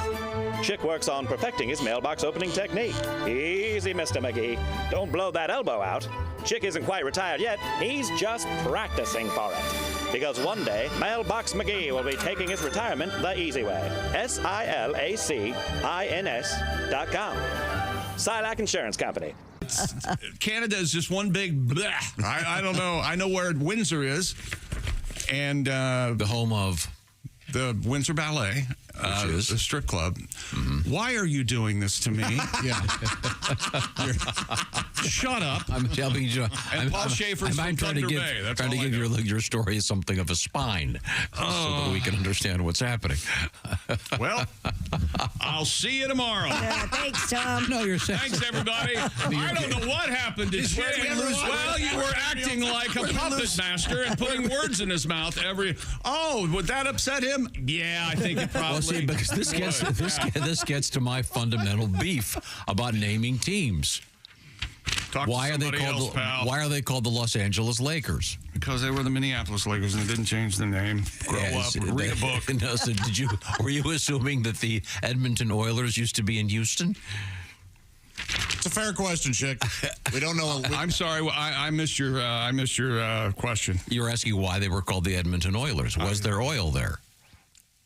Chick works on perfecting his mailbox opening technique. Easy, Mr. McGee. Don't blow that elbow out. Chick isn't quite retired yet. He's just practicing for it. Because one day, Mailbox McGee will be taking his retirement the easy way. SILACINS.com. Silac Insurance Company. Canada is just one big bleh. I don't know. I know where Windsor is, and the home of the Windsor Ballet, the strip club. Mm-hmm. Why are you doing this to me? Yeah. Shut up. I'm telling you. And Paul Schaefer's from Thunder Bay. That's trying to give your story something of a spine so that we can understand what's happening. Well, I'll see you tomorrow. Thanks, Tom. No, you're saying. Thanks, everybody. I don't know what happened to Chick. Well, you were acting like a puppet master and putting words in his mouth Oh, would that upset him? Yeah, I think it probably. Well, see, because this gets to my fundamental beef about naming teams. Why are they called the Los Angeles Lakers? Because they were the Minneapolis Lakers and they didn't change the name. Grow up, read a book. No, so were you assuming that the Edmonton Oilers used to be in Houston? It's a fair question, Chick. We don't know. I'm sorry. I missed your question. You were asking why they were called the Edmonton Oilers. Was there oil there?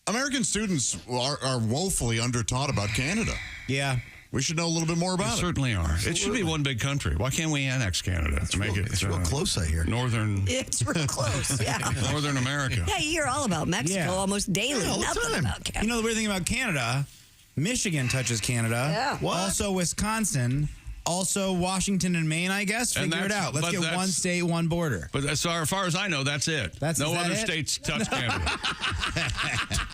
American students are woefully undertaught about Canada. Yeah. We should know a little bit more about it. Certainly are. It should be one big country. Why can't we annex Canada? It's real close, I hear. Northern. It's real close, yeah. Northern America. Yeah, you hear all about Mexico almost daily. Nothing about Canada. You know, the weird thing about Canada Michigan touches Canada. Yeah. What? Also Wisconsin. Also Washington and Maine, I guess. And Figure it that's- out. Let's but get that's- one state, one border. But as far as I know, that's it. Is no that other it? states touch Canada. That's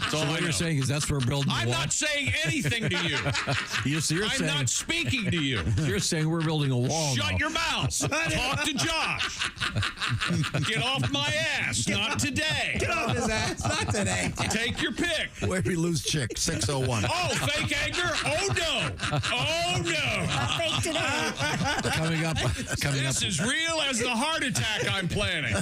all So I what know. you're saying is that's where we're building the I'm wall? not saying anything to you. You're I'm saying, not speaking to you. You're saying we're building a wall Shut now. your mouth. Talk to Josh. Get off my ass. Not today. Get off his ass. Not today. Take your pick. Where we lose chick, 601. Oh, fake anger? Oh, no. Oh, no. Fake today. Coming up. This is real as the heart attack I'm planning.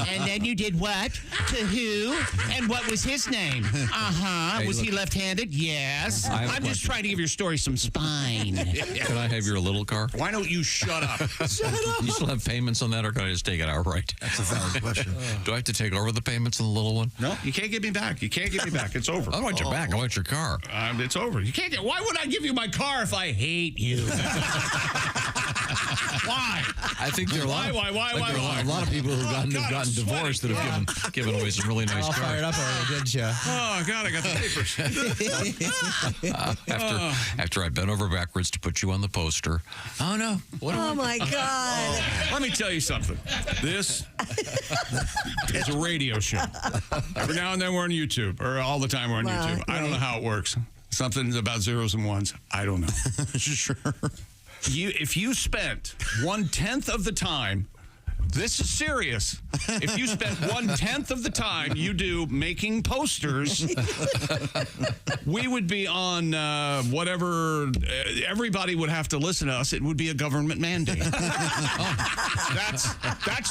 And then you did what? To who? And what was his name? Uh-huh. Hey, Was he look. left-handed? Yes. I have a I'm just question. trying to give your story some spine. Can I have your little car? Why don't you shut up? You still have payments on that, or can I just take it outright? That's a valid question. Do I have to take over the payments on the little one? No, you can't get me back. You can't get me back. It's over. I don't want your back. I want your car. It's over. You can't get. Why would I give you my car if I hate you? Why? I think there are a lot. Why? A lot of people who've gotten divorced that have given away some really nice All cars. fired up already, didn't you? Oh God, I got the papers. After I bent over backwards to put you on the poster. Oh no! Oh my God. Let me tell you something. This is a radio show. Every now and then we're on YouTube, or all the time we're on Well, YouTube. I don't know how it works. Something's about zeros and ones. I don't know. Sure. If you spent 1/10 of the time, this is serious. If you spent 1/10 of the time you do making posters, we would be on whatever. Everybody would have to listen to us. It would be a government mandate. That's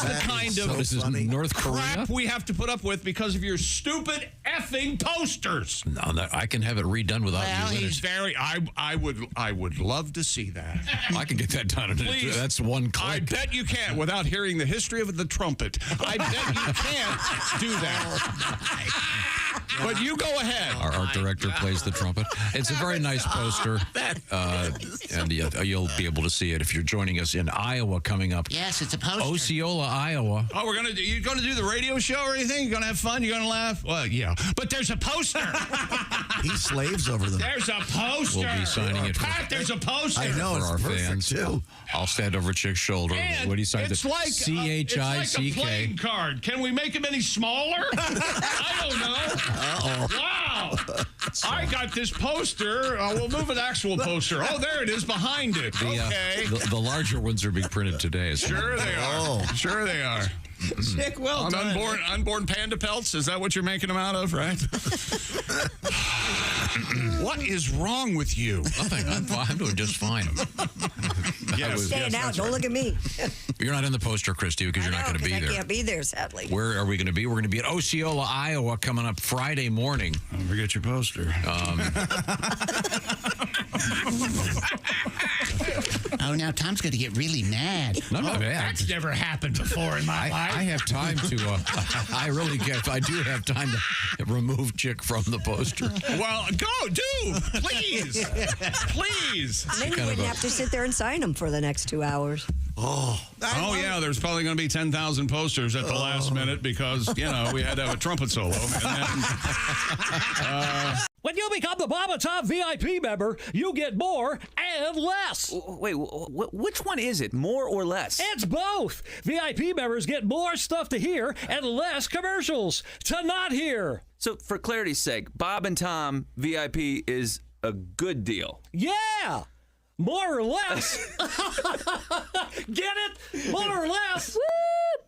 the kind of This is North Korea. crap we have to put up with because of your stupid effing posters. No, I can have it redone without Well, you. he's very. I would love to see that. I can get that done. Please. That's one click. I bet you can't without hearing the history of the trumpet. I bet you can't do that. But you go ahead. Our art director plays the trumpet. It's a very nice poster, and you'll be able to see it if you're joining us in Iowa coming up. Yes, it's a poster. Osceola, Iowa. Oh, you're gonna do the radio show or anything? You're gonna have fun? You're gonna laugh? Well, yeah. But there's a poster. He slaves over them. There's a poster. We'll be signing it for, Pat, there's a poster. I know, for it's our perfect, fans. too. I'll stand over Chick's shoulder And when he signs it's it. like it's like a CHICK. playing card. Can we make them any smaller? I don't know. Wow. I got this poster. We'll move an actual poster. Oh, there it is behind it. Okay. The larger ones are being printed today. Sure they are. Sure they are. Chick, well On done. unborn panda pelts? Is that what you're making them out of, right? What is wrong with you? Nothing. I'm doing just fine. Yes, Stand out. Don't look at me. You're not in the poster, Christy, because you're not going to be I there. can't be there, sadly. Where are we going to be? We're going to be at Osceola, Iowa, coming up Friday morning. Don't forget your poster. Oh, now Tom's going to get really mad. No, mad. That's never happened before in my life. I have time to. I really get. I do have time to remove Chick from the poster. Well, go, do, please, please. Then you wouldn't have to sit there and sign them for the next 2 hours. Oh yeah, there's probably going to be 10,000 posters at the last minute because, we had to have a trumpet solo. And then, When you become the Bob and Tom VIP member, you get more and less. Wait, which one is it? More or less? It's both. VIP members get more stuff to hear and less commercials to not hear. So, for clarity's sake, Bob and Tom VIP is a good deal. Yeah. More or less. Get it? More or less. Woo!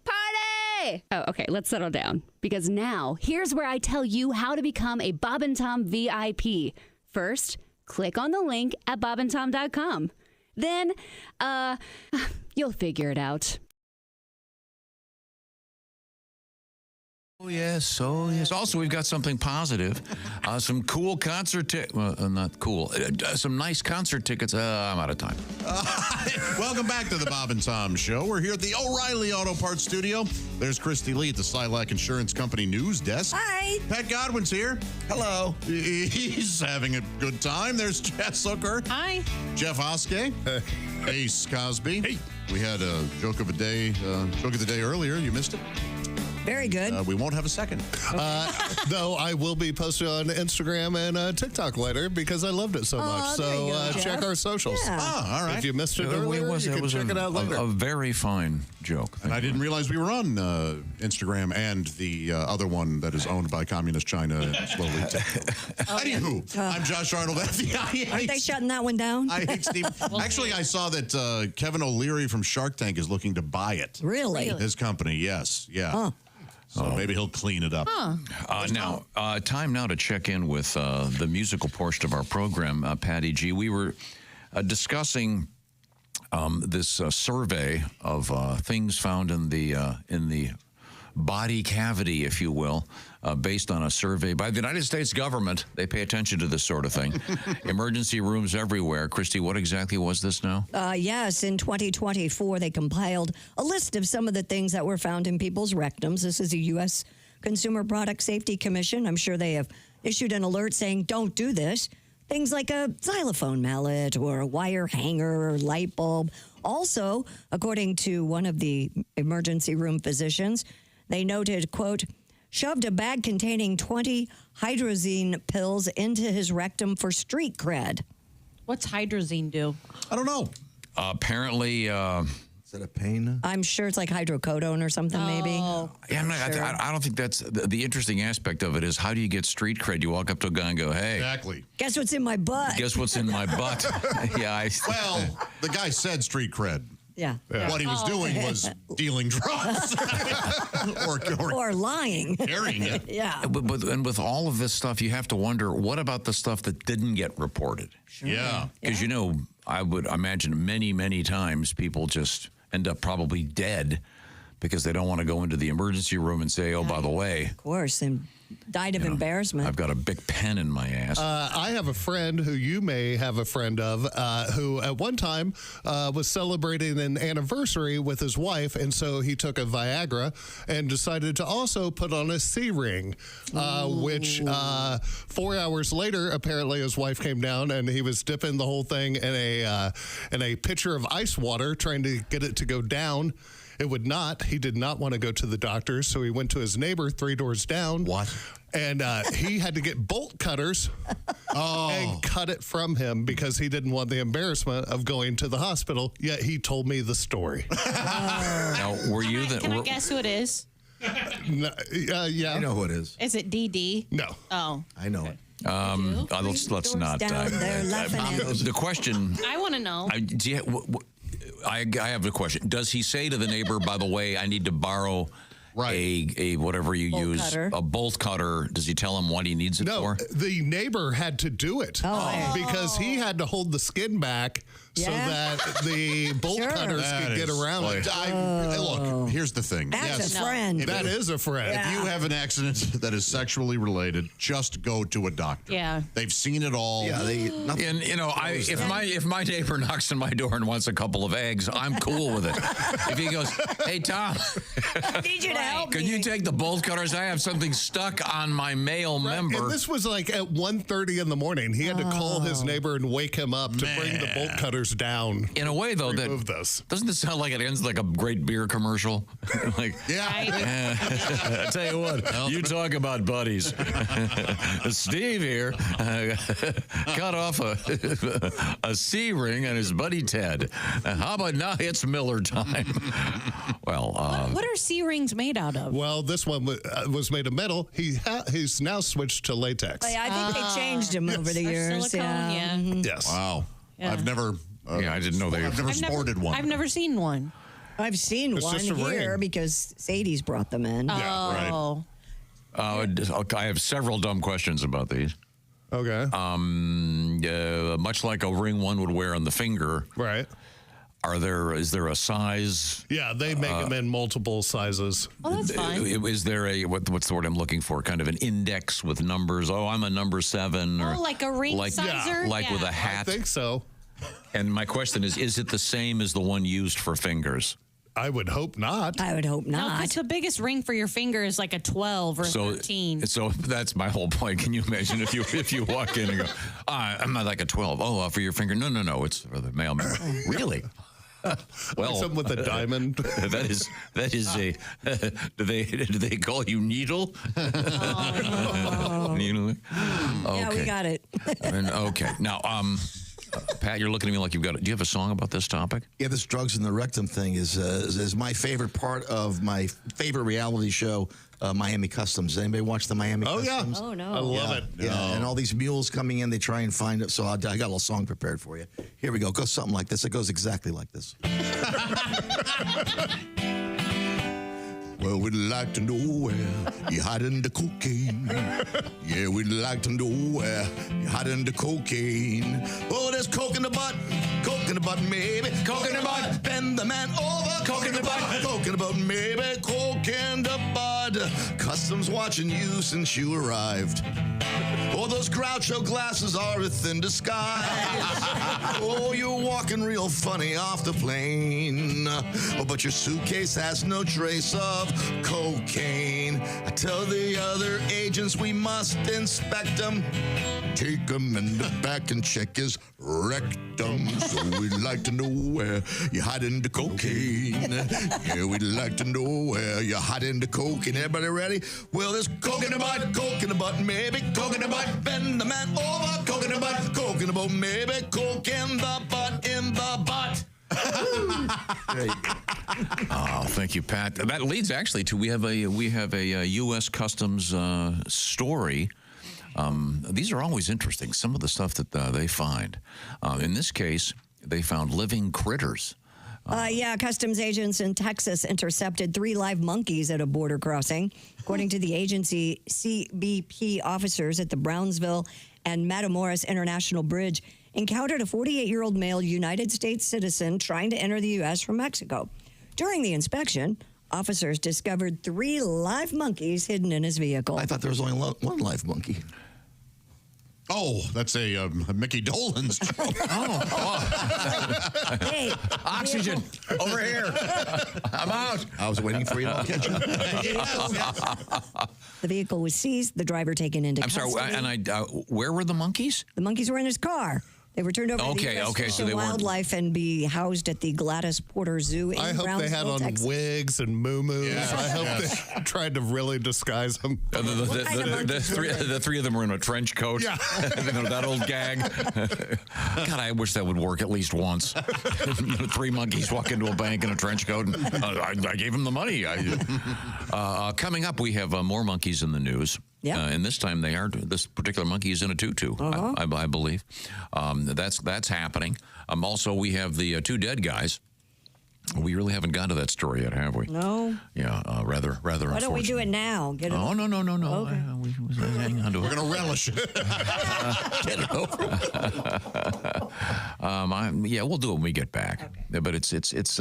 Party! Oh, okay, let's settle down. Because now, here's where I tell you how to become a Bob and Tom VIP. First, click on the link at bobandtom.com. Then, you'll figure it out. Oh, yes. Oh, yes. Also, we've got something positive. Some cool concert tickets. Well, not cool. Some nice concert tickets. I'm out of time. Welcome back to the Bob and Tom Show. We're here at the O'Reilly Auto Parts Studio. There's Christy Lee at the Silac Insurance Company news desk. Hi. Pat Godwin's here. Hello. He's having a good time. There's Jess Hooker. Hi. Jeff Oskey. Ace Cosby. Hey. We had a joke of the day earlier. You missed it? Very good. We won't have a second. Though I will be posting on Instagram and TikTok later because I loved it so much. there you So go, check Jeff. our socials. Yeah. Oh, all right. If you missed it earlier, you can check it out later. A very fine joke. And I didn't realize we were on Instagram and the other one that is owned by Communist China and slowly. Anywho, I'm Josh Arnold at the Aren't they shutting that one down? I hate Steve. Actually, I saw that Kevin O'Leary from Shark Tank is looking to buy it. Really? His company, yes. Yeah. Huh. So maybe he'll clean it up. Time now to check in with the musical portion of our program, Patty G. We were discussing this survey of things found in the body cavity, if you will, based on a survey by the United States government. They pay attention to this sort of thing. Emergency rooms everywhere. Christy, what exactly was this now? Yes, in 2024, they compiled a list of some of the things that were found in people's rectums. This is a U.S. Consumer Product Safety Commission. I'm sure they have issued an alert saying, don't do this. Things like a xylophone mallet or a wire hanger or light bulb. Also, according to one of the emergency room physicians, they noted, quote, shoved a bag containing 20 hydrazine pills into his rectum for street cred. What's hydrazine do? I don't know. Apparently, is that a pain? I'm sure it's like hydrocodone or something, maybe. Yeah, I don't think that's the interesting aspect of it is how do you get street cred? You walk up to a guy and go, hey. Exactly. Guess what's in my butt? Guess what's in my butt? Well, the guy said street cred. Yeah. What he was doing was dealing drugs or lying. Carrying it. Yeah. And with all of this stuff, you have to wonder, what about the stuff that didn't get reported? Sure. Yeah. Because, I would imagine many, many times people just end up probably dead because they don't want to go into the emergency room and say, oh, by the way. Of course, and died of embarrassment. I've got a big pen in my ass. I have a friend who you may have a friend of who at one time was celebrating an anniversary with his wife, and so he took a Viagra and decided to also put on a C-ring, which 4 hours later, apparently his wife came down and he was dipping the whole thing in a pitcher of ice water, trying to get it to go down. It would not. He did not want to go to the doctor, so he went to his neighbor 3 doors down. What? And he had to get bolt cutters and cut it from him because he didn't want the embarrassment of going to the hospital. Yet he told me the story. Now, were you the? Can I guess who it is? Yeah. I know who it is. Is it DD? No. Oh. I know it. Let's not. The question. I want to know. I have a question. Does he say to the neighbor, by the way, I need to borrow a whatever you bolt use, cutter. a bolt cutter? Does he tell him what he needs it for? The neighbor had to do it because he had to hold the skin back so that the bolt cutters could get around it. Look, here's the thing. That's a friend. That is a friend. If you have an accident that is sexually related, just go to a doctor. Yeah. They've seen it all. Yeah, And if my neighbor knocks on my door and wants a couple of eggs, I'm cool with it. If he goes, hey Tom, I need you to help can me. you take the bolt cutters? I have something stuck on my male member. And this was like at 1:30 in the morning. He had to call his neighbor and wake him up to bring the bolt cutters down. In a way, though, remove this. Doesn't this sound like it ends like a great beer commercial? Like, I tell you what, you talk about buddies. Steve here cut off a C-ring on his buddy Ted. How about now it's Miller time? Well, what are C-rings made out of? Well, this one was made of metal. He's now switched to latex. I think they changed him over the years. Silicone, yeah. Yes. Wow. Yeah. I've never. I didn't know I've never sported one. I've never seen one. I've seen It's one just a here ring. because Sadie's brought them in. Oh. I have several dumb questions about these. Okay. Much like a ring one would wear on the finger. Right. Is there a size? Yeah, they make them in multiple sizes. Oh, that's fine. Is there what's the word I'm looking for? Kind of an index with numbers. Oh, I'm a number 7. Or like a ring sizer? Like with a hat. I think so. And my question is it the same as the one used for fingers? I would hope not. I would hope No, not. because the biggest ring for your finger is like a 12 or 13. So that's my whole point. Can you imagine if you walk in and go, I'm not like a 12. Oh, for your finger? No. It's for the male member. Really? Well, something with a diamond. that is a. Do they call you Needle? Needle. Okay. Yeah, we got it. Okay. Now, Pat, you're looking at me like you've got. Do you have a song about this topic? Yeah, this drugs in the rectum thing is my favorite part of my favorite reality show, Miami Customs. Does anybody watch the Miami Customs? Oh, no. I love it. Yeah, No. and all these mules coming in, they try and find it. So I got a little song prepared for you. Here we go. It goes something like this. It goes exactly like this. Well, we'd like to know where you're hiding the cocaine. Yeah, we'd like to know where you're hiding the cocaine. Oh, there's coke in the butt, maybe. Coke in the butt, bend the man over. Coke in the butt, maybe. Coke in the bud. Customs watching you since you arrived. Oh, those Groucho glasses are a thin disguise. Oh, you're walking real funny off the plane. Oh, but your suitcase has no trace of cocaine. I tell the other agents we must inspect them. Take him in the back and check his rectum. So we'd like to know where you're hiding the cocaine. Yeah, we'd like to know where you're hiding the cocaine. Everybody ready? Well, there's coke in the butt, maybe. Coke in the butt, bend the man over. Coke in the butt, maybe. Coke in the butt. Oh, thank you, Pat. That leads actually to we have a U.S. Customs story. These are always interesting. Some of the stuff that they find. In this case, they found living critters. Customs agents in Texas intercepted 3 live monkeys at a border crossing. According to the agency, CBP officers at the Brownsville and Matamoros International Bridge encountered a 48-year-old male United States citizen trying to enter the U.S. from Mexico. During the inspection, officers discovered 3 live monkeys hidden in his vehicle. I thought there was only one live monkey. Oh, that's a Mickey Dolenz joke. Hey, Oxygen, over here. I'm out. I was waiting for you to catch up. The vehicle was seized, the driver taken into custody. I'm sorry, where were the monkeys? The monkeys were in his car. They were turned over to the U.S. Fish so and they weren't. Wildlife and be housed at the Gladys Porter Zoo in I hope they had Brownsville, on Texas. wigs and moo-moos. Yes. I hope they tried to really disguise them. The three of them were in a trench coat. Yeah. That old gag. God, I wish that would work at least once. 3 monkeys walk into a bank in a trench coat. And, I gave them the money. Coming up, we have more monkeys in the news. Yeah. And this time this particular monkey is in a tutu, I believe. That's happening. Also, we have the 2 dead guys. We really haven't gotten to that story yet, have we? No. Yeah, rather Why don't we do it now? Get it Oh, no. Okay. Hang on to it. We're going to relish it. Get it over. We'll do it when we get back. Okay. But it's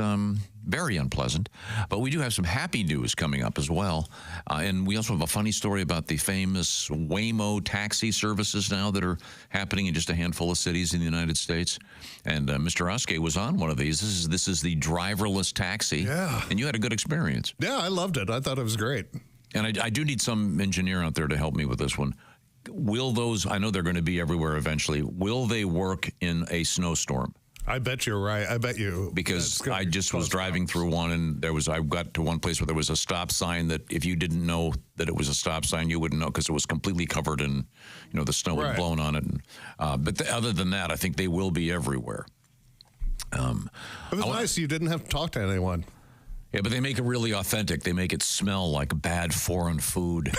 very unpleasant. But we do have some happy news coming up as well. And we also have a funny story about the famous Waymo taxi services now that are happening in just a handful of cities in the United States. And Mr. Oskey was on one of these. This is the driverless taxi. Yeah. And you had a good experience. Yeah, I loved it. I thought it was great. And I do need some engineer out there to help me with this one. Will those, I know they're going to be everywhere eventually, will they work in a snowstorm? I bet you're right. I bet you. Because I just was driving through one, and I got to one place where there was a stop sign that if you didn't know that it was a stop sign, you wouldn't know because it was completely covered in, the snow had blown on it. But other than that, I think they will be everywhere. It was nice. You didn't have to talk to anyone. Yeah, but they make it really authentic. They make it smell like bad foreign food.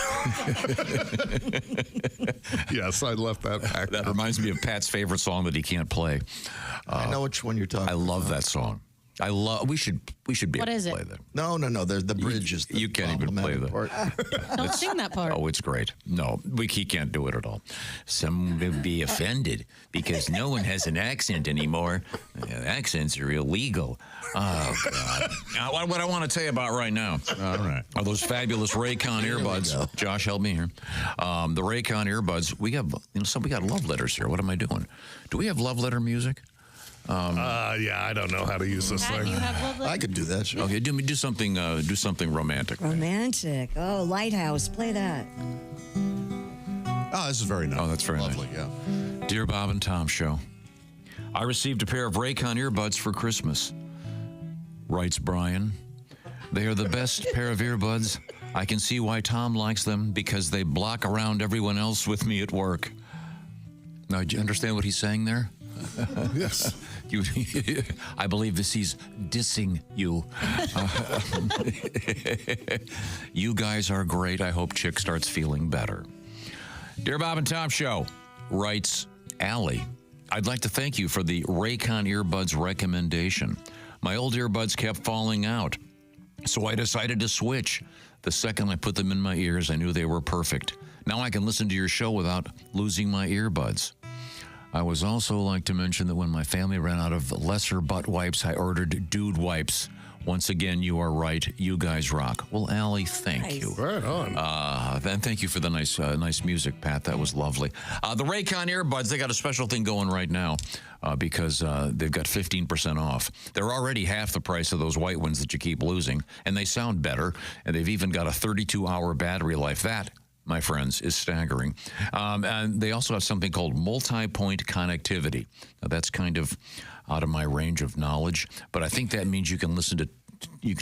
Yes, I left that back. That reminds me of Pat's favorite song that he can't play. I know which one you're talking about. I love that song. We should be What able is to it? play that. No. The bridge is the You can't even play that. part. Don't sing that part. Oh, it's great. No, he can't do it at all. Some will be offended because no one has an accent anymore. Accents are illegal. Oh, God. What I want to tell you about right now are those fabulous Raycon earbuds. Josh, help me here. The Raycon earbuds, we got love letters here. What am I doing? Do we have love letter music? I don't know how to use this Pat, thing. you have love letters? I could do that. Sure. Okay, do something romantic. Romantic. Oh, Lighthouse. Play that. Oh, this is very nice. Oh, that's very lovely. nice. Yeah. Dear Bob and Tom Show, I received a pair of Raycon earbuds for Christmas. writes Brian. They are the best pair of earbuds. I can see why Tom likes them because they block around everyone else with me at work. Now, do you understand what he's saying there? Yes. I believe he's dissing you. You guys are great. I hope Chick starts feeling better. Dear Bob and Tom Show, writes Allie. I'd like to thank you for the Raycon earbuds recommendation. My old earbuds kept falling out, so I decided to switch. The second I put them in my ears, I knew they were perfect. Now I can listen to your show without losing my earbuds. I would also like to mention that when my family ran out of lesser butt wipes, I ordered dude wipes. Once again, you are right. You guys rock. Well, Allie, thank you. Right on. And thank you for the nice music, Pat. That was lovely. The Raycon earbuds, they got a special thing going right now because they've got 15% off. They're already half the price of those white ones that you keep losing, and they sound better, and they've even got a 32-hour battery life. That, my friends, is staggering. And they also have something called multi-point connectivity. Now, that's kind of out of my range of knowledge, but I think that means you can listen to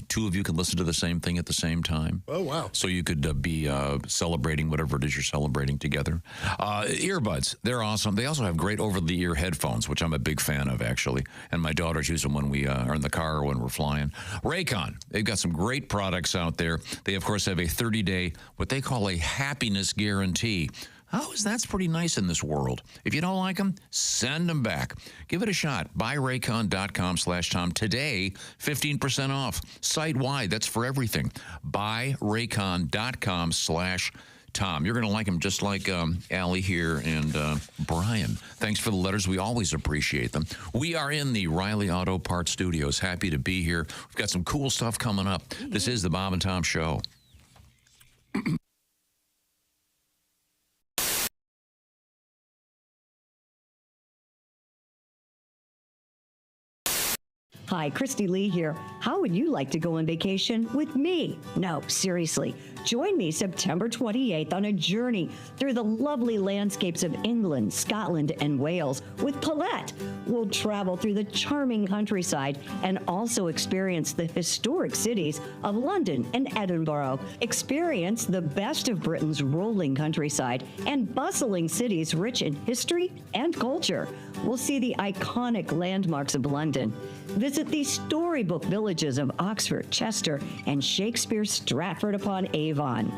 two of you can listen to the same thing at the same time. Oh, wow. So you could be celebrating whatever it is you're celebrating together. Earbuds, they're awesome. They also have great over-the-ear headphones, which I'm a big fan of, actually. And my daughters use them when we are in the car or when we're flying. Raycon, they've got some great products out there. They, of course, have a 30-day, what they call a happiness guarantee. That's pretty nice in this world. If you don't like them, send them back. Give it a shot. BuyRaycon.com/Tom. Today, 15% off. Site-wide, that's for everything. BuyRaycon.com/Tom. You're going to like them just like Allie here and Brian. Thanks for the letters. We always appreciate them. We are in the Riley Auto Parts Studios. Happy to be here. We've got some cool stuff coming up. This is the Bob and Tom Show. Hi, Christy Lee here. How would you like to go on vacation with me? No, seriously. Join me September 28th on a journey through the lovely landscapes of England, Scotland, and Wales with Paulette. We'll travel through the charming countryside and also experience the historic cities of London and Edinburgh. Experience the best of Britain's rolling countryside and bustling cities rich in history and culture. We'll see the iconic landmarks of London. Visit the storybook villages of Oxford, Chester, and Shakespeare's Stratford-upon-Avon.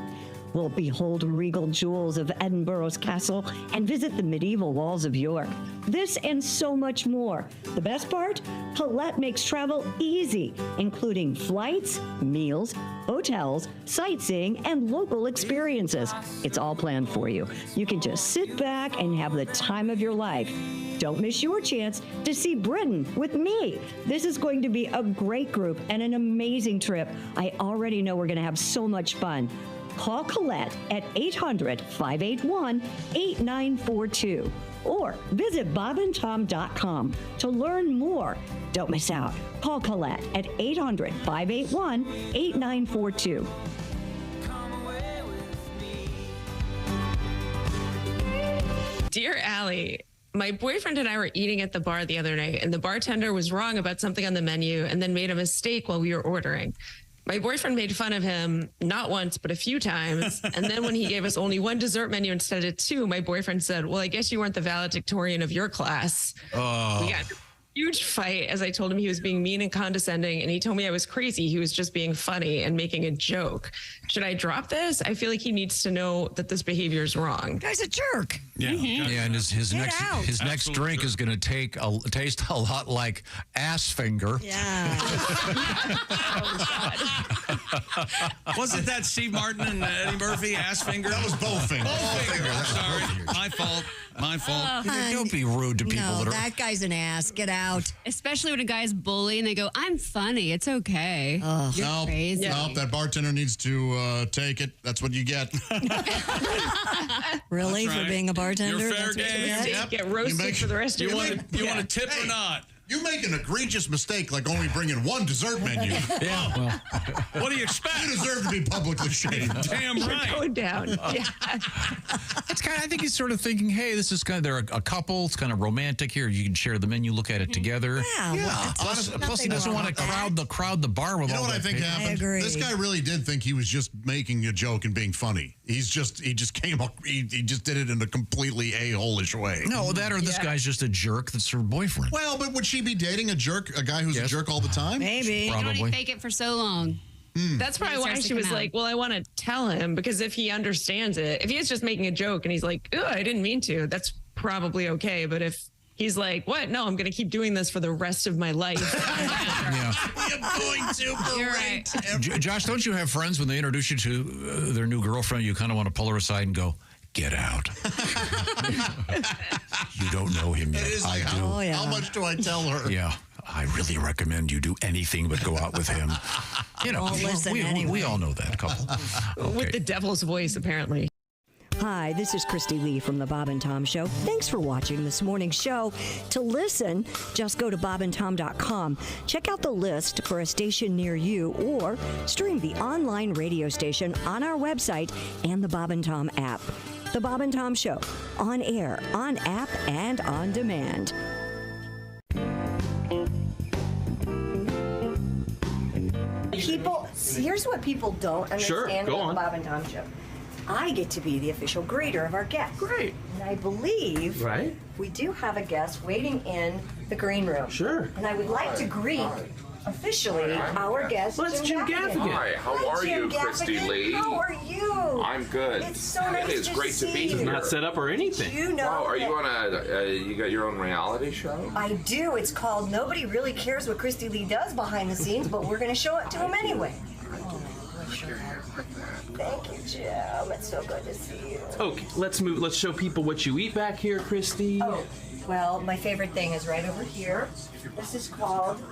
We'll behold regal jewels of Edinburgh's castle and visit the medieval walls of York. This and so much more. The best part? Paulette makes travel easy, including flights, meals, hotels, sightseeing, and local experiences. It's all planned for you. You can just sit back and have the time of your life. Don't miss your chance to see Britain with me. This is going to be a great group and an amazing trip. I already know we're going to have so much fun. Call Colette at 800-581-8942 or visit bobandtom.com to learn more. Don't miss out. Call Colette at 800-581-8942. Dear Allie, my boyfriend and I were eating at the bar the other night, and the bartender was wrong about something on the menu and then made a mistake while we were ordering. My boyfriend made fun of him not once, but a few times. And then when he gave us only one dessert menu instead of two, my boyfriend said, well, I guess you weren't the valedictorian of your class. Oh. We got a huge fight as I told him he was being mean and condescending. And he told me I was crazy. He was just being funny and making a joke. Should I drop this? I feel like he needs to know that this behavior is wrong. Guy's a jerk. Yeah, yeah, and his next drink is going to taste a lot like ass finger. Yeah. Wasn't that Steve Martin and Eddie Murphy, ass finger? That was Bowfinger. Bowfinger. Sorry, my fault. My fault. Don't be rude to people No, that are. that guy's an ass. Get out. Especially when a guy's bully and they go, I'm funny. It's okay. You're crazy. Nope, that bartender needs to take it. That's what you get. Really? That's For right. being a bartender? You're fair That's what you game. get? Yep. Get roasted for the rest of your life. You want a tip or not? You make an egregious mistake like only bringing one dessert menu. Yeah, well, what do you expect? You deserve to be publicly shamed. Damn right. Go down. Yeah. it's kind of, I think he's sort of thinking, hey, this is kind of, they're a couple. It's kind of romantic here. You can share the menu, look at it together. Yeah. Plus, he doesn't want to crowd the bar with You know all what I that think paper. happened? I agree. This guy really did think he was just making a joke and being funny. He just came up, he just did it in a completely a-hole-ish way. No, that or this guy's just a jerk that's her boyfriend. Well, but would she be dating a jerk, a guy who's a jerk all the time? Maybe. You can Probably. only fake it for so long. That's probably It why starts to she was come out. like, well, I want to tell him, because if he understands it, if he is just making a joke and he's like, oh, I didn't mean to, that's probably okay. But if he's like, what? No, I'm going to keep doing this for the rest of my life. I'm going to. You're right. Josh, don't you have friends when they introduce you to their new girlfriend, you kind of want to pull her aside and go, get out. You don't know him yet. It is I like, do. how much do I tell her? Yeah, I really recommend you do anything but go out with him. You know, Won't listen we anyway. all know that couple. With the devil's voice, apparently. Hi, this is Christy Lee from The Bob and Tom Show. Thanks for watching this morning's show. To listen, just go to bobandtom.com. Check out the list for a station near you or stream the online radio station on our website and the Bob and Tom app. The Bob and Tom Show, on air, on app, and on demand. People, here's what people don't understand about the Bob and Tom Show. I get to be the official greeter of our guests. Great. And I believe we do have a guest waiting in the green room. Sure. And I would like to greet officially our guest, Well, it's Jim Gaffigan. Hi, how are you, Christy Lee? How are you? I'm good. It's so nice It's to great see to be you. here. Not set up or anything. You know Wow, are you that- on you got your own reality show? I do. It's called Nobody Really Cares What Christy Lee Does Behind the Scenes, but we're going to show it to him anyway. Oh, bless your heart. Thank you, Jim. It's so good to see you. Okay, let's move. Let's show people what you eat back here, Christy. Oh, well, my favorite thing is right over here. This is called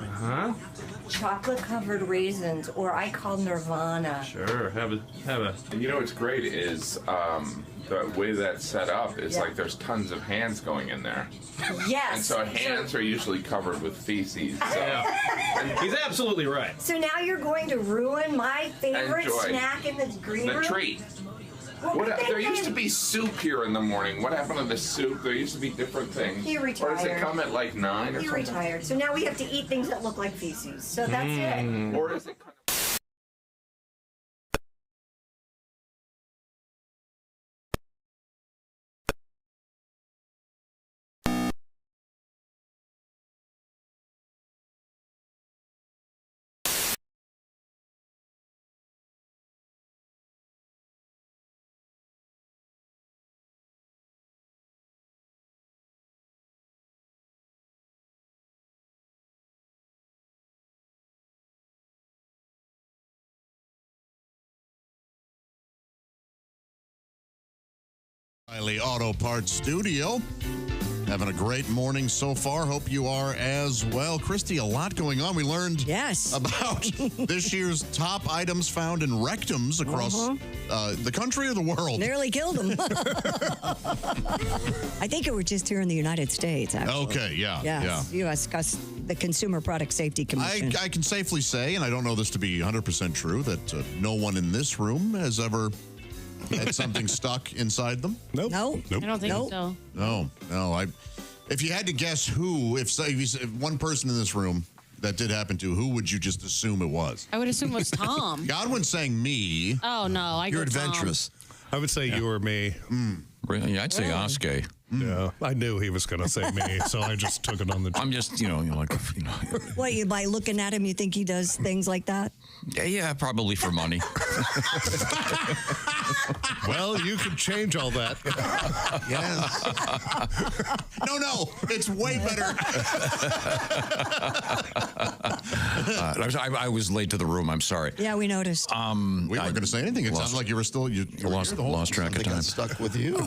chocolate-covered raisins, or I call Nirvana. Sure. Have a. You know what's great is the way that's set up is like there's tons of hands going in there. Yes. And so hands are usually covered with feces. So. And he's absolutely right. So now you're going to ruin my favorite Enjoy. snack in the green room? The treat. Well, There used to be soup here in the morning. What happened to the soup? There used to be different things. He retired. Or does it come at like 9 or He something? retired. So now we have to eat things that look like feces. So that's it. Or is it kind of... O'Reilly Auto Parts Studio. Having a great morning so far. Hope you are as well. Christy, a lot going on. We learned about this year's top items found in rectums across the country or the world. Nearly killed him. I think it was just here in the United States, actually. Okay, yeah. Yes, U.S. the Consumer Product Safety Commission. I can safely say, and I don't know this to be 100% true, that no one in this room has ever had something stuck inside them. No. I don't think so. No. If you had to guess who, if one person in this room that did happen to, who would you just assume it was? I would assume it was Tom. Godwin's saying me. Oh, no. I go Tom. I would say you or me. Really? I'd say Oskay. Yeah, I knew he was going to say me, so I just took it on the. I'm just, What, you by looking at him, you think he does things like that? Yeah, probably for money. Well, you can change all that. Yes. No, it's way better. I was late to the room. I'm sorry. Yeah, we noticed. We weren't going to say anything. It sounds like you were still you lost track of time. Stuck with you.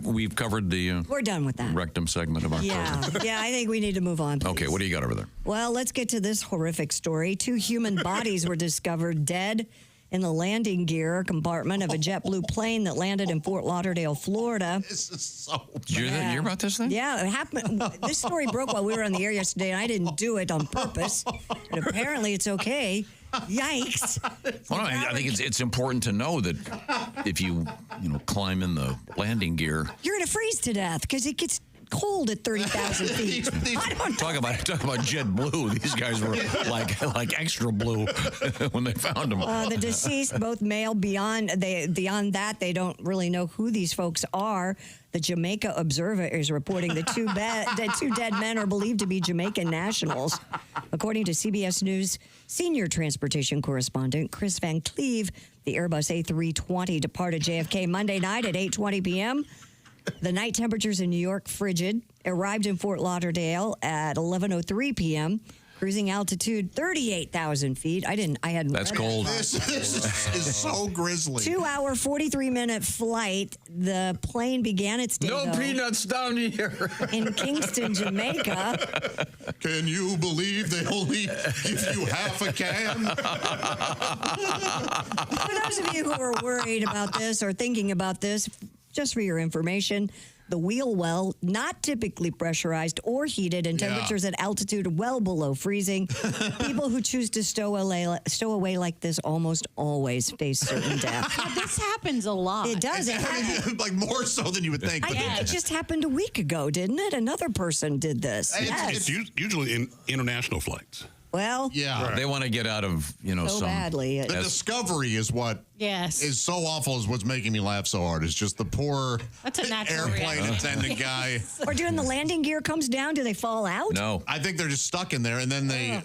We've covered the We're done with that. rectum segment of our program. Yeah, I think we need to move on. Please. Okay, what do you got over there? Well, let's get to this horrific story. 2 human bodies were discovered dead in the landing gear compartment of a JetBlue plane that landed in Fort Lauderdale, Florida. This is so Did you hear about this thing? Yeah, it happened. This story broke while we were on the air yesterday, and I didn't do it on purpose. But apparently it's okay. Yikes. Well, I think it's important to know that if you climb in the landing gear. You're going to freeze to death because it gets cold at 30,000 feet. Talk about JetBlue. These guys were like extra blue when they found them. The deceased, both male, beyond that, they don't really know who these folks are. The Jamaica Observer is reporting the two dead men are believed to be Jamaican nationals. According to CBS News senior transportation correspondent Chris Van Cleve, the Airbus A320 departed JFK Monday night at 8:20 p.m. The night temperatures in New York frigid. Arrived in Fort Lauderdale at 11:03 p.m. Cruising altitude 38,000 feet. I hadn't. That's cold. This is so grisly. 2-hour, 43-minute flight. The plane began its day. No peanuts down here. In Kingston, Jamaica. Can you believe they only give you half a can? For those of you who are worried about this or thinking about this, just for your information, the wheel well, not typically pressurized or heated, and temperatures at altitude well below freezing. People who choose to stow away like this almost always face certain death. This happens a lot. It does. It happens. Like more so than you would think. I think it just happened a week ago, didn't it? Another person did this. It's usually in international flights. Well, yeah, they want to get out of so some badly. The discovery is what is so awful. Is what's making me laugh so hard. It's just the poor airplane attendant guy. Or doing the landing gear comes down, do they fall out? No, I think they're just stuck in there, and then they.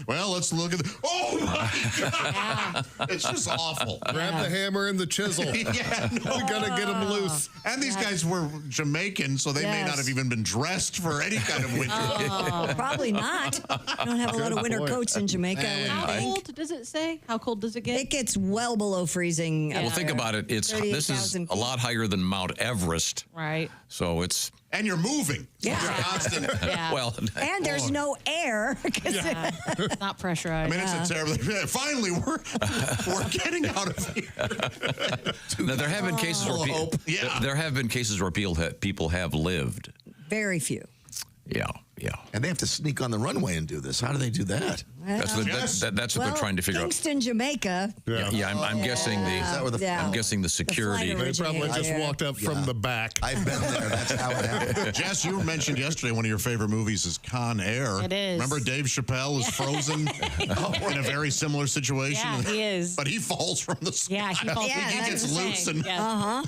Well, let's look at the. Oh my God! It's just awful. Grab the hammer and the chisel. We gotta get them loose. And these guys were Jamaican, so they may not have even been dressed for any kind of winter. Probably not. You don't have a lot of winter coats in Jamaica. How cold does it say? How cold does it get? It gets well below freezing. Well, think about it. This is a lot higher than Mount Everest. Right. So it's. And you're moving. So Yeah. You're constant. Well. And there's no air. It's not pressurized. I mean, it's a terrible. Finally, we're getting out of here. Now, there have been cases where there have been cases where people have lived. Very few. Yeah. And they have to sneak on the runway and do this. How do they do that? That's what they're trying to figure out. Kingston, Jamaica. I'm guessing I'm guessing the security. They probably just walked up from the back. I've been there. That's how it happened. Jess, you mentioned yesterday one of your favorite movies is Con Air. It is. Remember Dave Chappelle is frozen in a very similar situation? Yeah, he is. But he falls from the sky. Yeah, he falls. He gets loose and. Yeah.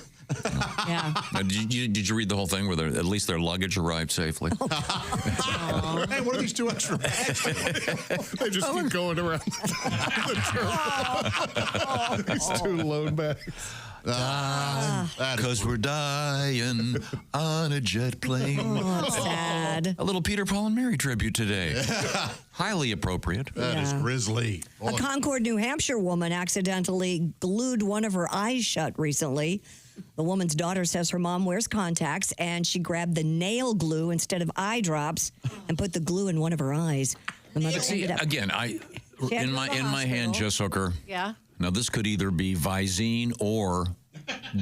Yeah. Did you read the whole thing where at least their luggage arrived safely? Hey, what are these two extra bags? They just keep going around the turf. These two load bags. Because we're dying on a jet plane. Oh, sad. A little Peter, Paul, and Mary tribute today. Highly appropriate. That is grisly. A Concord, New Hampshire woman accidentally glued one of her eyes shut recently. The woman's daughter says her mom wears contacts, and she grabbed the nail glue instead of eye drops and put the glue in one of her eyes. The mother ended up. Again, in my hand, Jess Hooker. Yeah. Now this could either be Visine or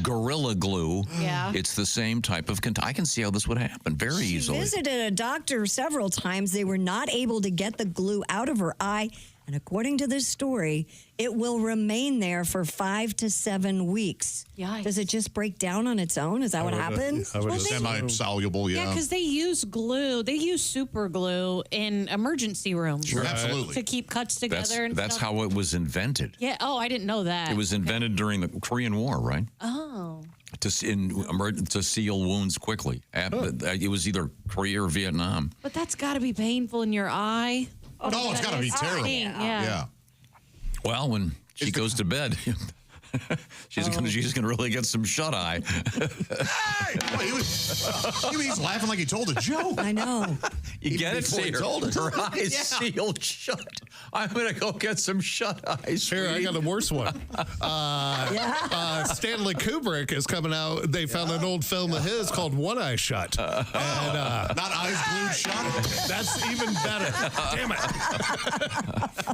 Gorilla Glue. Yeah. It's the same type of. I can see how this would happen very easily. She visited a doctor several times. They were not able to get the glue out of her eye. And according to this story, it will remain there for 5 to 7 weeks. Yikes. Does it just break down on its own? Is that what happens? Semi-soluble, Yeah, because they use glue. They use super glue in emergency rooms. Sure. Absolutely. To keep cuts together. That's stuff. how it was invented. Yeah. Oh, I didn't know that. It was invented during the Korean War, right? Oh. To seal wounds quickly. It was either Korea or Vietnam. But that's got to be painful in your eye. Oh, it's got to be terrible. Yeah. Well, when she goes to bed, she's gonna really get some shut eye. Hey! He's laughing like he told a joke. I know. You get it? Before he See, told us. her eyes sealed shut. I'm going to go get some shut eyes. Here, I got a worse one. Stanley Kubrick is coming out. They found an old film of his called One Eye Shut. And, not Eyes Glued Shut? That's even better. Damn it.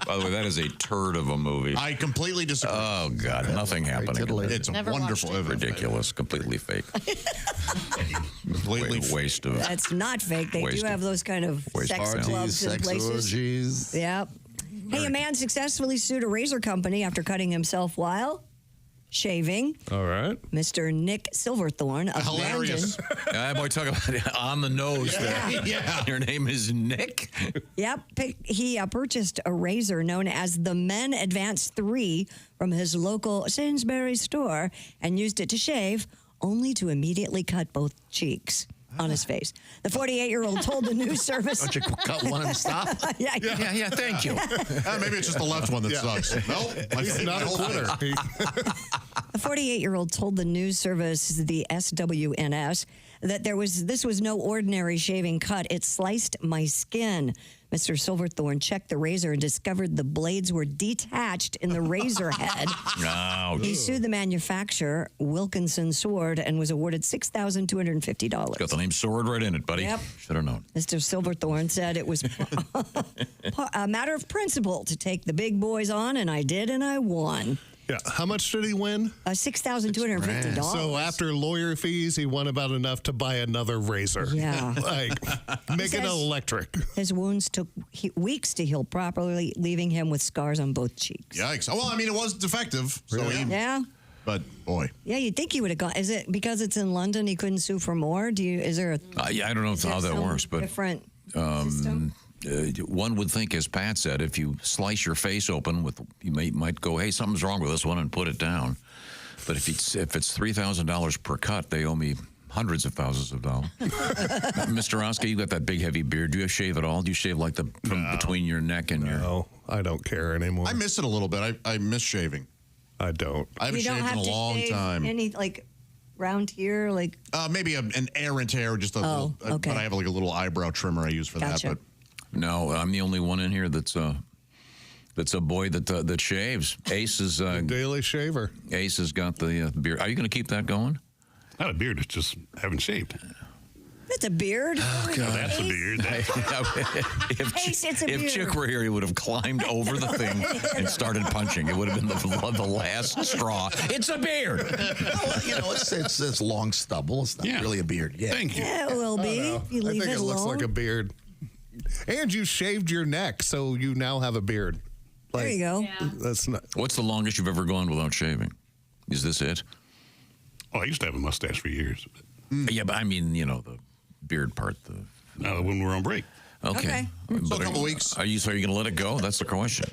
By the way, that is a turd of a movie. I completely disagree. Oh, God. Nothing happening. It's a wonderful event. Ridiculous. Completely fake. Completely waste of. That's not fake. They do have those kind of sex clubs and places. Yep. Hey, a man successfully sued a razor company after cutting himself while shaving. All right. Mr. Nick Silverthorne. Hilarious. Boy, talk about it on the nose there. Yeah. Your name is Nick? Yep. He purchased a razor known as the Men Advance 3 from his local Sainsbury's store and used it to shave, only to immediately cut both cheeks on his face. The 48-year-old told the news service. Don't you cut one and stop? Yeah, thank you. Maybe it's just the left one that sucks. Nope. He's not a quitter. The 48-year-old told the news service, the SWNS, that this was no ordinary shaving cut. It sliced my skin. Mr. Silverthorne checked the razor and discovered the blades were detached in the razor head. Ouch. He sued the manufacturer, Wilkinson Sword, and was awarded $6,250. Got the name Sword right in it, buddy. Yep. Should have known. Mr. Silverthorne said it was a matter of principle to take the big boys on, and I did, and I won. Yeah. How much did he win? $6,250. So after lawyer fees, he won about enough to buy another razor. Yeah. Make it electric. His wounds took weeks to heal properly, leaving him with scars on both cheeks. Yikes. Well, I mean, it was defective. So Yeah. But, boy. Yeah, you'd think he would have gone. Is it because it's in London he couldn't sue for more? Is there a... I don't know how that works, but... different system? One would think, as Pat said, if you slice your face open, you might go, hey, something's wrong with this one, and put it down. But if it's $3,000 per cut, they owe me hundreds of thousands of dollars. Mr. Oskar, you got that big heavy beard. Do you shave at all? Do you shave like from between your neck and your? No, I don't care anymore. I miss it a little bit. I miss shaving. I don't. I haven't shaved in a long time. Any round here, maybe an errant hair, just a little. Okay. But I have a little eyebrow trimmer I use for that. But no, I'm the only one in here that's a boy that shaves. Ace is daily shaver. Ace has got the beard. Are you going to keep that going? Not a beard. It's just haven't shaved. It's a beard. Oh, God. That's a beard. It's a beard. If Chick were here, he would have climbed over the thing and started punching. It would have been the last straw. It's a beard. It's long stubble. It's not really a beard. Yeah. Thank you. Yeah, it will be. If you I leave think it looks alone. like a beard. And you shaved your neck, so you now have a beard. There you go. That's not. What's the longest you've ever gone without shaving? Is this it? Oh, I used to have a mustache for years. Yeah, but I mean, the beard part. When we're on break. Okay. So a couple weeks. Are you going to let it go? That's the question.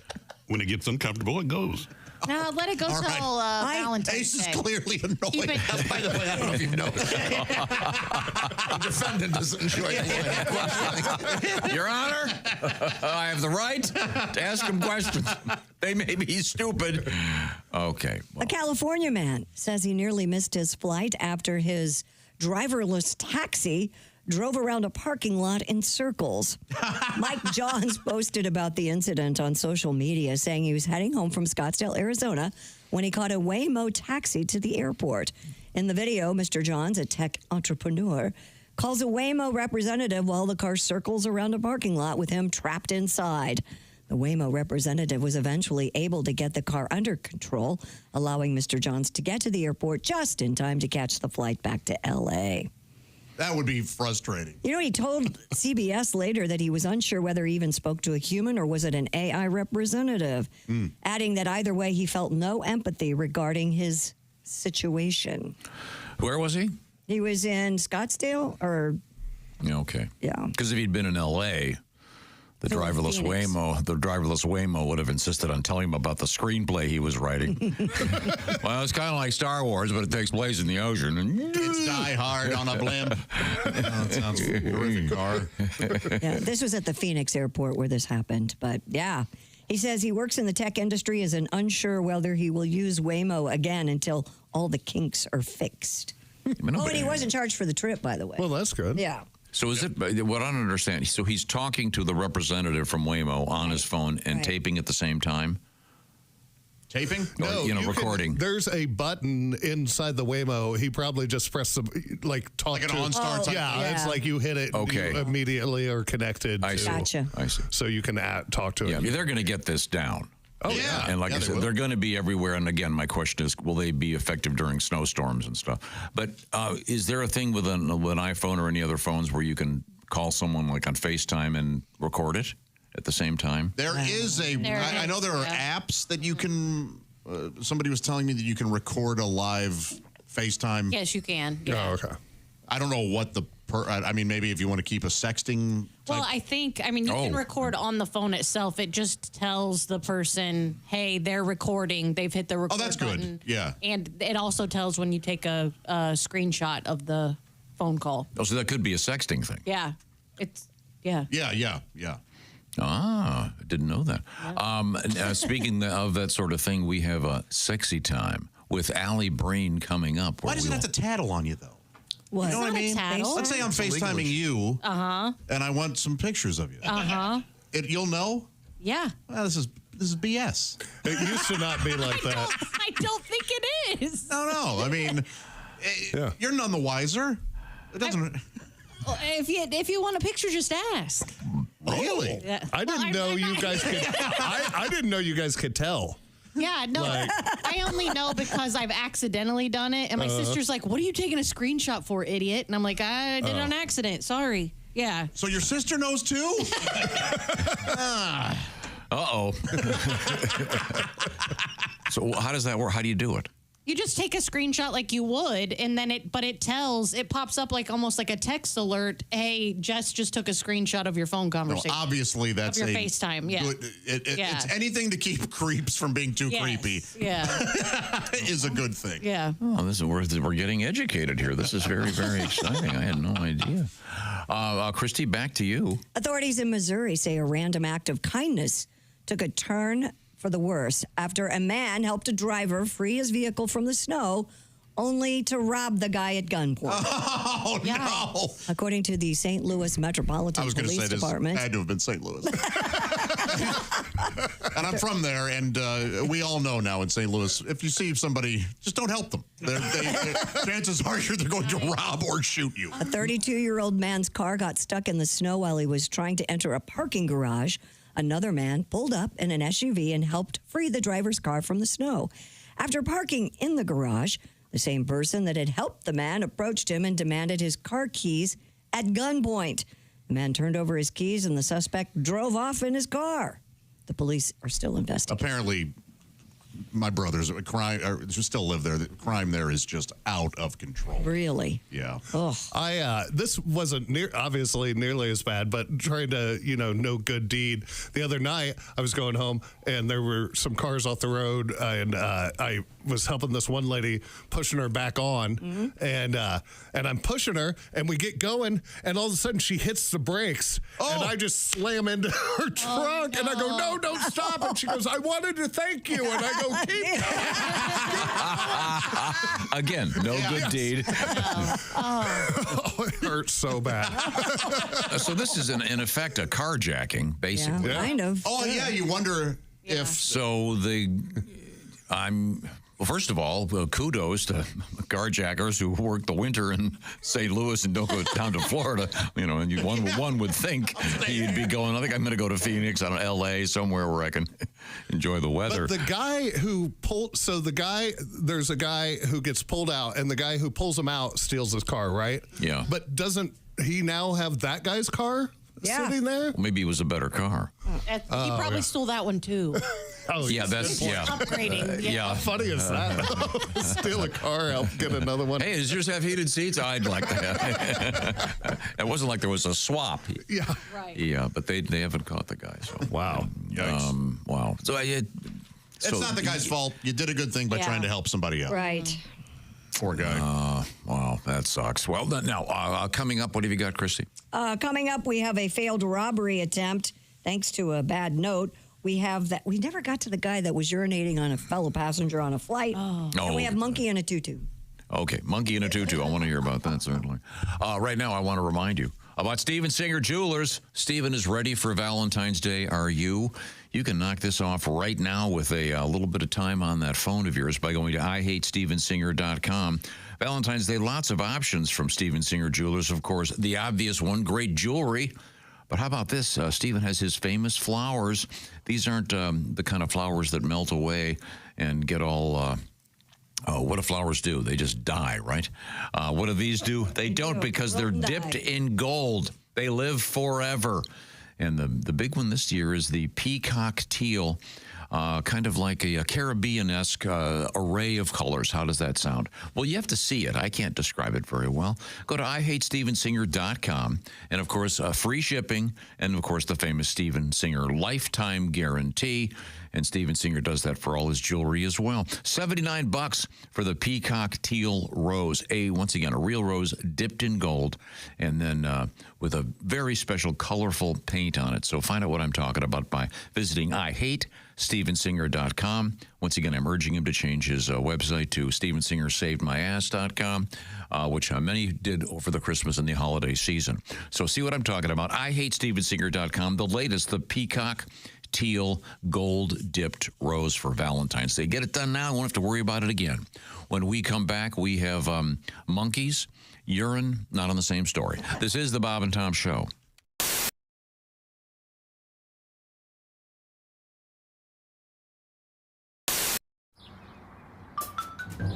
When it gets uncomfortable, it goes. No, let it go till Valentine's Ace is Day. clearly annoyed. Keep it- By the way, I don't know if you know. The defendant doesn't enjoy the line of questioning. Your Honor, I have the right to ask him questions. They may be stupid. Okay. A California man says he nearly missed his flight after his driverless taxi drove around a parking lot in circles. Mike Johns posted about the incident on social media, saying he was heading home from Scottsdale, Arizona, when he caught a Waymo taxi to the airport. In the video, Mr. Johns, a tech entrepreneur, calls a Waymo representative while the car circles around a parking lot with him trapped inside. The Waymo representative was eventually able to get the car under control, allowing Mr. Johns to get to the airport just in time to catch the flight back to L.A. That would be frustrating. He told CBS later that he was unsure whether he even spoke to a human or was it an AI representative, adding that either way he felt no empathy regarding his situation. Where was he? He was in Scottsdale or... Yeah, okay. Yeah. Because if he'd been in L.A., the driverless Waymo would have insisted on telling him about the screenplay he was writing. Well, it's kind of like Star Wars, but it takes place in the ocean. And It's Die Hard on a blimp. That sounds like a terrific car. Yeah, this was at the Phoenix airport where this happened. But yeah, he says he works in the tech industry and is unsure whether he will use Waymo again until all the kinks are fixed. And he wasn't charged for the trip, by the way. Well, that's good. Yeah. So is it, what I don't understand, so he's talking to the representative from Waymo on his phone and taping at the same time? Taping? No, recording. There's a button inside the Waymo. He probably just pressed talk like an to. OnStar type. Yeah, it's like you hit it. Okay. You immediately are connected. I see. Gotcha. I see. So you can talk to it. Yeah, they're going to get this down. Oh, yeah. And like I said, they're going to be everywhere. And again, my question is, will they be effective during snowstorms and stuff? But is there a thing with an iPhone or any other phones where you can call someone like on FaceTime and record it at the same time? There is I know there are apps that you can, somebody was telling me that you can record a live FaceTime. Yes, you can. Yeah. Oh, okay. I don't know what I mean, maybe if you want to keep a sexting type. Well, you can record on the phone itself. It just tells the person, hey, they're recording. They've hit the record that's button. good. Yeah. And it also tells when you take a screenshot of the phone call. Oh, so that could be a sexting thing. Yeah. Yeah. Yeah. Ah, I didn't know that. Speaking of that sort of thing, we have a sexy time with Alli Breen coming up. Why does it have to tattle on you, though? What? You know what I mean? Let's say I'm FaceTiming you. And I want some pictures of you. You'll know? Yeah. Well, this is BS. It used to not be like that. I don't think it is. No. I mean, you're none the wiser. It doesn't. Well, if you want a picture, just ask. Really? Yeah. I didn't know you guys could. I didn't know you guys could tell. Yeah, no, I only know because I've accidentally done it. And my sister's like, what are you taking a screenshot for, idiot? And I'm like, I did it on accident. Sorry. Yeah. So your sister knows too? Uh-oh. So how does that work? How do you do it? You just take a screenshot like you would, and then it pops up like almost like a text alert. Hey, Jess just took a screenshot of your phone conversation. No, obviously, that's of your FaceTime. Yeah. Good, it's anything to keep creeps from being too creepy. Yeah. Is a good thing. Yeah. Oh, we're getting educated here. This is very, very exciting. I had no idea. Christy, back to you. Authorities in Missouri say a random act of kindness took a turn for the worse after a man helped a driver free his vehicle from the snow, only to rob the guy at gunpoint. Oh, no. According to the St. Louis Metropolitan Police Department. This had to have been St. Louis. And I'm from there, and we all know now in St. Louis, if you see somebody, just don't help them. Chances are they're going to rob or shoot you. A 32-year-old man's car got stuck in the snow while he was trying to enter a parking garage. Another man pulled up in an SUV and helped free the driver's car from the snow. After parking in the garage, the same person that had helped the man approached him and demanded his car keys at gunpoint. The man turned over his keys and the suspect drove off in his car. The police are still investigating. Apparently, my brothers still live there. The crime there is just out of control. Really? Yeah. Oh. This wasn't obviously nearly as bad, but trying to, no good deed. The other night, I was going home, and there were some cars off the road, and I was helping this one lady, pushing her back on, and I'm pushing her, and we get going, and all of a sudden she hits the brakes, and I just slam into her trunk, and I go, no, don't stop. And she goes, I wanted to thank you, and I go, keep Again, no good deed. It hurts so bad. So this is, in effect, a carjacking, basically. Yeah, kind of. Oh, yeah, you wonder if... So well, first of all, kudos to carjackers who work the winter in St. Louis and don't go down to Florida. And one would think he'd be going, I think I'm going to go to Phoenix, I don't know, L.A., somewhere where I can enjoy the weather. But the guy who there's a guy who gets pulled out, and the guy who pulls him out steals his car, right? Yeah. But doesn't he now have that guy's car sitting there? Well, maybe it was a better car. He probably stole that one, too. Yeah, that's upgrading. Yeah. How funny is that? Steal a car, help get another one. Hey, does yours have heated seats? I'd like that. It wasn't like there was a swap. Yeah. Right. Yeah, but they haven't caught the guy. So. Wow. Wow. So it's not the guy's fault. You did a good thing by trying to help somebody out. Right. Poor guy. Wow, that sucks. Well, now, coming up, what have you got, Christy? Coming up, we have a failed robbery attempt. Thanks to a bad note, we have that. We never got to the guy that was urinating on a fellow passenger on a flight. And we have monkey in a tutu. Okay, monkey in a tutu. I want to hear about that, certainly. Right now, I want to remind you, About Steven Singer Jewelers. Steven is ready for Valentine's Day. Are you? You can knock this off right now with a little bit of time on that phone of yours by going to IHateStevenSinger.com. Valentine's Day, lots of options from Steven Singer Jewelers. Of course, the obvious one, great jewelry. But how about this? Steven has his famous flowers. These aren't the kind of flowers that melt away and get all... what do flowers do? They just die, right? What do these do? They don't, because they're dipped in gold. They live forever. And the big one this year is the peacock teal, kind of like a Caribbean-esque array of colors. How does that sound? Well, you have to see it. I can't describe it very well. Go to IHateStevenSinger.com. And, of course, free shipping. And, of course, the famous Steven Singer lifetime guarantee. And Steven Singer does that for all his jewelry as well. $79 for the peacock teal rose. Once again, a real rose dipped in gold, and then with a very special colorful paint on it. So find out what I'm talking about by visiting IHateStevenSinger.com. Once again, I'm urging him to change his website to StevenSingerSavedMyAss.com, which many did over the Christmas and the holiday season. So see what I'm talking about. IHateStevenSinger.com. The latest, the peacock teal gold dipped rose for Valentine's Day. Get it done now. I won't have to worry about it again. When we come back, we have monkeys, urine, not on the same story. This is the Bob and Tom Show.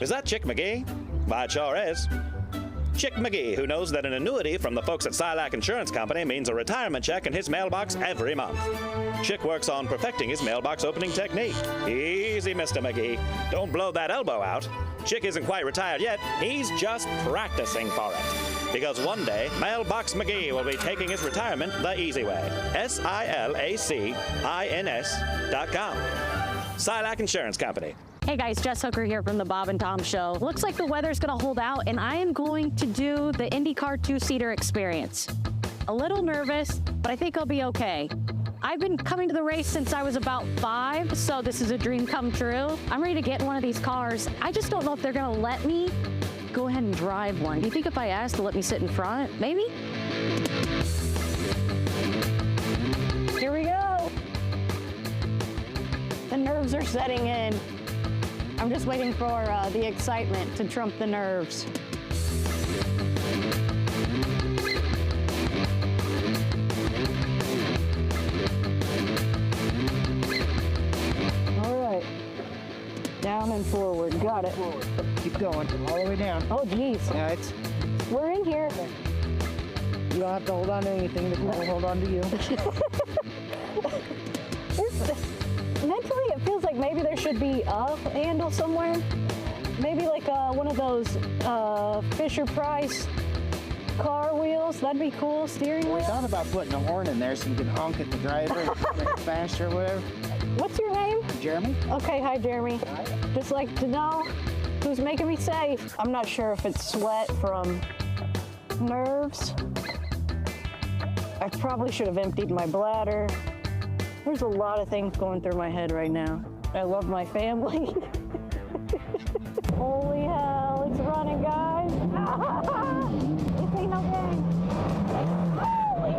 Is that Chick McGee? Why, it sure is. Chick McGee, who knows that an annuity from the folks at Silac Insurance Company means a retirement check in his mailbox every month. Chick works on perfecting his mailbox opening technique. Easy, Mr. McGee. Don't blow that elbow out. Chick isn't quite retired yet. He's just practicing for it. Because one day, Mailbox McGee will be taking his retirement the easy way. SILACINS.com. Silac Insurance Company. Hey guys, Jess Hooker here from the Bob and Tom Show. Looks like the weather's gonna hold out, and I am going to do the IndyCar two-seater experience. A little nervous, but I think I'll be okay. I've been coming to the race since I was about 5, so this is a dream come true. I'm ready to get in one of these cars. I just don't know if they're gonna let me go ahead and drive one. Do you think if I asked to let me sit in front? Maybe? Here we go. The nerves are setting in. I'm just waiting for the excitement to trump the nerves. All right. Down and forward. Got it. Forward. Keep going. All the way down. Oh, geez. Yeah, We're in here. You don't have to hold on to anything. The car will hold on to you. Mentally, it feels like maybe there should be a handle somewhere. Maybe like one of those Fisher-Price car wheels. That'd be cool. Steering wheel. I thought about putting a horn in there so you can honk at the driver and make it faster or whatever. What's your name? Jeremy. Okay, hi, Jeremy. Hi. Just like to know who's making me safe. I'm not sure if it's sweat from nerves. I probably should have emptied my bladder. There's a lot of things going through my head right now. I love my family. Holy hell, it's running, guys. This ain't no game. Holy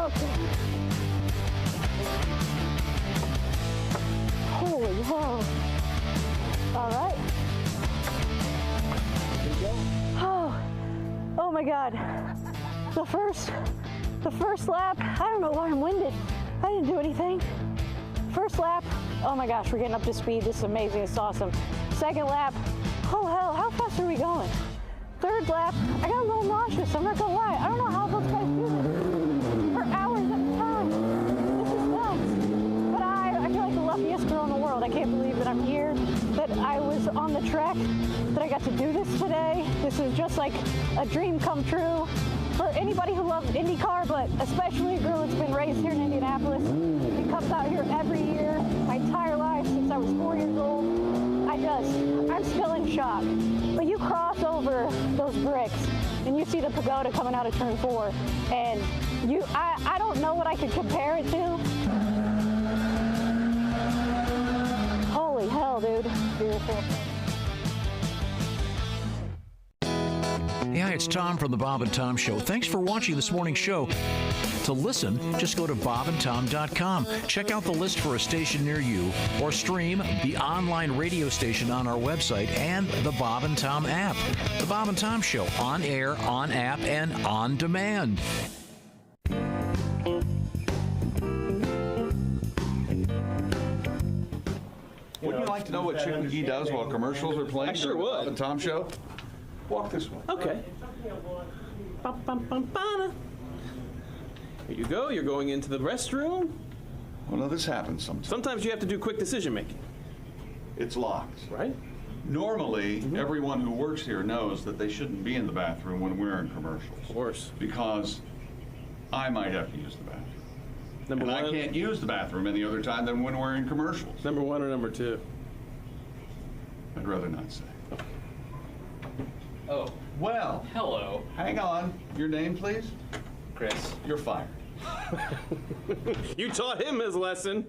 Okay. Holy hell. All right. Oh my God. The first lap, I don't know why I'm winded. I didn't do anything. First lap, oh my gosh, we're getting up to speed. This is amazing, it's awesome. Second lap, oh hell, how fast are we going? Third lap, I got a little nauseous, I'm not gonna lie. I don't know how those guys do this for hours at a time. This is nuts. But I feel like the luckiest girl in the world. I can't believe that I'm here, that I was on the track, that I got to do this today. This is just like a dream come true for anybody who loves IndyCar, but especially a girl that's been raised here in Indianapolis. She comes out here every year, my entire life since I was 4 years old. I'm still in shock. But you cross over those bricks and you see the pagoda coming out of turn 4, and I don't know what I could compare it to. Holy hell, dude. Beautiful. Yeah, it's Tom from the Bob and Tom Show. Thanks for watching this morning's show. To listen, just go to bobandtom.com. Check out the list for a station near you, or stream the online radio station on our website and the Bob and Tom app. The Bob and Tom Show, on air, on app, and on demand. Wouldn't you like to know what Chick McGee does while commercials are playing? I sure during the would. Bob and Tom Show? Walk this way. Okay. Here you go. You're going into the restroom. Well, no, this happens sometimes. Sometimes you have to do quick decision making. It's locked. Right? Normally, everyone who works here knows that they shouldn't be in the bathroom when we're in commercials. Of course. Because I might have to use the bathroom. Number and one. I can't use the bathroom any other time than when we're in commercials. Number 1 or number 2? I'd rather not say. Oh. Well. Hello. Hang on. Your name, please? Chris. You're fired. You taught him his lesson.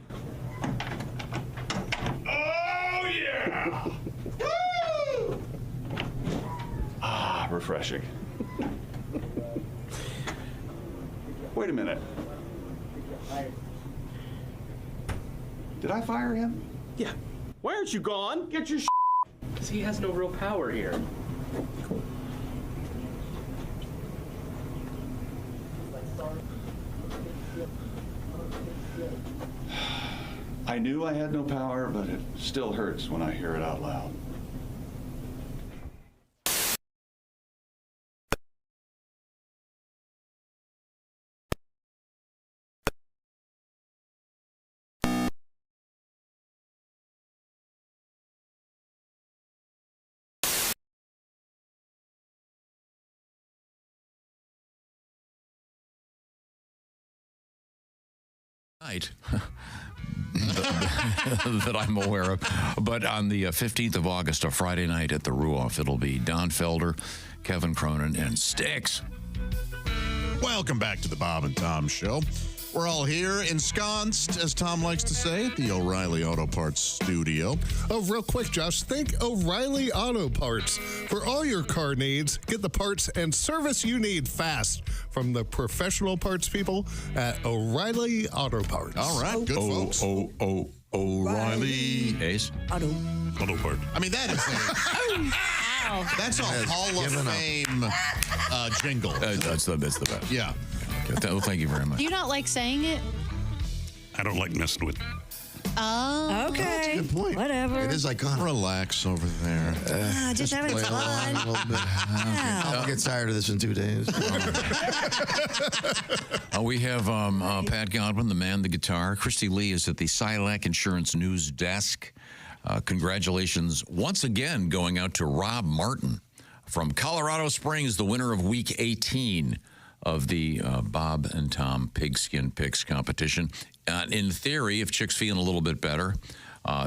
Oh, yeah! Woo! Ah, refreshing. Wait a minute. Did I fire him? Yeah. Why aren't you gone? Get your Because he has no real power here. I knew I had no power, but it still hurts when I hear it out loud. Night. that I'm aware of. But on the 15th of August, a Friday night at the Ruoff, it'll be Don Felder, Kevin Cronin, and Styx. Welcome back to the Bob and Tom Show. We're all here ensconced, as Tom likes to say, at the O'Reilly Auto Parts studio. Oh, real quick, Josh, thank O'Reilly Auto Parts. For all your car needs, get the parts and service you need fast from the professional parts people at O'Reilly Auto Parts. All right, good folks. O'Reilly. Ace. Auto Parts. I mean, that is that's a Hall of Fame jingle. That's the best. Yeah. Okay, well, thank you very much. Do you not like saying it? I don't like messing with. Oh. Okay. That's a good point. Whatever. It is iconic. Relax over there. Just having play along fun. a little bit. I'll get tired of this in 2 days. We have Pat Godwin, the man, the guitar. Christy Lee is at the Silac Insurance News Desk. Congratulations once again going out to Rob Martin from Colorado Springs, the winner of Week 18 of the Bob and Tom Pigskin Picks competition. In theory, if Chick's feeling a little bit better,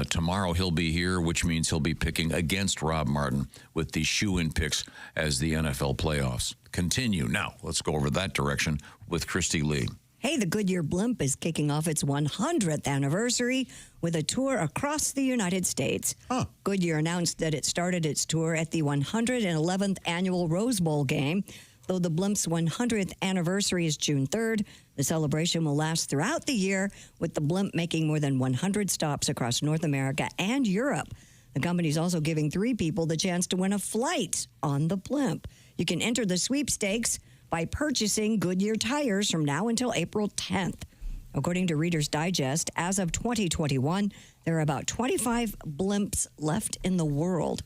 tomorrow he'll be here, which means he'll be picking against Rob Martin with the shoe-in picks as the NFL playoffs continue. Now, let's go over that direction with Christy Lee. Hey, the Goodyear Blimp is kicking off its 100th anniversary with a tour across the United States. Goodyear announced that it started its tour at the 111th annual Rose Bowl game, Though the blimp's 100th anniversary is June 3rd, the celebration will last throughout the year, with the blimp making more than 100 stops across North America and Europe. The company's also giving 3 people the chance to win a flight on the blimp. You can enter the sweepstakes by purchasing Goodyear tires from now until April 10th. According to Reader's Digest, as of 2021, there are about 25 blimps left in the world.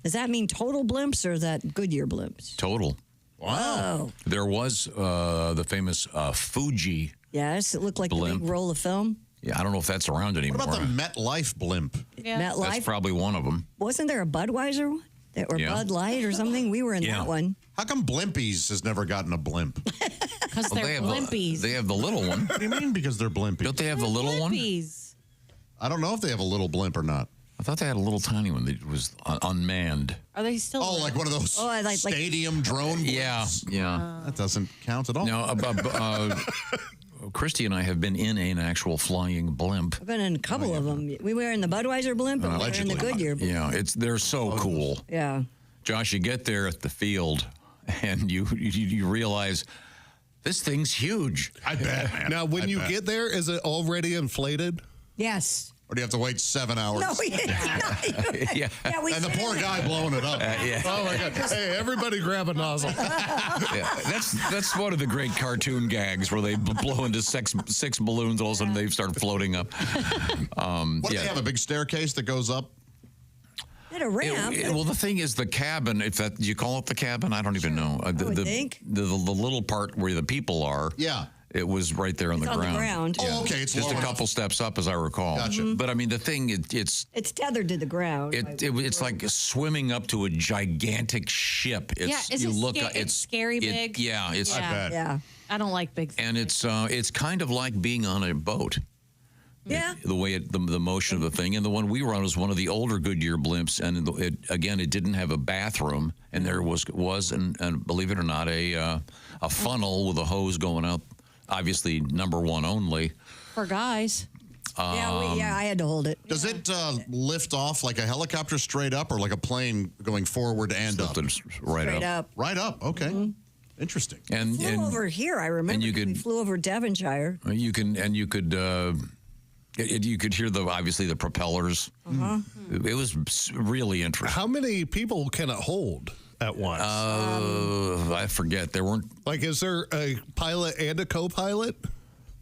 Does that mean total blimps or is that Goodyear blimps? Total. Wow. There was the famous Fuji. Yes, it looked like a blimp. big roll of film. Yeah, I don't know if that's around anymore. What about the MetLife blimp? Yeah. MetLife? That's probably one of them. Wasn't there a Budweiser one? Or Yeah. Bud Light or something? We were in that one. How come Blimpies has never gotten a blimp? Because Well, they're they have blimpies. They have the little one. What do you mean because they're Blimpies? Don't they have the little one? Blimpies. I don't know if they have a little blimp or not. I thought they had a little tiny one that was unmanned. Are they still? Oh, like one of those stadium drone blimps? Yeah. That doesn't count at all. Now, Christy and I have been in an actual flying blimp. I've been in a couple of them. We were in the Budweiser blimp and we were in the Goodyear blimp. Yeah, they're so cool. Yeah. Josh, you get there at the field and you realize this thing's huge. I bet, man. Now, when you get there, is it already inflated? Yes. Or do you have to wait 7 hours? No, Yeah. And the poor guy blowing it up. Yeah. Oh, my God. Hey, everybody grab a nozzle. Yeah, that's one of the great cartoon gags where they blow into six balloons, all of a sudden they start floating up. What do they have, a big staircase that goes up? At a ramp. Well, the thing is, the cabin, if that, you call it the cabin? I don't even know. would think. The little part where the people are. Yeah. It was right there on the on the ground. ground. Yeah. Oh, okay, it's just low a enough. couple steps up, as I recall. Gotcha. But I mean, the thing, it's tethered to the ground. it's like swimming up to a gigantic ship. It's, is you it look, it's scary big? Yeah, it's. Yeah. I don't like big. And it's kind of like being on a boat. Yeah. The way the motion of the thing, and the one we were on was one of the older Goodyear blimps, and it didn't have a bathroom, and there was and believe it or not a funnel with a hose going out, obviously number 1 only. For guys. Yeah, I had to hold it. Does it lift off like a helicopter straight up or like a plane going forward and up? Right Straight up. Right up. Okay. Interesting. And Flew over here, I remember. and you could- we flew over Devonshire. you could hear obviously the propellers. It was really interesting. How many people can it hold at once? I forget. There weren't. Like, is there a pilot and a co-pilot?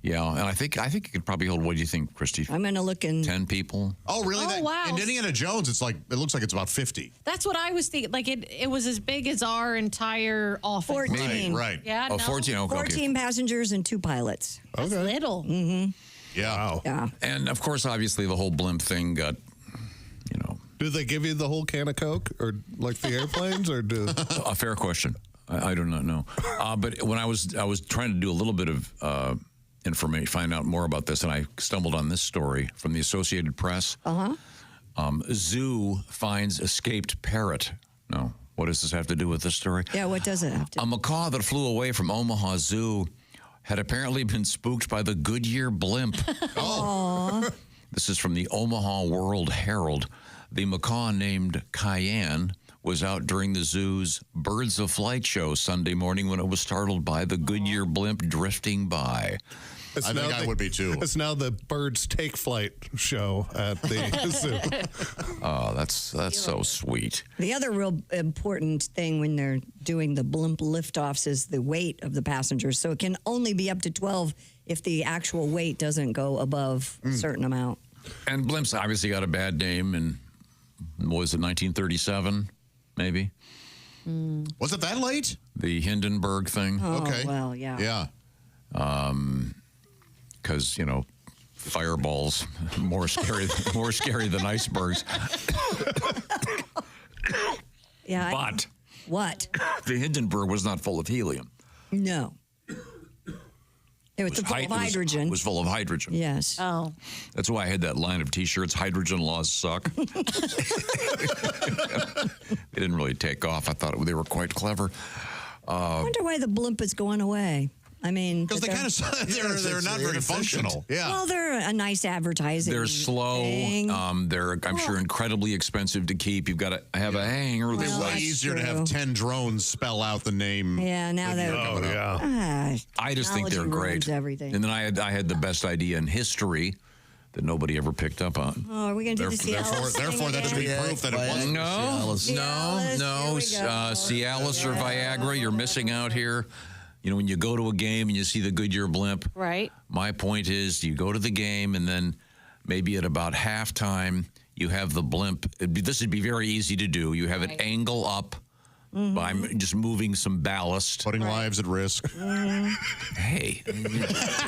Yeah, and I think it could probably hold. What do you think, Christy? I'm going to look in. 10 people. Oh, really? Oh, wow. In Indiana Jones, it looks like it's about 50. That's what I was thinking. Like it was as big as our entire office. 14. Right. Yeah. Oh, no. 14. Okay. 14 passengers and 2 pilots. That's little. Yeah. Wow. Yeah. And of course, obviously, the whole blimp thing got, Do they give you the whole can of Coke, or like the airplanes, or do? a fair question. I do not know. But when I was trying to do a little bit of information, find out more about this, and I stumbled on this story from the Associated Press. Zoo finds escaped parrot. No, what does this have to do with this story? Yeah, what does it have to A macaw that flew away from Omaha Zoo had apparently been spooked by the Goodyear blimp. This is from the Omaha World Herald. The macaw named Cayenne was out during the zoo's Birds of Flight show Sunday morning when it was startled by the Goodyear blimp drifting by. I think I would be too. It's now the Birds Take Flight show at the zoo. Oh, that's so sweet. The other real important thing when they're doing the blimp liftoffs is the weight of the passengers. So it can only be up to 12 if the actual weight doesn't go above a certain amount. And blimps obviously got a bad name in, was it 1937, maybe? Was it that late? The Hindenburg thing. Oh, Okay. well, yeah. Yeah. Because, fireballs more scary than icebergs. Yeah. But What? the Hindenburg was not full of helium. No. It was full of hydrogen. It was full of hydrogen. Yes. Oh. That's why I had that line of T-shirts, hydrogen laws suck. They didn't really take off. I thought they were quite clever. I wonder why the blimp is going away. I mean, Because they kind of they're not very functional. Yeah. Well, they're a nice advertising. They're slow. thing. They're, I'm sure, incredibly expensive to keep. You've got to have a hanger. It's Well, way that's easier to true. have 10 drones spell out the name. Yeah, now they're. I just think they're technology great. ruins everything. And then I had the best idea in history that nobody ever picked up on. Oh, are we going to do the Cialis? Therefore, that should be proof that it wasn't No, Cialis or Viagra, you're missing out here. You know, when you go to a game and you see the Goodyear blimp, Right. my point is you go to the game and then maybe at about halftime you have the blimp. This would be very easy to do. You have it angle up by just moving some ballast. Putting lives at risk. Hey.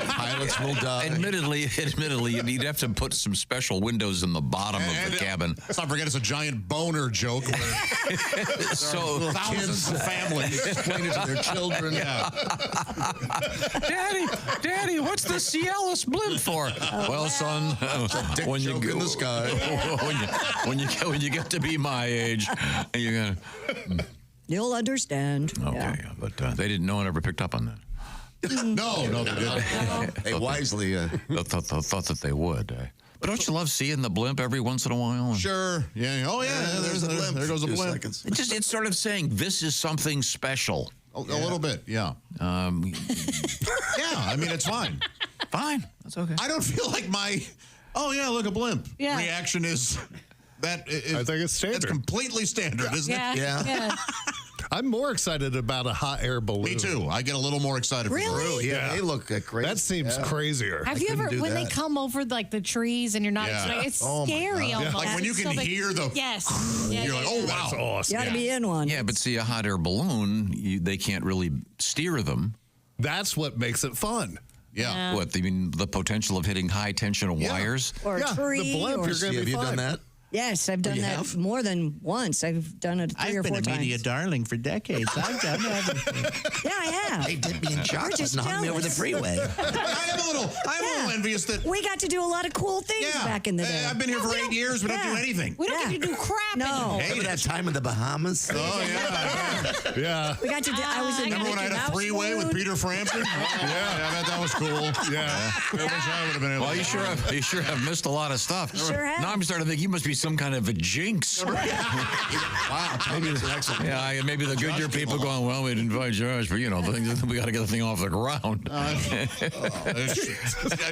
Pilots will die. Admittedly, you'd have to put some special windows in the bottom of the cabin. Let's not forget it's a giant boner joke. So thousands of families explain it to their children. Yeah. Daddy, what's the Cialis blimp for? Well, son, when you in the sky. when you get to be my age, you're gonna. You'll understand. Okay, Yeah. but they didn't. No one ever picked up on that. No, they didn't. They wisely thought that they would. But don't you love seeing the blimp every once in a while? Sure. Yeah. Oh, yeah. There's a blimp. There goes a blimp. It's sort of saying this is something special. A little bit, yeah. Yeah, I mean, it's fine. Fine. That's okay. I don't feel like my, oh, yeah, look, a blimp reaction is that. I think it's standard. It's completely standard, isn't it? Yeah. I'm more excited about a hot air balloon. Me too. I get a little more excited Really? for the Yeah, they look crazy. That seems crazier. Have you ever, when they come over like the trees and you're not, it's scary almost. Like when you can hear the. Yes. You're like, oh, wow. That's awesome. You ought to be in one. Yeah, but see, a hot air balloon, they can't really steer them. That's what makes it fun. Yeah. What, you mean the potential of hitting high tension wires? Or a tree. The blimp, or you're going to Have be you fine. done that? Yes, I've done that more than once. I've done it 3 or 4 times. I've been a media darling for decades. I've done everything. Yeah, I have. They did me in chocolate just and hung me over the jealous. freeway. I'm a little envious that. We got to do a lot of cool things back in the day. I've been here for 8 years. We don't do anything. We don't get to do crap No. Remember that time in the Bahamas? Oh, yeah. Yeah. We got to do, I was in Remember when I had a three-way with Peter Frampton? Yeah, I bet that was cool. Yeah. I wish I would have been able Well, to. you sure have missed a lot of stuff. Sure have. Now I'm starting to think you must be some kind of a jinx. Wow, maybe it's an excellent. Yeah, maybe the Goodyear people going, well, we didn't invite Josh, but, you know, we got to get the thing off the ground. I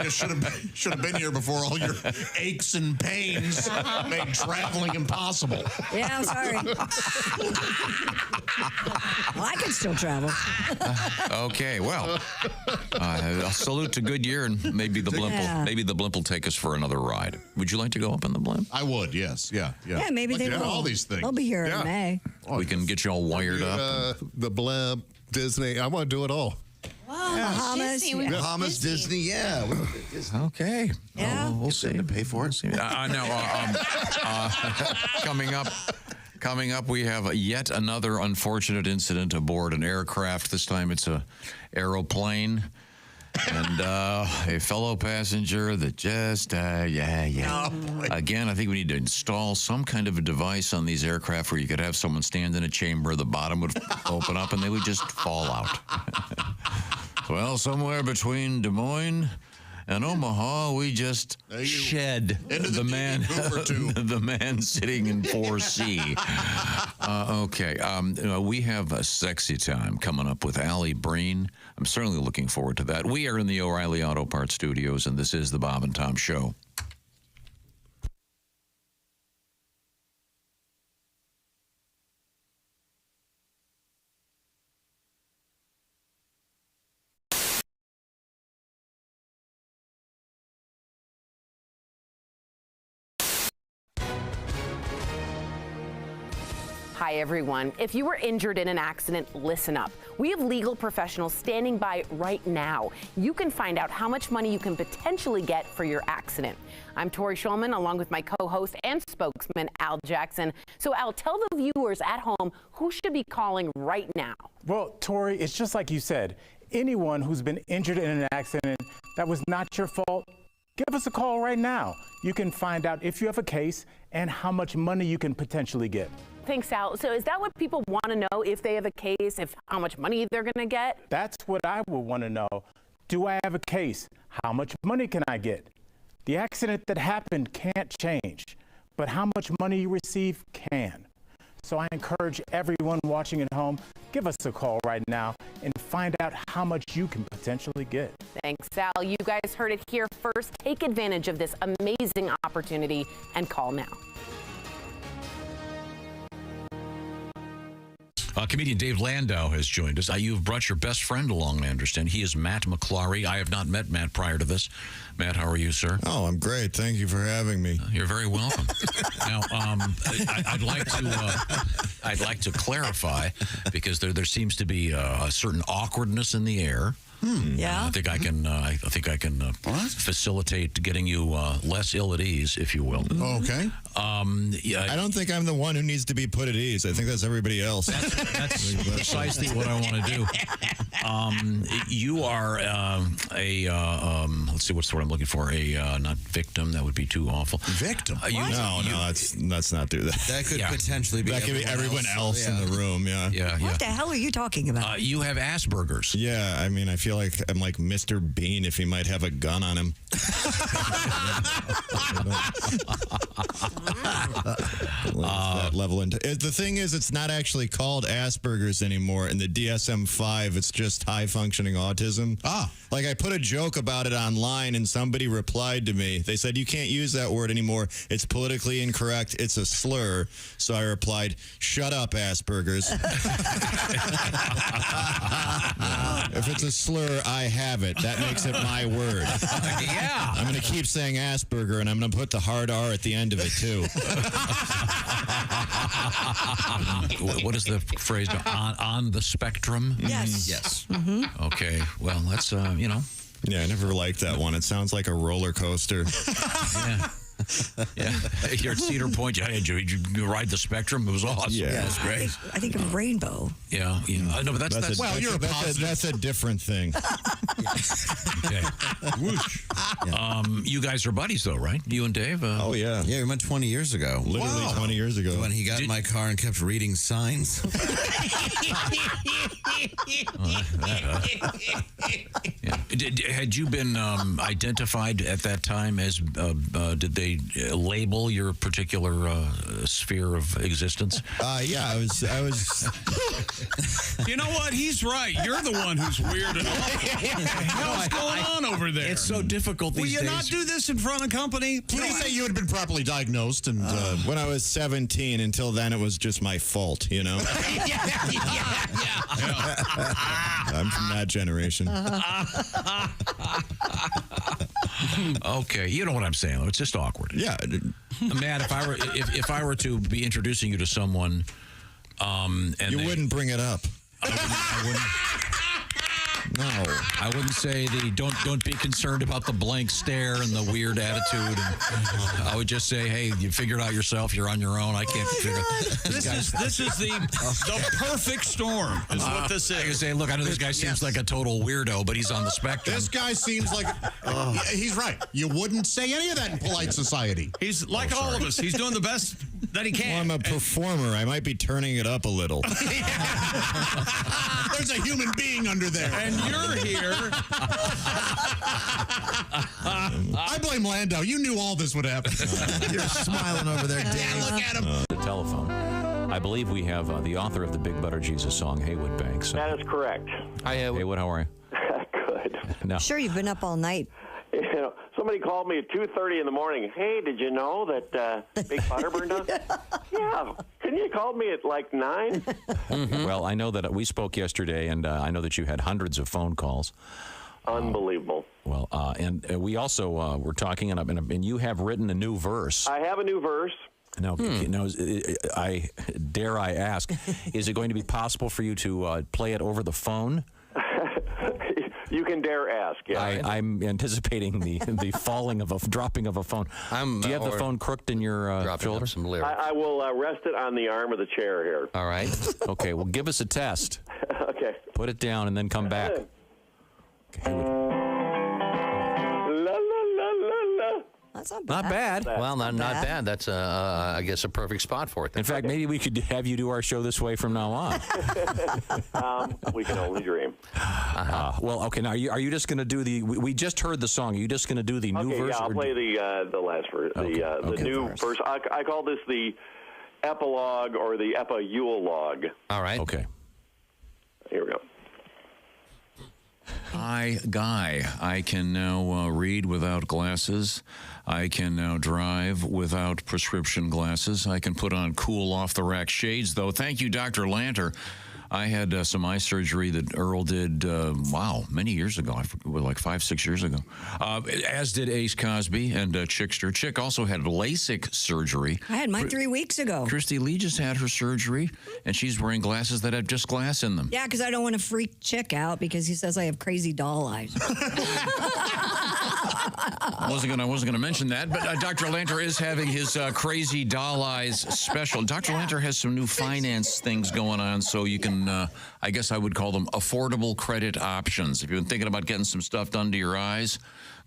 just should have been here before all your aches and pains made traveling impossible. Yeah, I'm sorry. Well, I can still travel. Okay, well, a salute to Goodyear, and maybe the blimp will take us for another ride. Would you like to go up in the blimp? I would, yes. Yeah. Yeah, maybe they will. All these things. They'll be here in May. We can get you all wired up. The blimp, Disney. I want to do it all. Wow, Bahamas. Bahamas, Disney, yeah. Okay. Yeah. We'll see. To pay for it. Coming up, we have yet another unfortunate incident aboard an aircraft. This time it's a aeroplane. And a fellow passenger that just, Again, I think we need to install some kind of a device on these aircraft where you could have someone stand in a chamber, the bottom would open up, and they would just fall out. Well, somewhere between Des Moines and Omaha, we just shed the man sitting in 4C. Okay, we have a sexy time coming up with Alli Breen. I'm certainly looking forward to that. We are in the O'Reilly Auto Parts Studios, and this is the Bob and Tom Show. Hi, everyone. If you were injured in an accident, listen up. We have legal professionals standing by right now. You can find out how much money you can potentially get for your accident. I'm Tori Shulman, along with my co-host and spokesman, Al Jackson. So, Al, tell the viewers at home who should be calling right now. Well, Tori, it's just like you said. Anyone who's been injured in an accident that was not your fault, give us a call right now. You can find out if you have a case and how much money you can potentially get. Thanks, Sal. So is that what people want to know, if they have a case, if how much money they're going to get? That's what I would want to know. Do I have a case? How much money can I get? The accident that happened can't change, but how much money you receive can. So I encourage everyone watching at home, give us a call right now and find out how much you can potentially get. Thanks, Sal. You guys heard it here first. Take advantage of this amazing opportunity and call now. Comedian Dave Landau has joined us. You've brought your best friend along, I understand. He is Matt McClary. I have not met Matt prior to this. Matt, how are you, sir? Oh, I'm great. Thank you for having me. You're very welcome. Now, I'd like to clarify, because there seems to be a certain awkwardness in the air. Yeah. I think I can facilitate getting you less ill at ease, if you will. Okay. I don't think I'm the one who needs to be put at ease. I think that's everybody else. That's precisely what I want to do. You are let's see, what's the word I'm looking for? Not victim. That would be too awful. Victim? Let's not do that. That could potentially be. That could be everyone else in the room. Yeah. What the hell are you talking about? You have Asperger's. Yeah. I mean, I feel like I'm like Mr. Bean if he might have a gun on him. That level the thing is, it's not actually called Asperger's anymore. In the DSM-5, it's just high-functioning autism. Like, I put a joke about it online, and somebody replied to me. They said, you can't use that word anymore. It's politically incorrect. It's a slur. So I replied, shut up, Asperger's. If it's a slur, I have it. That makes it my word. Yeah. I'm going to keep saying Asperger, and I'm going to put the hard R at the end of it, too. What is the phrase? On the spectrum? Yes. Yes. Mm-hmm. Okay. Well, that's, Yeah, I never liked that one. It sounds like a roller coaster. Yeah. Yeah, you're at Cedar Point. Did you ride the Spectrum? It was awesome. Yeah, it was great. I think of Rainbow. Yeah. No, but that's well, you're a positive. That's a different thing. Okay. Whoosh. You guys are buddies, though, right? You and Dave? Oh, yeah. Yeah, we met 20 years ago. Literally 20 years ago. When he got in my car and kept reading signs. Had you been identified at that time as, did they label your particular sphere of existence? Yeah, I was. You know what? He's right. You're the one who's weird and awful. What's going on over there? It's so difficult these days. Will you not do this in front of company? Please say you had been properly diagnosed. And when I was 17, until then, it was just my fault, you know? I'm from that generation. Okay, you know what I'm saying. It's just awkward. Yeah, Matt. If I were to be introducing you to someone, and you wouldn't bring it up. I wouldn't. No, I wouldn't say don't be concerned about the blank stare and the weird attitude. And I would just say, hey, you figured out yourself. You're on your own. I can't figure. This is the perfect storm. Is what this is. I say, look, I know this guy seems like a total weirdo, but he's on the spectrum. This guy seems like he's right. You wouldn't say any of that in polite society. He's like all of us. He's doing the best that he can. Well, I'm a performer. I might be turning it up a little. There's a human being under there. And you're here. I blame Landau. You knew all this would happen. You're smiling over there, Dan. Yeah, look at him. The telephone. I believe we have the author of the Big Butter Jesus song, Haywood Banks. That is correct. Hi, Haywood. How are you? Good. No. Sure, you've been up all night. You know, somebody called me at 2:30 in the morning. Hey, did you know that Big Butter burned down? Yeah. Couldn't you call me at like 9? Mm-hmm. Well, I know that we spoke yesterday, and I know that you had hundreds of phone calls. Unbelievable. Well, and we also were talking, and you have written a new verse. I have a new verse. Now, I dare I ask, is it going to be possible for you to play it over the phone? You can dare ask. Yeah. I'm anticipating the dropping of a phone. Do you have the phone crooked in your shoulder? Some lyrics. I will rest it on the arm of the chair here. All right. Okay. Well, give us a test. Okay. Put it down and then come back. La la la la la. That's not bad. Not bad. Well, not bad. bad. That's, I guess, a perfect spot for it. In fact, maybe we could have you do our show this way from now on. We can only dream. Well, okay. Now, are you just going to do the? We just heard the song. Are you just going to do the new verse? Yeah, I'll play the last verse. The new verse. I call this the epilogue or the epilogue. All right. Okay. Here we go. I can now read without glasses. I can now drive without prescription glasses. I can put on cool off-the-rack shades, though. Thank you, Dr. Lanter. I had some eye surgery that Earl did, many years ago. I forget, like 5-6 years ago. As did Ace Cosby and Chickster. Chick also had LASIK surgery. I had mine 3 weeks ago. Christy Lee just had her surgery, and she's wearing glasses that have just glass in them. Yeah, because I don't want to freak Chick out because he says I have crazy doll eyes. I wasn't gonna mention that, but Dr. Lanter is having his crazy doll eyes special. Dr. Lanter has some new finance things going on, so you can, I guess I would call them affordable credit options. If you've been thinking about getting some stuff done to your eyes,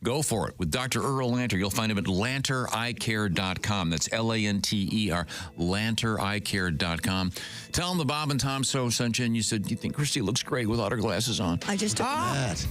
go for it. With Dr. Earl Lanter, you'll find him at lantereyecare.com. That's Lanter, lantereyecare.com. Tell him the Bob and Tom Show sent you, and you said you think Christy looks great without her glasses on. I just took that.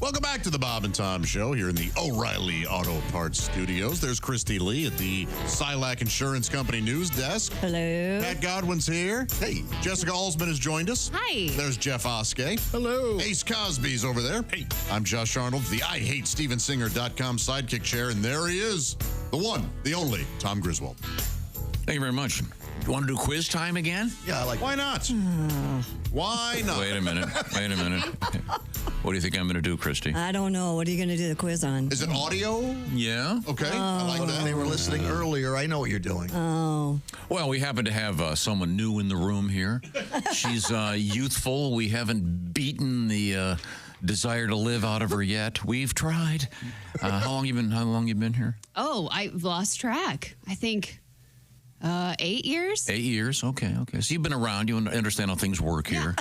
Welcome back to the Bob and Tom Show here in the O'Reilly Auto Parts Studios. There's Christy Lee at the Silac Insurance Company news desk. Hello. Pat Godwin's here. Hey. Jessica Alsman has joined us. Hi. There's Jeff Oskey. Hello. Ace Cosby's over there. Hey. I'm Josh Arnold, the IHateStevenSinger.com sidekick chair, and there he is, the one, the only, Tom Griswold. Thank you very much. You want to do quiz time again? Yeah, I like. Why not? Why not? Wait a minute. What do you think I'm going to do, Christy? I don't know. What are you going to do the quiz on? Is it audio? Yeah. Okay. I like that. They were listening earlier. I know what you're doing. Oh. Well, we happen to have someone new in the room here. She's youthful. We haven't beaten the desire to live out of her yet. We've tried. How long you been here? Oh, I've lost track. I think 8 years. 8 years. Okay. So you've been around. You understand how things work here.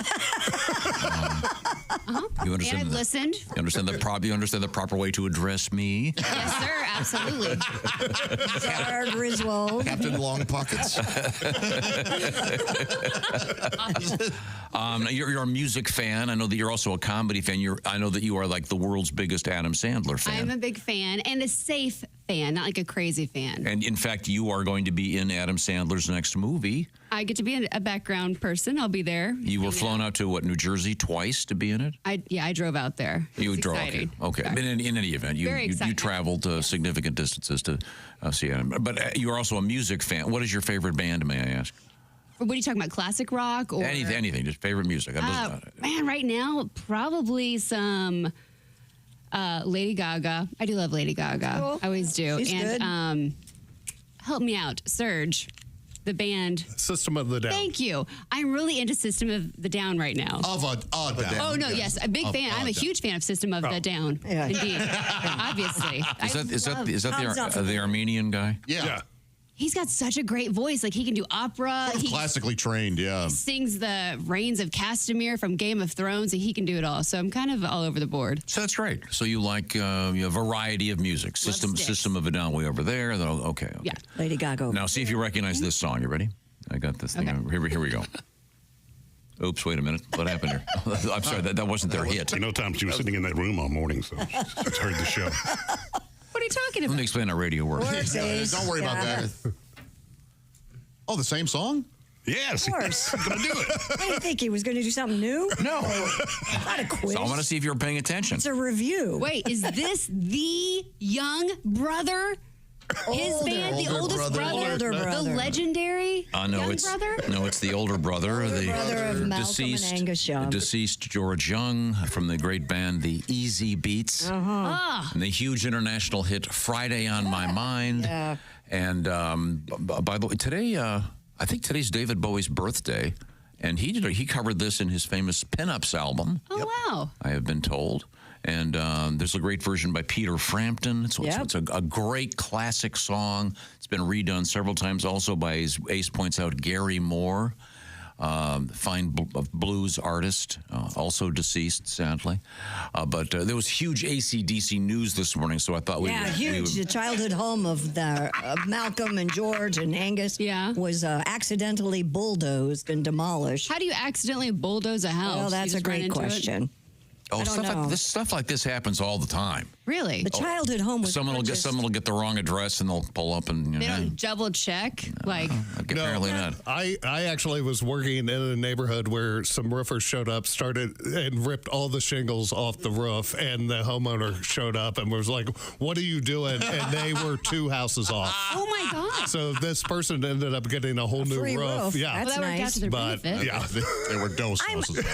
You understand? And I've listened. You understand the proper way to address me. Yes, sir. Absolutely. Sorry, Griswold. Captain Long Pockets. You're a music fan. I know that you're also a comedy fan. I know that you are like the world's biggest Adam Sandler fan. I'm a big fan and a safe fan, not like a crazy fan. And in fact, you are going to be in Adam Sandler's next movie. I get to be a background person. I'll be there. You were flown out to New Jersey twice to be in it? I drove out there. You drove. Exciting. Okay. But in any event, you traveled significant distances to see Adam. But you're also a music fan. What is your favorite band, may I ask? What are you talking about? Classic rock or anything? Just favorite music. Man, right now probably some Lady Gaga. I do love Lady Gaga. Cool. I always do. She's and help me out, Surge. The band. System of the Down. Thank you. I'm really into System of the Down right now. Of a Down. Oh, no, yes. A big fan. I'm a huge fan of System of the Down. Yeah. Indeed. Obviously. Is that the Armenian guy? Yeah. He's got such a great voice. Like, he can do opera. He Classically trained, yeah. sings the Reigns of Castamere from Game of Thrones, and he can do it all. So I'm kind of all over the board. So that's great. So you like a variety of music. System of a Down way over there. Okay. Yeah. Lady Gaga. Now, see if you recognize this song. You ready? I got this thing. Okay. Here we go. Oops, wait a minute. What happened here? I'm sorry, that wasn't their hit. I know, Tom, she was sitting in that room all morning, so she's heard the show. What are you talking Let about? me explain how radio works. Don't worry about that. Oh, the same song? Yes. Of course. I'm going to do it. What do you think? He was going to do something new? No. Not a quiz. So I want to see if you're paying attention. It's a review. Wait, is this the young brother? His band, the oldest brother, the legendary young brother? No, it's the older brother, brother of Malcolm deceased, and Angus Young. deceased George Young from the great band The Easy Beats, and the huge international hit "Friday on My Mind." Yeah. And by the way, today I think today's David Bowie's birthday, and he covered this in his famous Pinups album. Oh wow! I have been told. And there's a great version by Peter Frampton. It's a great classic song. It's been redone several times also by, as Ace points out, Gary Moore. fine blues artist, also deceased, sadly. But there was huge AC/DC news this morning, so I thought huge. The childhood home of Malcolm and George and Angus was accidentally bulldozed and demolished. How do you accidentally bulldoze a house? Well, that's a great question. Oh, stuff like this happens all the time. Really? The childhood home was someone will get the wrong address and they'll pull up and they don't double check. Apparently not. I actually was working in a neighborhood where some roofers showed up, started and ripped all the shingles off the roof, and the homeowner showed up and was like, "What are you doing?" And they were 2 houses off. Oh my God! So this person ended up getting a whole new free roof. Yeah, That's nice. But yeah, they were dose houses.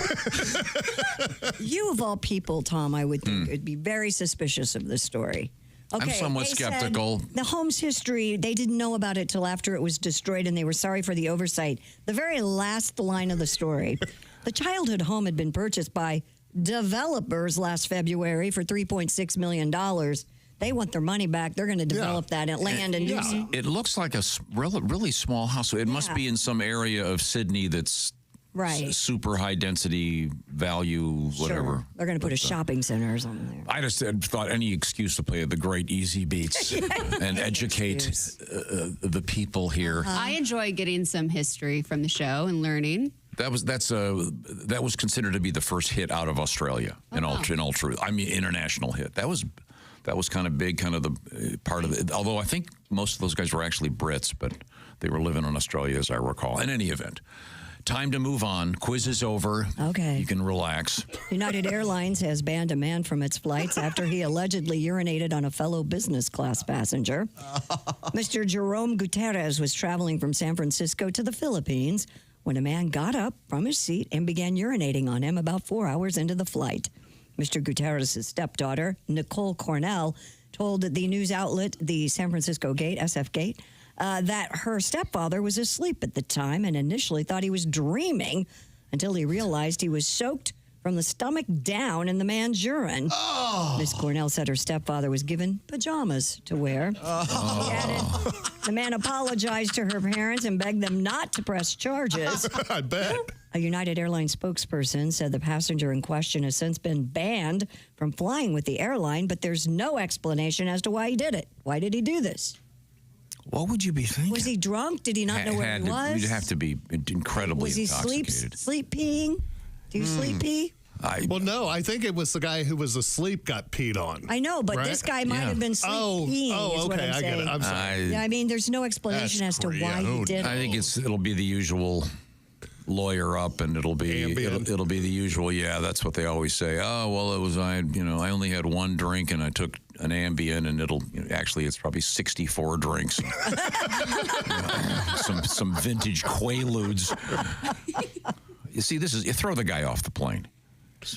You of all people, Tom, I would think would be very suspicious of this story. I'm somewhat they skeptical. said the home's history, they didn't know about it till after it was destroyed, and they were sorry for the oversight. The very last line of the story. The childhood home had been purchased by developers last February for $3.6 million. They want their money back. They're going to develop that land and do something. It looks like a really small house. It must be in some area of Sydney that's super high density value, whatever. Sure. They're going to put a shopping center or something there. I just thought any excuse to play the great easy beats and educate the people here. I enjoy getting some history from the show and learning. That was considered to be the first hit out of Australia in all truth. I mean, international hit. That was kind of big, kind of the part of it. Although I think most of those guys were actually Brits, but they were living in Australia, as I recall. In any event. Time to move on. Quiz is over. Okay. You can relax. United Airlines has banned a man from its flights after he allegedly urinated on a fellow business class passenger. Mr. Jerome Gutierrez was traveling from San Francisco to the Philippines when a man got up from his seat and began urinating on him about 4 hours into the flight. Mr. Gutierrez's stepdaughter, Nicole Cornell, told the news outlet, the San Francisco Gate, SF Gate, that her stepfather was asleep at the time and initially thought he was dreaming until he realized he was soaked from the stomach down in the man's urine. Miss Cornell said her stepfather was given pajamas to wear. He added, the man apologized to her parents and begged them not to press charges. I bet. A United Airlines spokesperson said the passenger in question has since been banned from flying with the airline, but there's no explanation as to why he did it. Why did he do this? What would you be thinking? Was he drunk? Did he not know where he was? You'd have to be incredibly intoxicated. Was he sleep peeing? Do you sleep pee? Well, no, I think it was the guy who was asleep got peed on. I know, but this guy might have been sleep peeing. Oh, okay, I get it. I'm sorry. I mean, there's no explanation as to why he did it. I think it'll be the usual lawyer up, and it'll be the usual. Yeah, that's what they always say. Oh, well, it was I only had one drink and I took an Ambien, and actually it's probably 64 drinks. some vintage Quaaludes. You see, you throw the guy off the plane.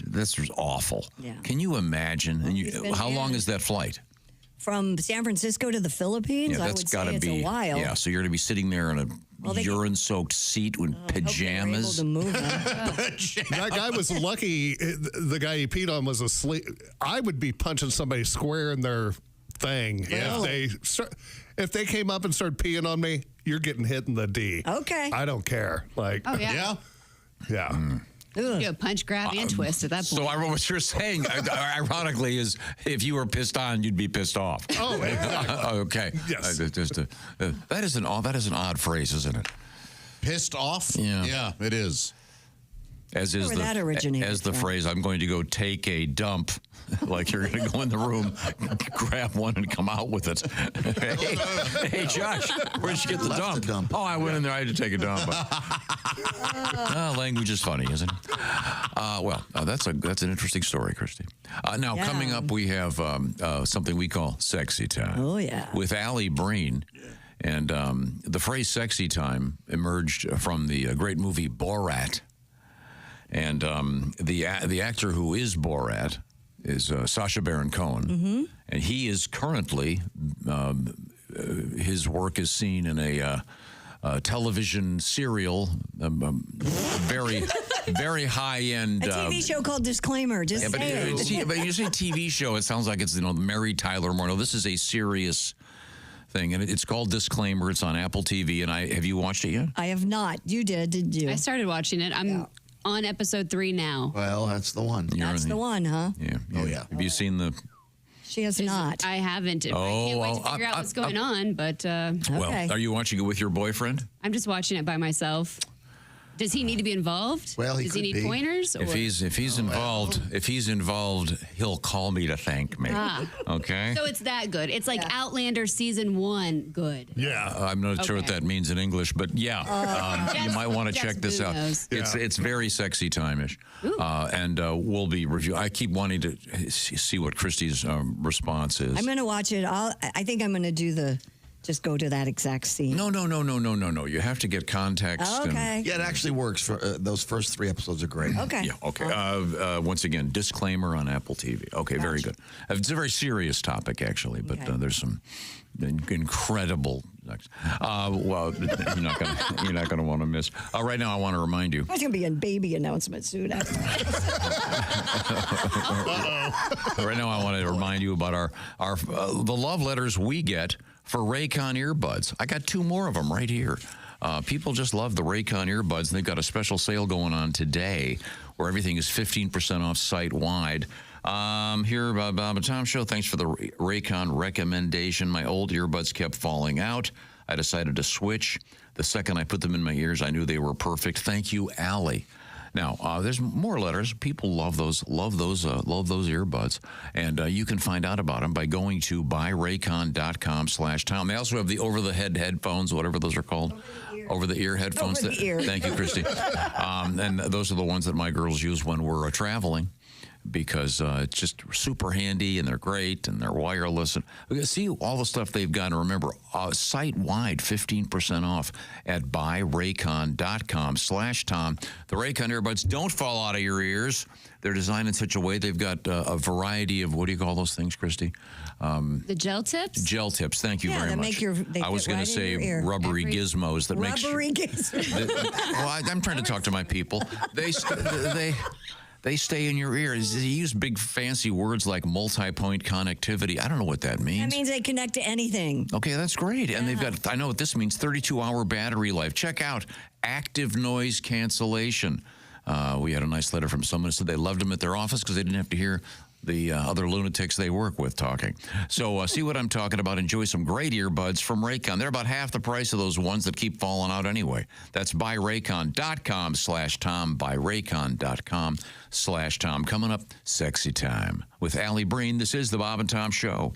This is awful. Yeah. Can you imagine? And how long is that flight? From San Francisco to the Philippines? Yeah, I would say it's a while. Yeah, so you're going to be sitting there in a urine-soaked seat with pajamas. That guy was lucky. The guy he peed on was asleep. I would be punching somebody square in their thing if they came up and started peeing on me. You're getting hit in the D. Okay. I don't care. Yeah. You punch, grab, and twist at that point. So what you're saying, ironically, is if you were pissed on, you'd be pissed off. Oh, exactly. Okay. Yes. That is an odd phrase, isn't it? Pissed off? Yeah, it is. As is the phrase, I'm going to go take a dump. Like you're going to go in the room, grab one, and come out with it. Hey, Josh, where'd you get the dump? Oh, I went in there. I had to take a dump. Language is funny, isn't it? That's an interesting story, Christy. Now, coming up, we have something we call Sexy Time. Oh, yeah. With Alli Breen. And the phrase Sexy Time emerged from the great movie Borat. And the actor who is Borat is Sacha Baron Cohen, and he is currently his work is seen in a television serial, very high end. A TV show called Disclaimer. But you say TV show, it sounds like it's Mary Tyler Moore. No, this is a serious thing, and it's called Disclaimer. It's on Apple TV, and have you watched it yet? I have not. You did, didn't you? I started watching it. I'm on episode 3 now. Well, that's the one. That's the one, huh? Yeah. Oh, yeah. Have you seen the... She has not. I haven't. I can't wait to figure out what's going on, but... Well, are you watching it with your boyfriend? I'm just watching it by myself. Does he need to be involved? Well, does he need pointers? If he's involved, he'll call me to thank me. Okay. So it's that good. It's like Outlander season 1 good. Yeah, I'm not sure what that means in English, but you might want to check this out. It's very sexy time-ish, and we'll be reviewing. I keep wanting to see what Christy's response is. I'm going to watch it. I think I'm going to do just go to that exact scene. No. You have to get context. Okay. Yeah, it actually works. For those first 3 episodes are great. Okay. Yeah. Okay. Once again, Disclaimer on Apple TV. Okay. Very good. It's a very serious topic, actually, but there's some incredible. Well, you're not gonna want to miss. Right now, I want to remind you. There's gonna be a baby announcement soon. Right now, I want to remind you about the love letters we get for Raycon earbuds. I got 2 more of them right here. People just love the Raycon earbuds, and they've got a special sale going on today where everything is 15% off site-wide. Here, Bob and Tom Show. Thanks for the Raycon recommendation. My old earbuds kept falling out. I decided to switch. The second I put them in my ears, I knew they were perfect. Thank you, Alli. Now, there's more letters. People love those earbuds, and you can find out about them by going to buyraycon.com/Tom. They also have the over-the-head headphones, whatever those are called, over-the-ear headphones. Thank you, Christy. And those are the ones that my girls use when we're traveling, because it's just super handy, and they're great, and they're wireless. And see all the stuff they've got. And remember, site-wide 15% off at buyraycon.com/Tom. The Raycon earbuds don't fall out of your ears. They're designed in such a way they've got a variety of, what do you call those things, Christy? The gel tips? Gel tips. Thank you very much. They I was going to say rubbery gizmos that make rubbery gizmos. Well, I'm trying to talk to my people. They stay in your ears. They use big fancy words like multi-point connectivity. I don't know what that means. That means they connect to anything. Okay, that's great. And they've got, I know what this means, 32-hour battery life. Check out active noise cancellation. We had a nice letter from someone who said they loved them at their office because they didn't have to hear the other lunatics they work with talking. So see what I'm talking about. Enjoy some great earbuds from Raycon. They're about half the price of those ones that keep falling out anyway. That's buyraycon.com/Tom, buyraycon.com/Tom. Coming up, Sexy Time with Alli Breen. This is the Bob and Tom Show.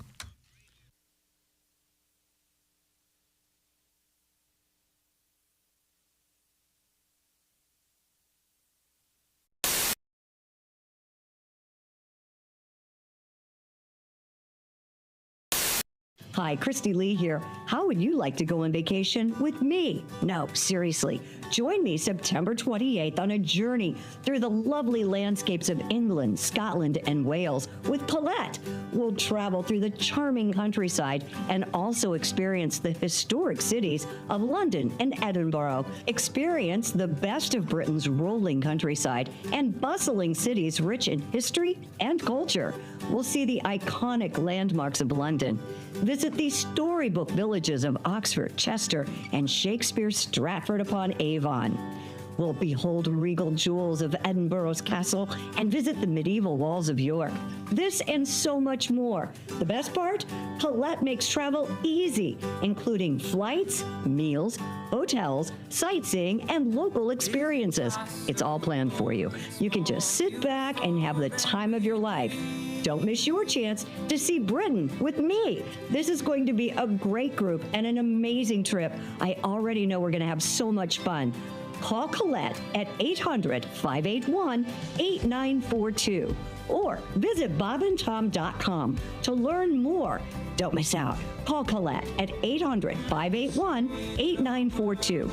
Hi, Christy Lee here. How would you like to go on vacation with me? No, seriously. Join me September 28th on a journey through the lovely landscapes of England, Scotland, and Wales with Paulette. We'll travel through the charming countryside and also experience the historic cities of London and Edinburgh. Experience the best of Britain's rolling countryside and bustling cities rich in history and culture. We'll see the iconic landmarks of London. Visit the storybook villages of Oxford, Chester, and Shakespeare's Stratford-upon-Avon. We'll behold regal jewels of Edinburgh's castle and visit the medieval walls of York. This and so much more. The best part? Paulette makes travel easy, including flights, meals, hotels, sightseeing, and local experiences. It's all planned for you. You can just sit back and have the time of your life. Don't miss your chance to see Britain with me. This is going to be a great group and an amazing trip. I already know we're going to have so much fun. Call Colette at 800-581-8942 or visit bobandtom.com to learn more. Don't miss out. Call Colette at 800-581-8942.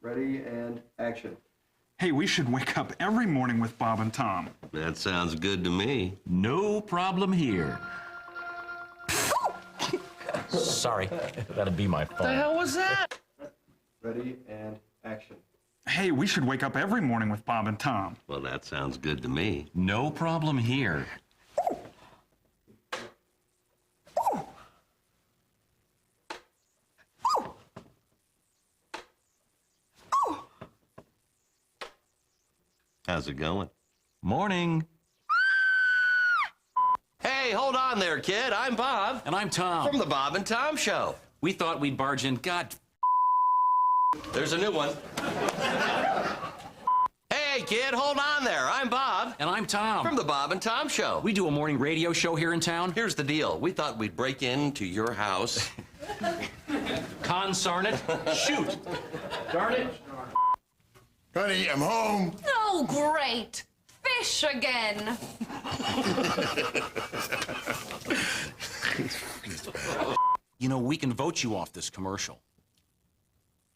Ready and action. Hey, we should wake up every morning with Bob and Tom. That sounds good to me. No problem here. Sorry, that'd be my fault. The hell was that? Ready and action. Hey, we should wake up every morning with Bob and Tom. Well, that sounds good to me. No problem here. How's it going? Morning. Hey, hold on there, kid. I'm Bob. And I'm Tom. From the Bob and Tom Show. We thought we'd barge in. God. There's a new one. Hey, kid, hold on there. I'm Bob. And I'm Tom. From the Bob and Tom Show. We do a morning radio show here in town. Here's the deal. We thought we'd break into your house. Consarn it. Shoot. Darn it. Honey, I'm home. Oh, great. Fish again. You know, we can vote you off this commercial.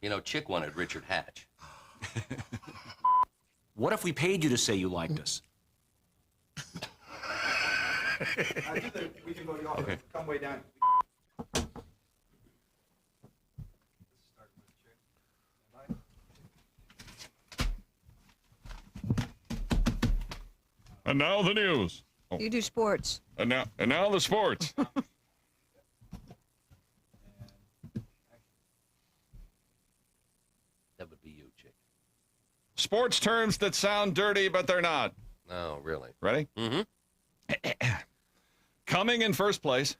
You know, Chick wanted Richard Hatch. What if we paid you to say you liked us? I think that we can vote you off. Okay. Come way down. And now the news. Oh. You do sports. And now the sports. That would be you, Chick. Sports terms that sound dirty, but they're not. Oh, really? Ready? Mm-hmm. Coming in first place.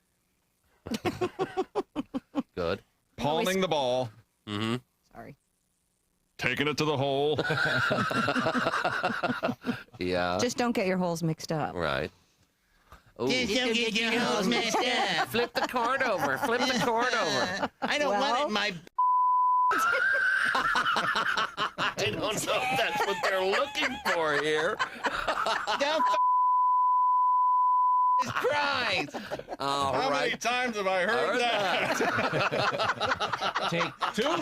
Good. Palming the ball. Mm-hmm. Sorry. Taking it to the hole. Yeah. Just don't get your holes mixed up. Right. Ooh. Just don't get your holes messed up. Flip the cord over. Flip the cord over. I don't want it in my... I don't know if that's what they're looking for here. Don't Christ. How many times have I heard that? Take two.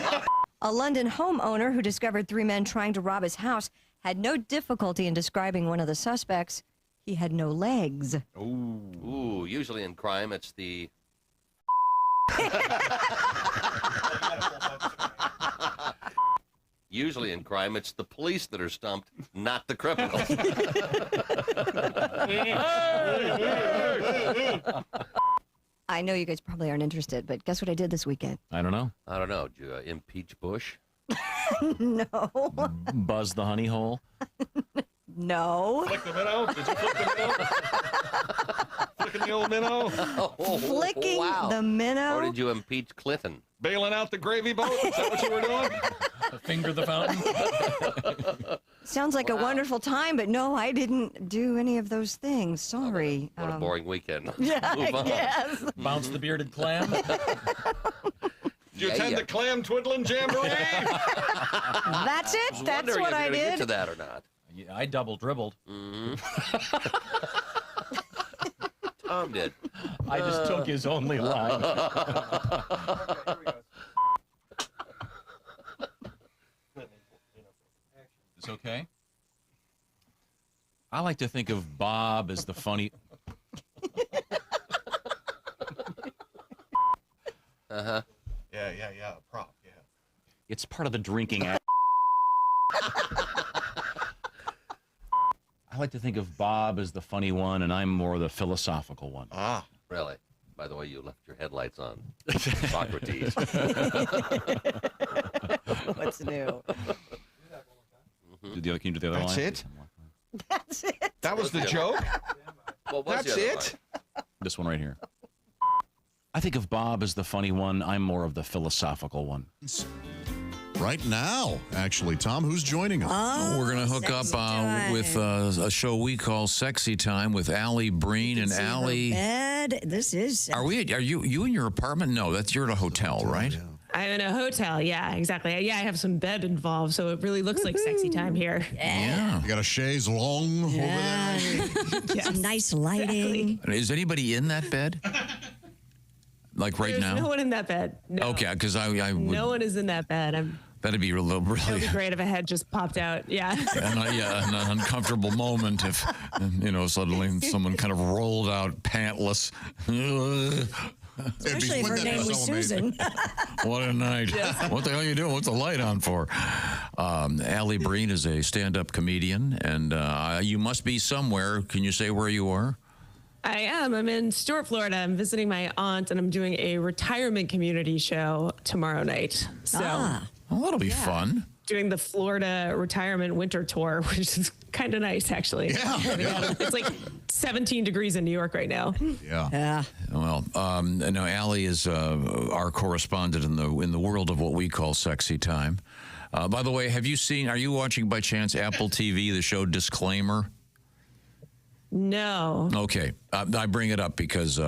A London homeowner who discovered 3 men trying to rob his house had no difficulty in describing one of the suspects. He had no legs. Ooh, usually in crime, it's the... Usually in crime, it's the police that are stumped, not the criminals. I know you guys probably aren't interested, but guess what I did this weekend? I don't know. I don't know. Did you impeach Bush? No. Buzz the honey hole. No. Flick the minnow? Did you flick the minnow? Flicking the old minnow? Flicking the minnow? Or did you impeach Clinton? Bailing out the gravy boat? Is that what you were doing? Finger the fountain. Sounds like a wonderful time, but no, I didn't do any of those things. Sorry. What a boring weekend. Yeah, Move on. yes. Bounce the bearded clam. Did you attend the clam twiddling jamboree? That's it? That's what I Get did? to that or not? Yeah, I double dribbled. Mm-hmm. Tom did. I just took his only line. It's okay. I like to think of Bob as the funny. Uh-huh. Yeah. Prop, yeah. It's part of the drinking act. I like to think of Bob as the funny one, and I'm more the philosophical one. Ah. Really? By the way, you left your headlights on. Socrates. What's new? Can you do the other That's line? it? That's it. That was the joke? What was That's the other it? This one right here. I think of Bob as the funny one. I'm more of the philosophical one. Right now, actually, Tom, who's joining us? Oh, we're going to hook up with a show we call Sexy Time with Alli Breen and Alli. Bed. This is. Are you in your apartment? No, you're at a hotel, right? I'm in a hotel. Yeah, exactly. Yeah, I have some bed involved, so it really looks like sexy time here. Yeah. You got a chaise longue over there. Some nice lighting. Is anybody in that bed? Like right There's now? no one in that bed. No. Okay, because I would. No one is in that bed. That'd be really. That'd be great if a head just popped out. Yeah. An uncomfortable moment if, suddenly someone kind of rolled out pantless. Especially if her name was Susan. What a night. What the hell are you doing? What's the light on for? Alli Breen is a stand-up comedian, and you must be somewhere. Can you say where you are? I am. I'm in Stuart, Florida. I'm visiting my aunt, and I'm doing a retirement community show tomorrow night. So, well, that'll be fun. Doing the Florida retirement winter tour, which is kind of nice, actually. Yeah. It's like 17 degrees in New York right now. Yeah. Well, no, Alli is our correspondent in the world of what we call sexy time. By the way, are you watching by chance Apple TV, the show Disclaimer? No. Okay. I bring it up because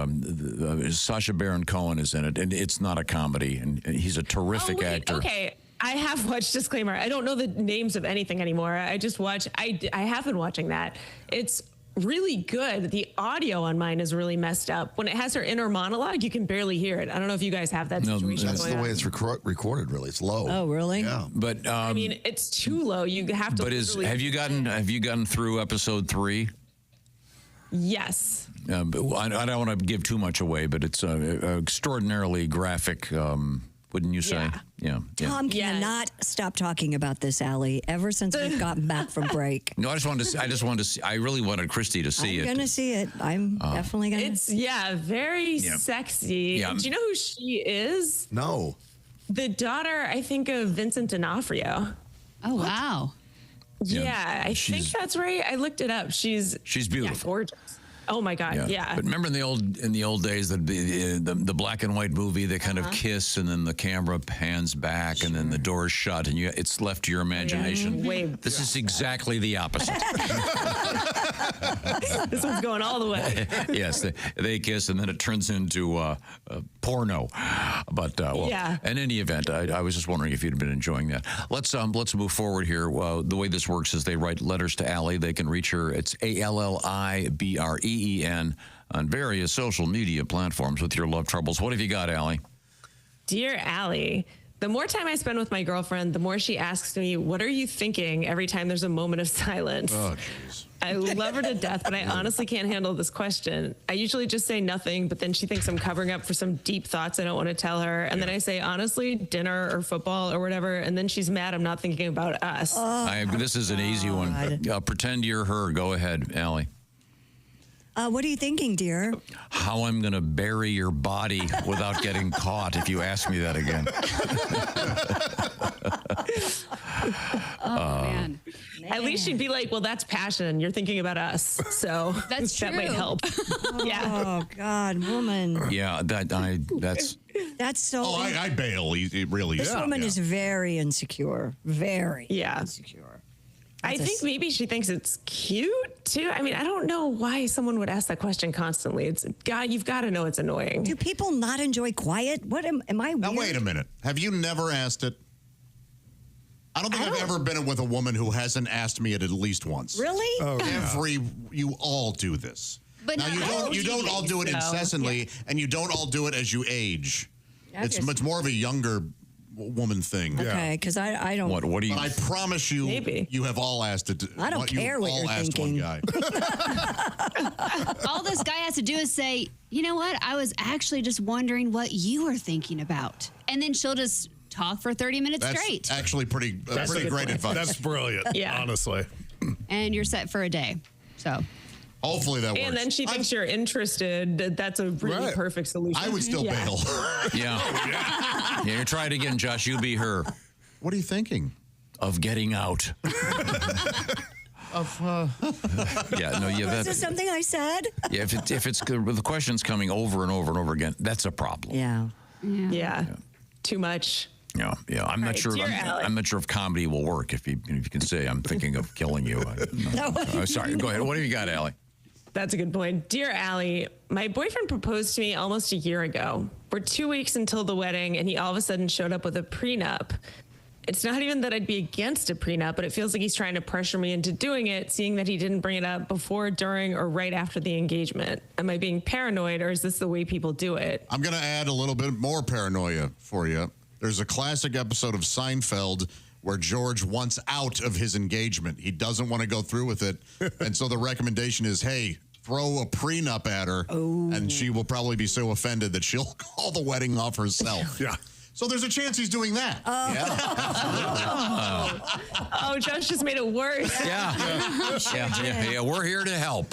Sacha Baron Cohen is in it, and it's not a comedy, and he's a terrific actor. Okay. I have watched Disclaimer. I don't know the names of anything anymore. I just watch. I have been watching that. It's really good. The audio on mine is really messed up. When it has her inner monologue, you can barely hear it. I don't know if you guys have that situation. That's the way it's recorded. Really, it's low. Oh, really? Yeah. But I mean, it's too low. You have to. But have you gotten through episode 3? Yes. But I don't want to give too much away, but it's extraordinarily graphic. Wouldn't you say? Yeah. Tom cannot stop talking about this, Alli, ever since we've gotten back from break. No, I just wanted to see. I really wanted Christy to see it. I'm going to see it. I'm definitely going to. It's, very sexy. Yeah. Do you know who she is? No. The daughter, I think, of Vincent D'Onofrio. Oh, wow. Yeah, I think that's right. I looked it up. She's beautiful. Yeah, gorgeous. Oh my God, yeah. But remember in the old days, the black and white movie, they kind of kiss, and then the camera pans back, and then the door's shut, and it's left to your imagination. This is exactly the opposite. This one's going all the way. Yes, they kiss, and then it turns into porno. But in any event, I was just wondering if you'd been enjoying that. Let's move forward here. The way this works is they write letters to Alli. They can reach her. It's ALLIBREEN on various social media platforms with your love troubles. What have you got, Alli? Dear Alli, the more time I spend with my girlfriend, the more she asks me, "What are you thinking?" every time there's a moment of silence. Oh, jeez. I love her to death, but I honestly can't handle this question. I usually just say nothing, but then she thinks I'm covering up for some deep thoughts I don't want to tell her. And then I say, honestly, dinner or football or whatever. And then she's mad I'm not thinking about us. This is an easy one. Pretend you're her. Go ahead, Alli. What are you thinking, dear? How I'm going to bury your body without getting caught if you ask me that again. Man. At least she'd be like, well, that's passion. You're thinking about us. So that's that might help. Oh, God, woman. Yeah, that's... That's so... Oh, I bail. It really is. This woman is very insecure. Very insecure. I think maybe she thinks it's cute too. I mean, I don't know why someone would ask that question constantly. You've got to know it's annoying. Do people not enjoy quiet? What am I weird? Now, wait a minute. Have you never asked it? I don't think I've ever been with a woman who hasn't asked me it at least once. Really? Oh, you all do this. But now you don't all do it incessantly, and you don't all do it as you age. It's more of a younger woman thing. Okay, because I don't. What do you? But I promise you, you have all asked it. I don't care what you're thinking. One guy. All this guy has to do is say, you know what? I was actually just wondering what you were thinking about. And then she'll just talk for 30 minutes straight. Actually pretty great advice. That's brilliant, honestly. And you're set for a day. So... Hopefully that works. And then she thinks you're interested. That's a really perfect solution. I would still bail. Yeah, you're trying again, Josh. You be her. What are you thinking? Of getting out. Is this something I said? Yeah, if it's the question's coming over and over and over again, that's a problem. Yeah. Too much. Yeah. I'm not sure. I'm not sure if comedy will work if you can say I'm thinking of killing you. Sorry. Go ahead. What have you got, Alli? That's a good point. Dear Alli, my boyfriend proposed to me almost a year ago. We're 2 weeks until the wedding, and he all of a sudden showed up with a prenup. It's not even that I'd be against a prenup, but it feels like he's trying to pressure me into doing it, seeing that he didn't bring it up before, during, or right after the engagement. Am I being paranoid, or is this the way people do it? I'm going to add a little bit more paranoia for you. There's a classic episode of Seinfeld where George wants out of his engagement. He doesn't want to go through with it. And so the recommendation is, hey, throw a prenup at her, and she will probably be so offended that she'll call the wedding off herself. Yeah. So there's a chance he's doing that. Oh, Josh just made it worse. Yeah. We're here to help.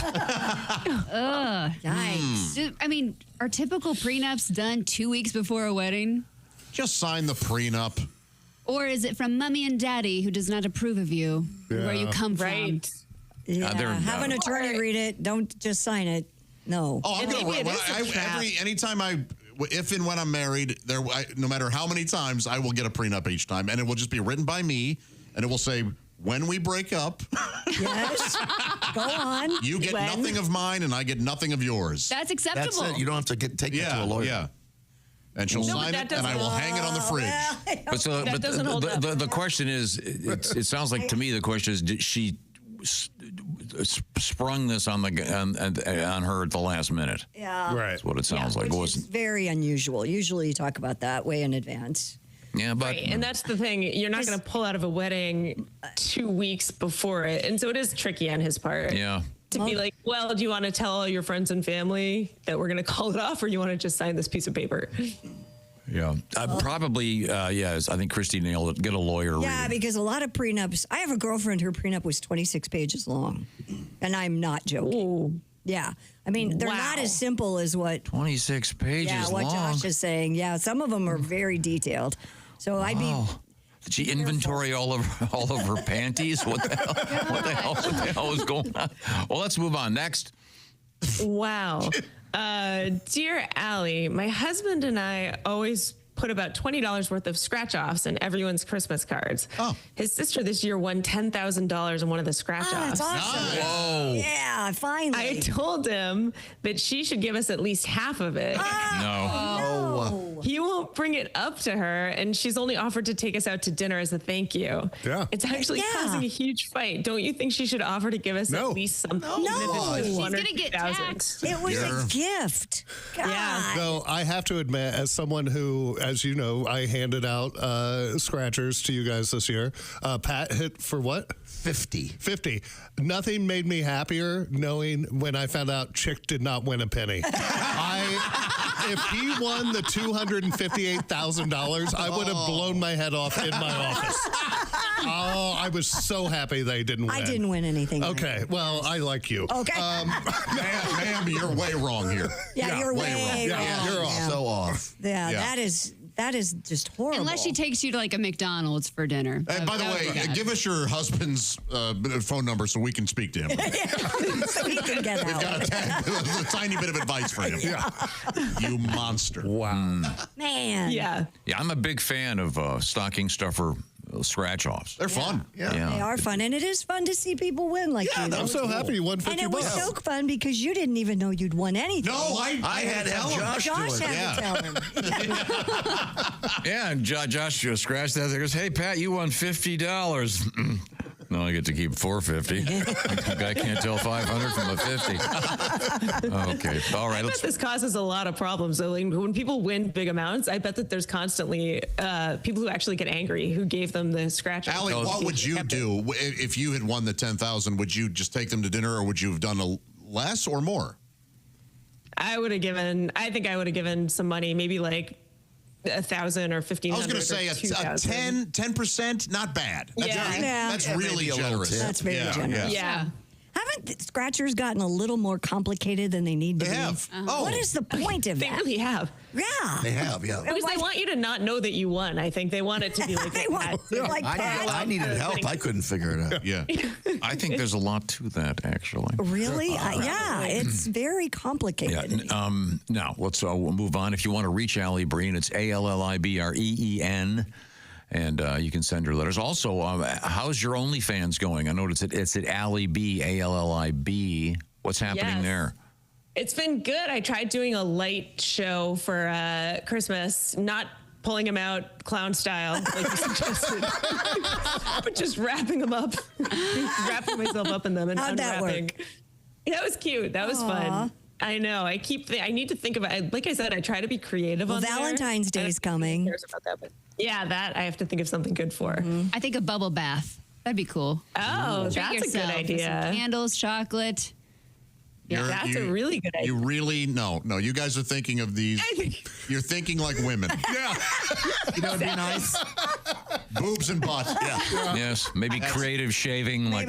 Yikes. I mean, are typical prenups done 2 weeks before a wedding? Just sign the prenup. Or is it from mommy and daddy who does not approve of you, where you come from? Yeah, have an attorney read it. Don't just sign it. No. Oh, I'm going to anytime if and when I'm married, no matter how many times, I will get a prenup each time, and it will just be written by me, and it will say, when we break up, yes, go on. You get nothing of mine, and I get nothing of yours. That's acceptable. That's it. You don't have to take it to a lawyer. Yeah. And she'll sign it, and I will hang it on the fridge. But the question is, it sounds like to me the question is, did she sprung this on her at the last minute? Yeah, right. That's what it sounds like. Which is very unusual. Usually, you talk about that way in advance. Yeah, but and that's the thing. You're not going to pull out of a wedding 2 weeks before it, and so it is tricky on his part. Yeah. To be like, well, do you want to tell all your friends and family that we're going to call it off, or you want to just sign this piece of paper? Yeah, probably. Yes, I think Christy nailed it. Get a lawyer. Yeah, because a lot of prenups. I have a girlfriend. Her prenup was 26 pages long, and I'm not joking. Ooh. Yeah, I mean they're not as simple as what 26 pages. Yeah, what long. Josh is saying. Yeah, some of them are very detailed. So I'd be. Did she inventory all of her panties? What the hell? What the hell is going on? Well, let's move on. Next. Wow. Dear Allie, my husband and I always put about $20 worth of scratch-offs in everyone's Christmas cards. Oh. His sister this year won $10,000 in one of the scratch-offs. That's awesome. Nice. Whoa. Yeah, finally. I told him that she should give us at least half of it. No. He won't bring it up to her, and she's only offered to take us out to dinner as a thank you. Yeah. It's actually causing a huge fight. Don't you think she should offer to give us at least something? No. She's going to get taxed. It was a gift. God. Yeah. Though I have to admit, as someone who, as you know, I handed out scratchers to you guys this year. Pat hit for what? 50. Nothing made me happier knowing when I found out Chick did not win a penny. If he won the $258,000, I would have blown my head off in my office. Oh, I was so happy they didn't win. I didn't win anything. Okay, well, I like you. Okay. Ma'am, you're way wrong here. Yeah, you're way wrong. Yeah, you're off. So off. Yeah, that is just horrible. Unless she takes you to like a McDonald's for dinner. And by the way, give us your husband's phone number so we can speak to him. So he can get We've out. got a tiny bit of advice for him. Yeah. You monster. Wow. Man. Yeah. Yeah, I'm a big fan of stocking stuffer scratch-offs. They're fun. They are fun, and it is fun to see people win like you. I'm so happy you won 50 And it was bucks. so fun because you didn't even know you'd won anything. No, I had to tell him. Josh had to tell him. Yeah, and Josh scratched that. He goes, "Hey, Pat, you won $50." No, I get to keep $450. I can't tell 500 from a 50. Okay, all right. I bet this causes a lot of problems. So like, when people win big amounts, I bet that there's constantly people who actually get angry who gave them the scratch. Allie, what would you do if you had won the $10,000? Would you just take them to dinner, or would you have done less or more? I think I would have given some money, maybe like 1,000 or 1,500. I was going to say a 10%, not bad. That's really generous. That's very generous. Yeah. Haven't scratchers gotten a little more complicated than they need to be? They have. What is the point of that? They really have. Yeah. They have, yeah. Because they want you to not know that you won. I think they want it to be like I needed help. I couldn't figure it out. Yeah. I think there's a lot to that, actually. Really? Yeah, it's very complicated. Yeah. Now, let's we'll move on. If you want to reach Alli Breen, it's ALLIBREEN. And you can send her letters. Also, how's your OnlyFans going? I know it's at Alli B, ALLIB. What's happening there? It's been good. I tried doing a light show for Christmas, not pulling him out clown style like you suggested, but just wrapping them up, wrapping myself up in them and How'd that unwrapping. work? That was cute. That was fun. I know. I need to think about it. Like I said, I try to be creative on Valentine's Day is coming. About that, but yeah, that I have to think of something good for. I think a bubble bath. That'd be cool. Oh, Treat that's a good yourself with idea. some candles, chocolate. Yeah, that's a really good idea. You really no. You guys are thinking of these. You're thinking like women. Yeah. You know, it'd be nice. Boobs and butt. Yeah. Yes, maybe creative shaving, like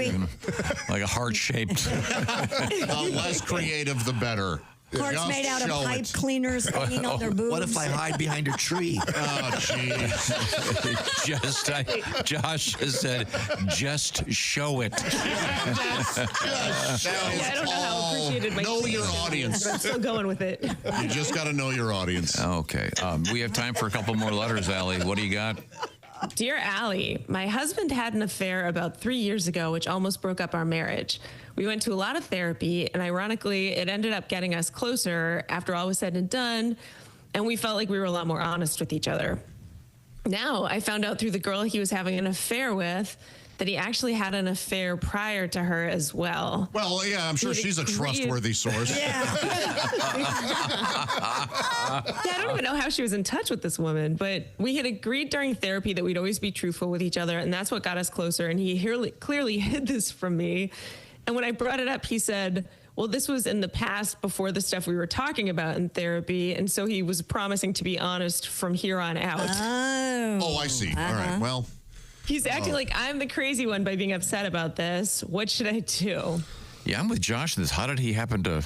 a heart-shaped. The less creative, the better. Hearts Just made out of show pipe it. cleaners hanging on their boobs. What if I hide behind a tree? Oh, jeez. Josh has said, just show it. I don't know how appreciated my Know tweet your is, audience. but I'm still going with it. You just got to know your audience. Okay. We have time for a couple more letters, Allie. What do you got? Dear Allie, my husband had an affair about 3 years ago, which almost broke up our marriage. We went to a lot of therapy, and ironically, it ended up getting us closer after all was said and done, and we felt like we were a lot more honest with each other. Now, I found out through the girl he was having an affair with that he actually had an affair prior to her as well. Well, yeah, I'm sure she's a trustworthy source. Yeah, I don't even know how she was in touch with this woman, but we had agreed during therapy that we'd always be truthful with each other, and that's what got us closer, and he clearly hid this from me. And when I brought it up, he said, well, this was in the past before the stuff we were talking about in therapy, and so he was promising to be honest from here on out. Oh, I see. All right, well. He's acting like I'm the crazy one by being upset about this. What should I do? Yeah, I'm with Josh. This. How did he happen to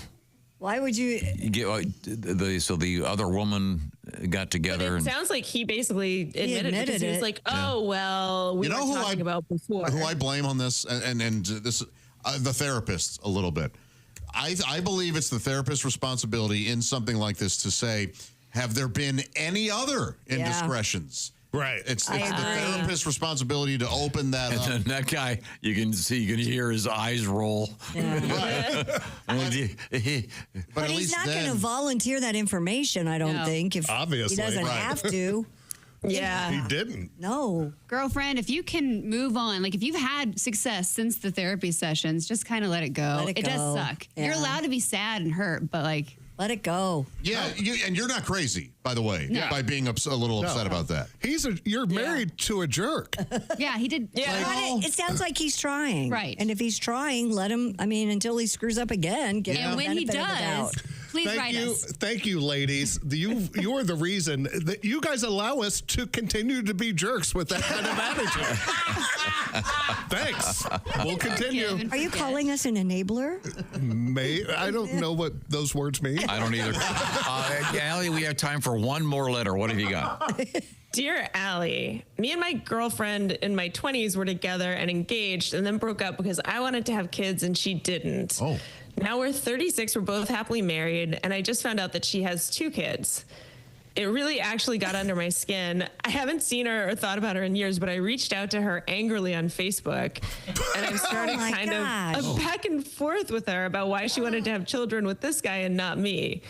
Why would you? get the other woman got together? It sounds like he basically admitted it because he was like, "Oh well, we You know were who talking about before." Who I blame on this, and this, the therapist a little bit. I believe it's the therapist's responsibility in something like this to say, have there been any other indiscretions? Right. It's the therapist's responsibility to open that up. And that guy, you can hear his eyes roll. Yeah. But he's not going to volunteer that information, I don't think. If Obviously. he doesn't have to. Yeah. He didn't. No. Girlfriend, if you can move on, like if you've had success since the therapy sessions, just kind of let it go. Let it does go. suck. Yeah. You're allowed to be sad and hurt, but like, let it go. Yeah, and you're not crazy, by the way, by being a little upset about that. You're married to a jerk. yeah, he did. Yeah. It sounds like he's trying. Right. And if he's trying, let him, until he screws up again. Give him And the when he benefit of the doubt. does, please write us. Thank you, ladies. You're the reason that you guys allow us to continue to be jerks with that kind of attitude. Thanks. We'll continue. Are you calling us an enabler? I don't know what those words mean. I don't either. Allie, we have time for one more letter. What have you got? Dear Allie, me and my girlfriend in my 20s were together and engaged and then broke up because I wanted to have kids and she didn't. Oh. Now we're 36, we're both happily married, and I just found out that she has 2 kids. It really actually got under my skin. I haven't seen her or thought about her in years, but I reached out to her angrily on Facebook, and I've started kind of a back and forth with her about why she wanted to have children with this guy and not me.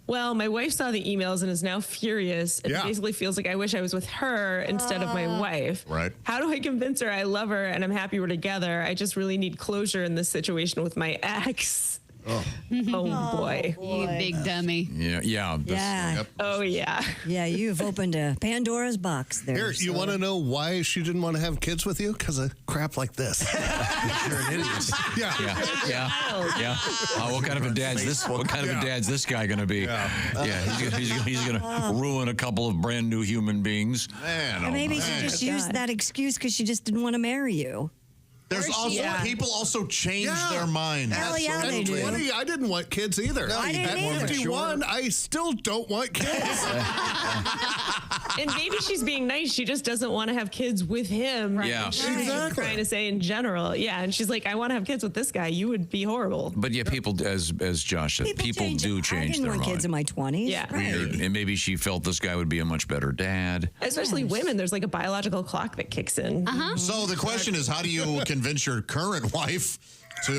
Well, my wife saw the emails and is now furious. It basically feels like I wish I was with her instead of my wife. Right. How do I convince her I love her and I'm happy we're together? I just really need closure in this situation with my ex. Oh, boy. You big dummy. Yeah. Yeah. Oh, yeah. Yeah, you've opened a Pandora's box there. Here, you want to know why she didn't want to have kids with you? Because of crap like this. You're an idiot. Yeah. What kind of a dad's this? What kind of a dad's this guy going to be? He's going to ruin a couple of brand new human beings. Man, Or maybe she just used that excuse because she just didn't want to marry you. There's also people also change their mind. Hell yeah, they do. Funny, I didn't want kids either. No, I didn't either. At 51, I still don't want kids. And maybe she's being nice. She just doesn't want to have kids with him. Right? Yeah. She's trying to say in general. Yeah. And she's like, I want to have kids with this guy. You would be horrible. But yeah, people, as Josh said, people do change I didn't their want mind. kids in my 20s. Yeah. Right. And maybe she felt this guy would be a much better dad. Especially women. There's like a biological clock that kicks in. So the question is, how do you convince your current wife to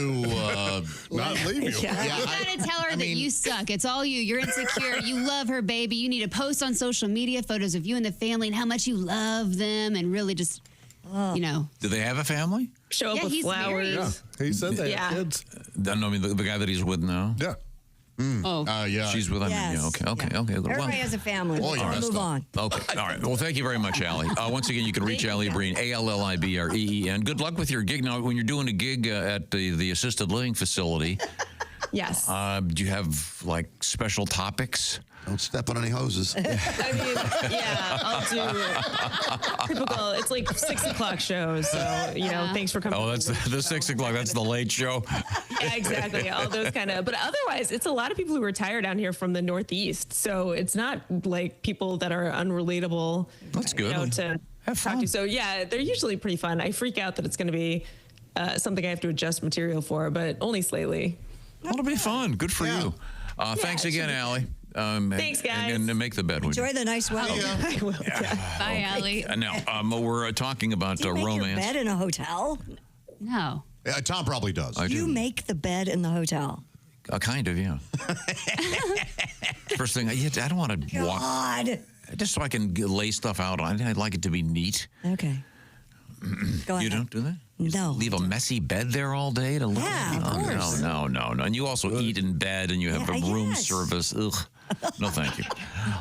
not leave you? You gotta tell her that you suck. It's all you. You're insecure. You love her, baby. You need to post on social media photos of you and the family and how much you love them and really just, Do they have a family? Show up with he's flowers. married. Yeah, he said they had kids. I mean, the guy that he's with now? Yeah. yeah. She's with him. Yes. Yeah, okay. Everybody has a family. Oh, yeah. Move on. Okay. All right. Well, thank you very much, Allie. Once again, you can reach Alli Breen, ALLIBREEN. Good luck with your gig. Now, when you're doing a gig at the assisted living facility, Yes. Do you have like special topics? Don't step on any hoses. I mean, yeah, I'll do typical. It's like 6 o'clock shows, so thanks for coming. Oh, that's the 6 o'clock. That's the late show. Yeah, exactly. All those kind of. But otherwise, it's a lot of people who retire down here from the Northeast, so it's not like people that are unrelatable. That's good. To talk to. So yeah, they're usually pretty fun. I freak out that it's going to be something I have to adjust material for, but only slightly. It'll be fun. Good for you. Thanks again, Allie. Thanks, guys. And make the bed. Enjoy the nice weather. I will. Bye, Allie. Now, we're talking about Do you make romance. your bed in a hotel? No. Tom probably does. I You do. make the bed in the hotel. Kind of, yeah. First thing, I don't want to walk. God. Just so I can lay stuff out. I'd like it to be neat. Okay. Go ahead. You don't do that? No. Leave a messy bed there all day to live? Yeah, of course. No. And you also eat in bed and you have a room service. Ugh. No, thank you.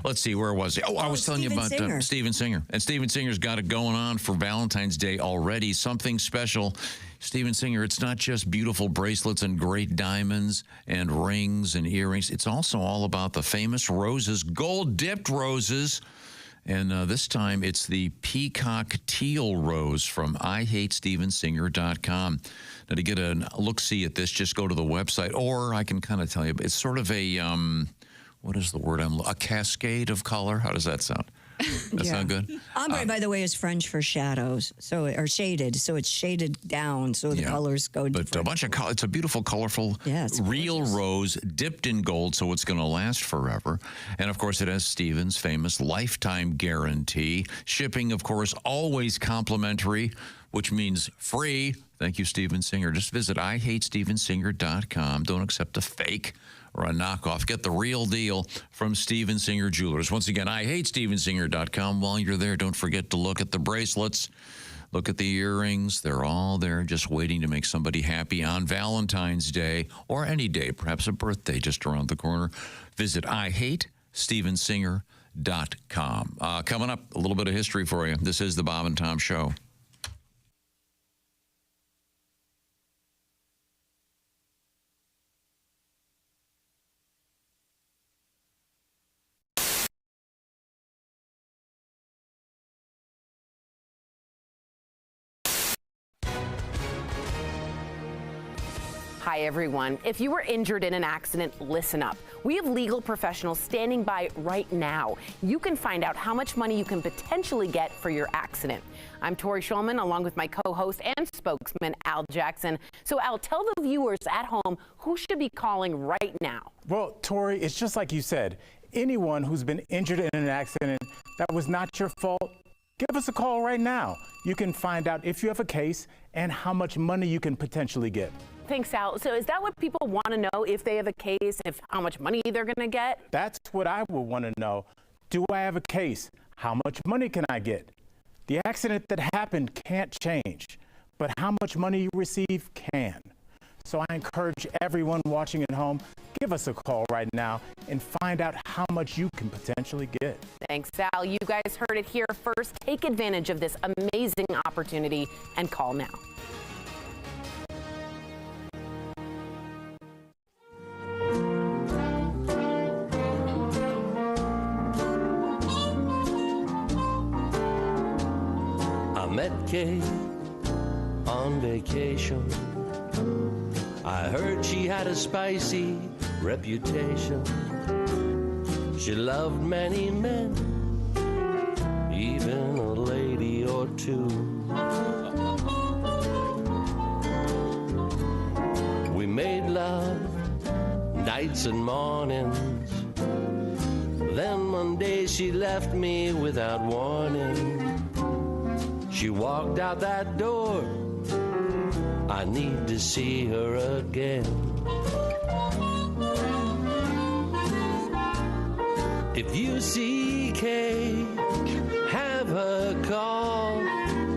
Let's see, where was he? Oh, I was telling you about Steven Singer. And Steven Singer's got it going on for Valentine's Day already. Something special. Steven Singer, it's not just beautiful bracelets and great diamonds and rings and earrings. It's also all about the famous roses, gold-dipped roses. And this time, it's the peacock teal rose from IHateStevenSinger.com. Now, to get a look-see at this, just go to the website, or I can kind of tell you, it's sort of a, what is the word? A cascade of color. How does that sound? That sound good? Ombre, by the way, is French for shadows, or shaded. So it's shaded down, so the colors go. But a bunch of color. It's a beautiful, colorful, real rose dipped in gold, so it's going to last forever. And of course, it has Steven's famous lifetime guarantee. Shipping, of course, always complimentary, which means free. Thank you, Steven Singer. Just visit IHateStevenSinger.com. Don't accept a fake or a knockoff. Get the real deal from Steven Singer Jewelers. Once again, IHateStevenSinger.com. While you're there, don't forget to look at the bracelets. Look at the earrings. They're all there just waiting to make somebody happy on Valentine's Day or any day, perhaps a birthday just around the corner. Visit IHateStevenSinger.com. Coming up, a little bit of history for you. This is the Bob and Tom Show. Hi, everyone. If you were injured in an accident, listen up. We have legal professionals standing by right now. You can find out how much money you can potentially get for your accident. I'm Tori Schulman, along with my co-host and spokesman, Al Jackson. So, Al, tell the viewers at home who should be calling right now. Well, Tori, it's just like you said. Anyone who's been injured in an accident that was not your fault, give us a call right now. You can find out if you have a case and how much money you can potentially get. Thanks, Al. So is that what people want to know, if they have a case, if how much money they're going to get? That's what I would want to know. Do I have a case? How much money can I get? The accident that happened can't change, but how much money you receive can. So I encourage everyone watching at home, give us a call right now and find out how much you can potentially get. Thanks, Al. You guys heard it here first. Take advantage of this amazing opportunity and call now. I met Kate on vacation. I heard she had a spicy reputation. She loved many men, even a lady or two. We made love nights and mornings. Then one day she left me without warning. She walked out that door. I need to see her again. If you see Kay, have her call.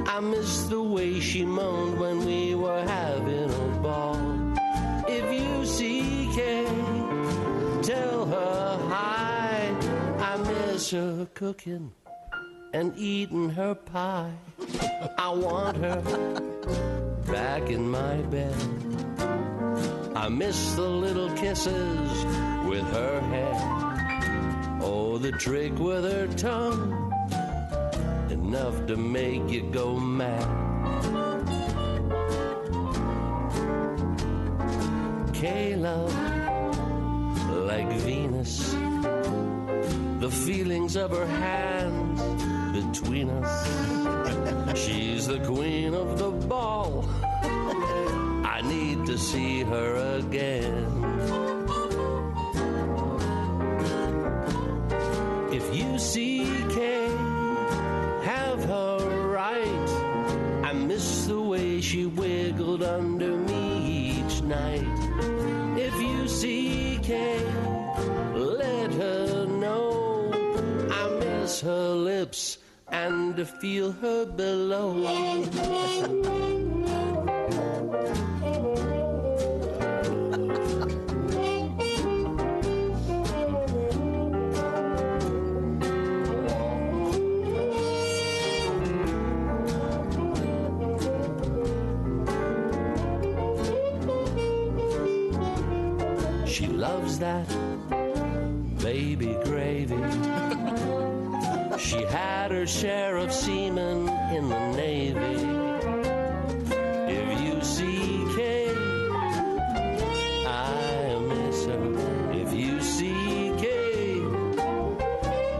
I miss the way she moaned when we were having a ball. If you see Kay, tell her hi. I miss her cooking and eating her pie. I want her back in my bed. I miss the little kisses with her hair. Oh, the trick with her tongue, enough to make you go mad. K-Love, like Venus, the feelings of her hands between us. She's the queen of the ball. I need to see her again. If you see Kay, have her right. I miss the way she wiggled under me each night. If you see Kay, let her know I miss her lips and to feel her below. She loves that baby gravy. She had her share of seamen in the Navy. If you see Kay, I miss her. If you see Kay,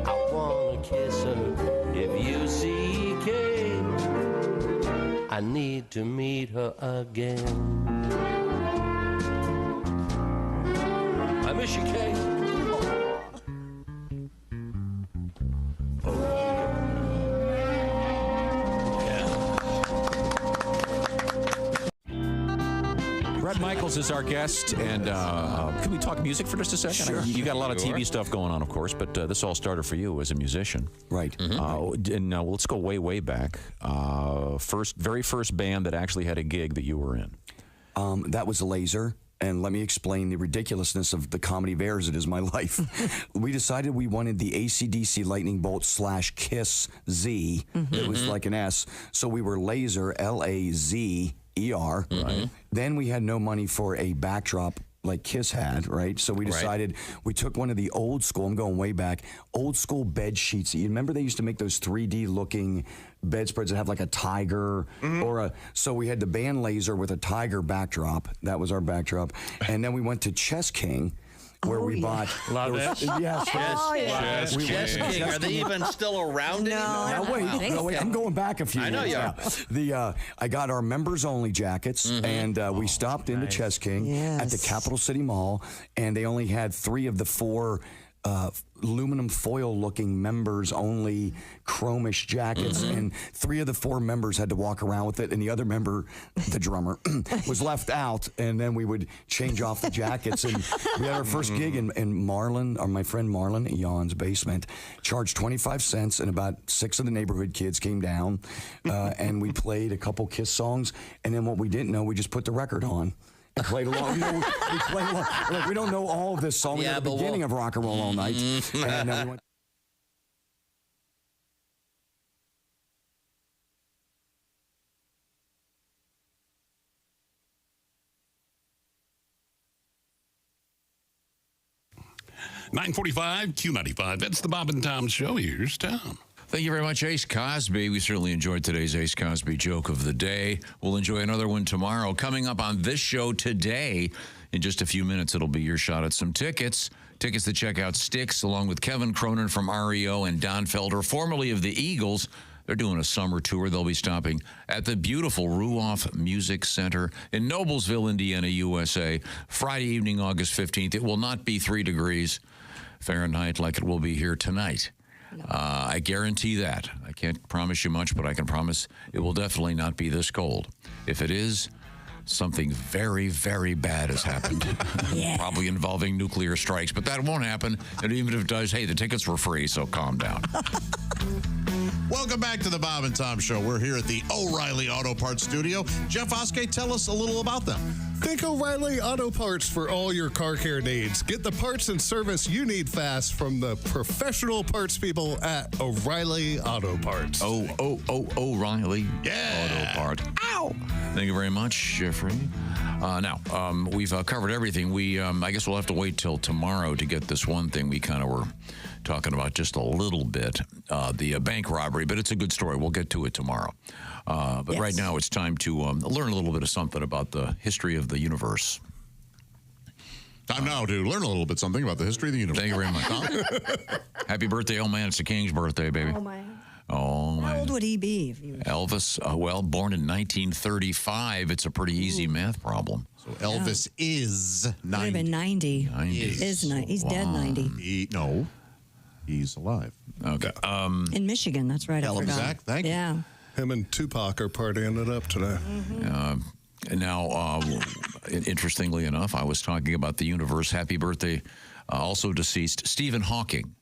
I wanna kiss her. If you see Kay, I need to meet her again. I miss you, Kay. Brett Michaels is our guest, and can we talk music for just a second? Sure. You got a lot of TV stuff going on, of course, but this all started for you as a musician. Right. And let's go way, way back. Very first band that actually had a gig that you were in. That was Laser. And let me explain the ridiculousness of the comedy of errors that is my life. We decided we wanted the AC/DC Lightning Bolt / Kiss Z. It was like an S. So we were Laser, L-A-Z-E-R. Right. Then we had no money for a backdrop like Kiss had, right? So we decided we took one of the old school, I'm going way back, old school bed sheets. You remember they used to make those 3D looking bedspreads that have like a tiger or a, so we had the band Laser with a tiger backdrop. That was our backdrop. And then we went to Chess King, where we bought. Love it. Yes. Chess King. Are they even still around anymore? No, wait. I'm going back a few years. I know you are. I got our members only jackets, and we stopped into Chess King at the Capital City Mall, and they only had 3 of the 4 aluminum foil looking members only chromish jackets, and 3 of the 4 members had to walk around with it, and the other member, the drummer, was left out. And then we would change off the jackets, and we had our first gig in Marlon, or my friend Marlon at Jan's basement, charged 25 cents, and about 6 of the neighborhood kids came down, and we played a couple Kiss songs, and then what we didn't know, we just put the record on. And played along. We played along. Like, we don't know all of this song. We at the beginning of Rock and Roll All Night. And we went. $9:45, Q95. That's the Bob and Tom Show. Here's Tom. Thank you very much, Ace Cosby. We certainly enjoyed today's Ace Cosby joke of the day. We'll enjoy another one tomorrow. Coming up on this show today, in just a few minutes, it'll be your shot at some tickets. Tickets to check out Styx, along with Kevin Cronin from REO and Don Felder, formerly of the Eagles. They're doing a summer tour. They'll be stopping at the beautiful Ruoff Music Center in Noblesville, Indiana, USA, Friday evening, August 15th. It will not be 3 degrees Fahrenheit like it will be here tonight. I guarantee that. I can't promise you much, but I can promise it will definitely not be this cold. If it is, something very, very bad has happened. Probably involving nuclear strikes, but that won't happen. And even if it does, hey, the tickets were free, so calm down. Welcome back to the Bob and Tom Show. We're here at the O'Reilly Auto Parts Studio. Jeff Oskey, tell us a little about them. Think O'Reilly Auto Parts for all your car care needs. Get the parts and service you need fast from the professional parts people at O'Reilly Auto Parts. O'Reilly Auto Parts. Ow! Thank you very much, Jeffrey. Now, we've covered everything. I guess we'll have to wait till tomorrow to get this one thing we kind of were talking about just a little bit, the bank robbery, but it's a good story. We'll get to it tomorrow. But right now it's time to learn a little bit of something about the history of the universe. Time now to learn a little bit something about the history of the universe. Thank you very much. Happy birthday, old man. It's the King's birthday, baby. Oh, my. Oh, How man. old would he be? If he was... Elvis, born in 1935. It's a pretty easy math problem. So Elvis is 90. Would have been 90. 90. He's dead 90. No, he's alive. Okay. In Michigan, that's right. I forgot. Zach, thank you. Yeah. Him and Tupac are partying it up today. And now, interestingly enough, I was talking about the universe. Happy birthday, also deceased, Stephen Hawking.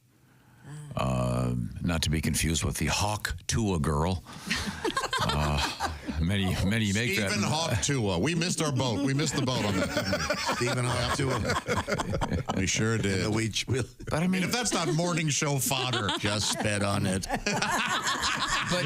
Not to be confused with the Hawk Tua girl. Many make that. Stephen Hawk Tua. We missed our boat. We missed the boat on that. Stephen Hawk Tua. We sure did. But I mean, if that's not morning show fodder, just sped on it. But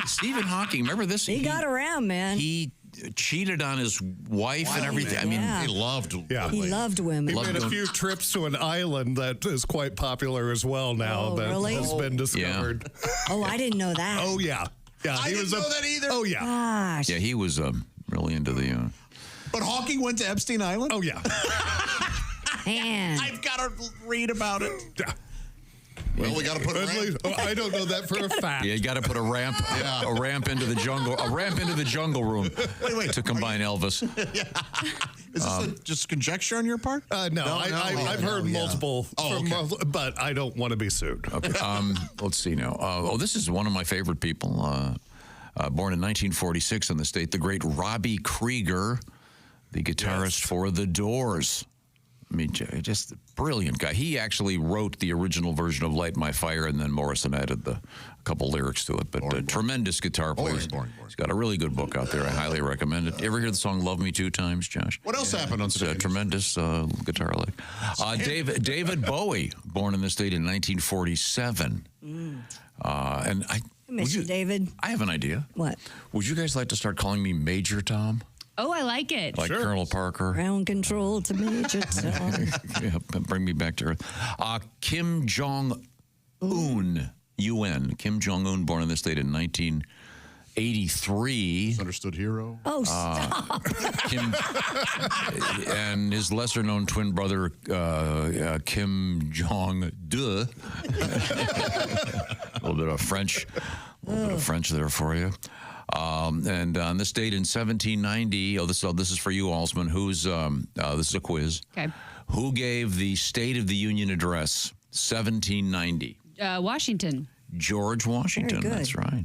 Stephen Hawking, remember this? He got around, man. He cheated on his wife and everything. I mean, he loved. He loved women. He made a few trips to an island that is quite popular as well now that has been discovered. Oh, I didn't know that. Oh, yeah. Yeah, I didn't know that either. Oh, yeah. Gosh. Yeah, he was really into the. But Hawking went to Epstein Island? Oh, yeah. Man. I've got to read about it. Yeah. Well, we got to put a ramp. I don't know that for a fact. Yeah, you got to put a ramp into the jungle room to combine Elvis. Is this just conjecture on your part? No, I've heard multiple, but I don't want to be sued. Okay. Let's see now. This is one of my favorite people. Born in 1946 in the state, the great Robbie Krieger, the guitarist for The Doors. I mean, just a brilliant guy. He actually wrote the original version of Light My Fire, and then Morrison added a couple lyrics to it. But tremendous guitar player. He's got a really good book out there. I highly recommend it. You ever hear the song Love Me Two Times, Josh? What else happened on today? Tremendous guitar lick. David Bowie, born in the state in 1947. And I miss you, David. I have an idea. What? Would you guys like to start calling me Major Tom? Oh, I like it. Like Colonel Parker. Ground control to Major Tom. Yeah, bring me back to Earth. Kim Jong-un, UN. Kim Jong-un, born in the state in 1983. Misunderstood hero. Oh, stop. Kim, and his lesser-known twin brother, Kim Jong-de. A little bit of French there for you. And on this date in 1790, this is for you, Alsman. This is a quiz. Okay. Who gave the State of the Union address? 1790. Washington. George Washington. Very good. That's right.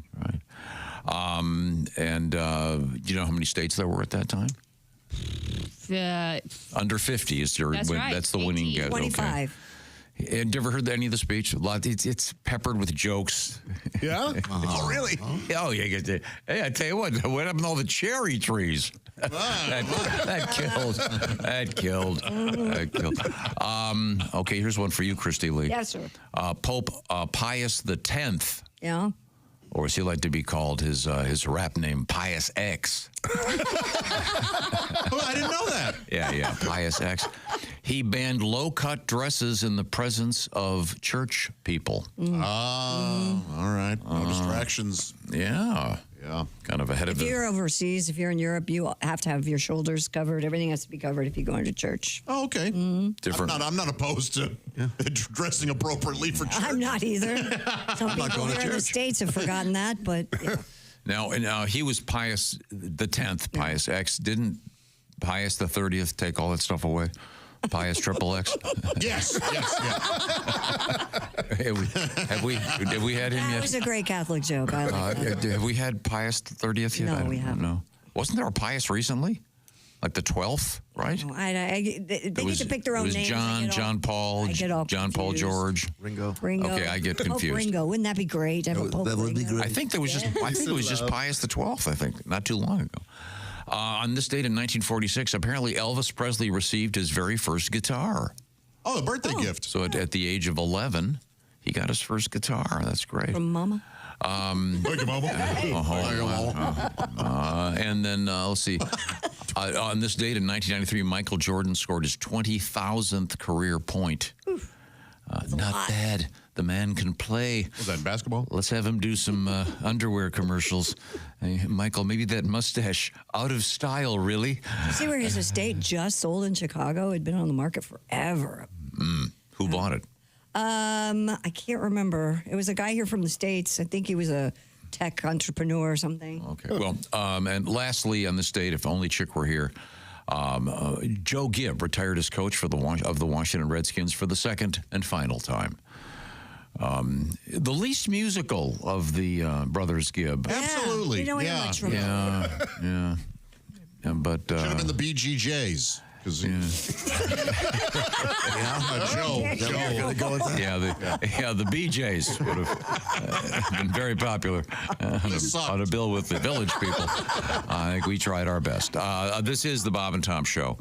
And do you know how many states there were at that time? Under 50 is your. That's right. That's the winning guess. 25. Okay. And you ever heard any of the speech? It's peppered with jokes. Yeah? Oh, really? Oh, yeah. Hey, I tell you what happened to all the cherry trees? That killed. Okay, here's one for you, Christy Lee. Yes, sir. Pope Pius X. Yeah. Or as he liked to be called, his rap name, Pius X. Oh, I didn't know that. Yeah, Pius X. He banned low-cut dresses in the presence of church people. All right. No distractions. Yeah. Yeah. Kind of ahead of If you're overseas, if you're in Europe, you have to have your shoulders covered. Everything has to be covered if you go into church. Oh, okay. Different. I'm not opposed to dressing appropriately for church. I'm not either. Some people here in the States have forgotten that, but... Yeah. Now, he was Pius X, Pius X. Didn't Pius the 30th take all that stuff away? Pius Triple X? Yes. Have we had him yet? That was a great Catholic joke. I like that. Have we had Pius the 30th yet? No, we haven't. No. Wasn't there a Pius recently? Like the 12th, right? No, they get to pick their own names. It was John Paul George. Ringo. Okay, I get confused. Pope Ringo. Wouldn't that be great? Have a Pope That would be Ringo? great. I think it was just Pius the 12th. I think not too long ago. On this date in 1946, apparently Elvis Presley received his very first guitar. Oh, a birthday gift. So at the age of 11, he got his first guitar. That's great. From Mama? Thank you, Mama. And then, let's see. On this date in 1993, Michael Jordan scored his 20,000th career point. Not bad. The man can play. Was that basketball? Let's have him do some underwear commercials. Hey, Michael, maybe that mustache out of style, really. You see where his estate just sold in Chicago? It'd been on the market forever. Who bought it? I can't remember. It was a guy here from the States. I think he was a tech entrepreneur or something. Okay. Well, and lastly, on this date, if only Chick were here, Joe Gibb retired as coach for the Washington Redskins for the second and final time. The least musical of the brothers Gibb. Absolutely. We don't hear much from him. Yeah. But should have been the BGJs. Joe. The BJs would have been very popular on a bill with the Village people. I think we tried our best. This is the Bob and Tom Show.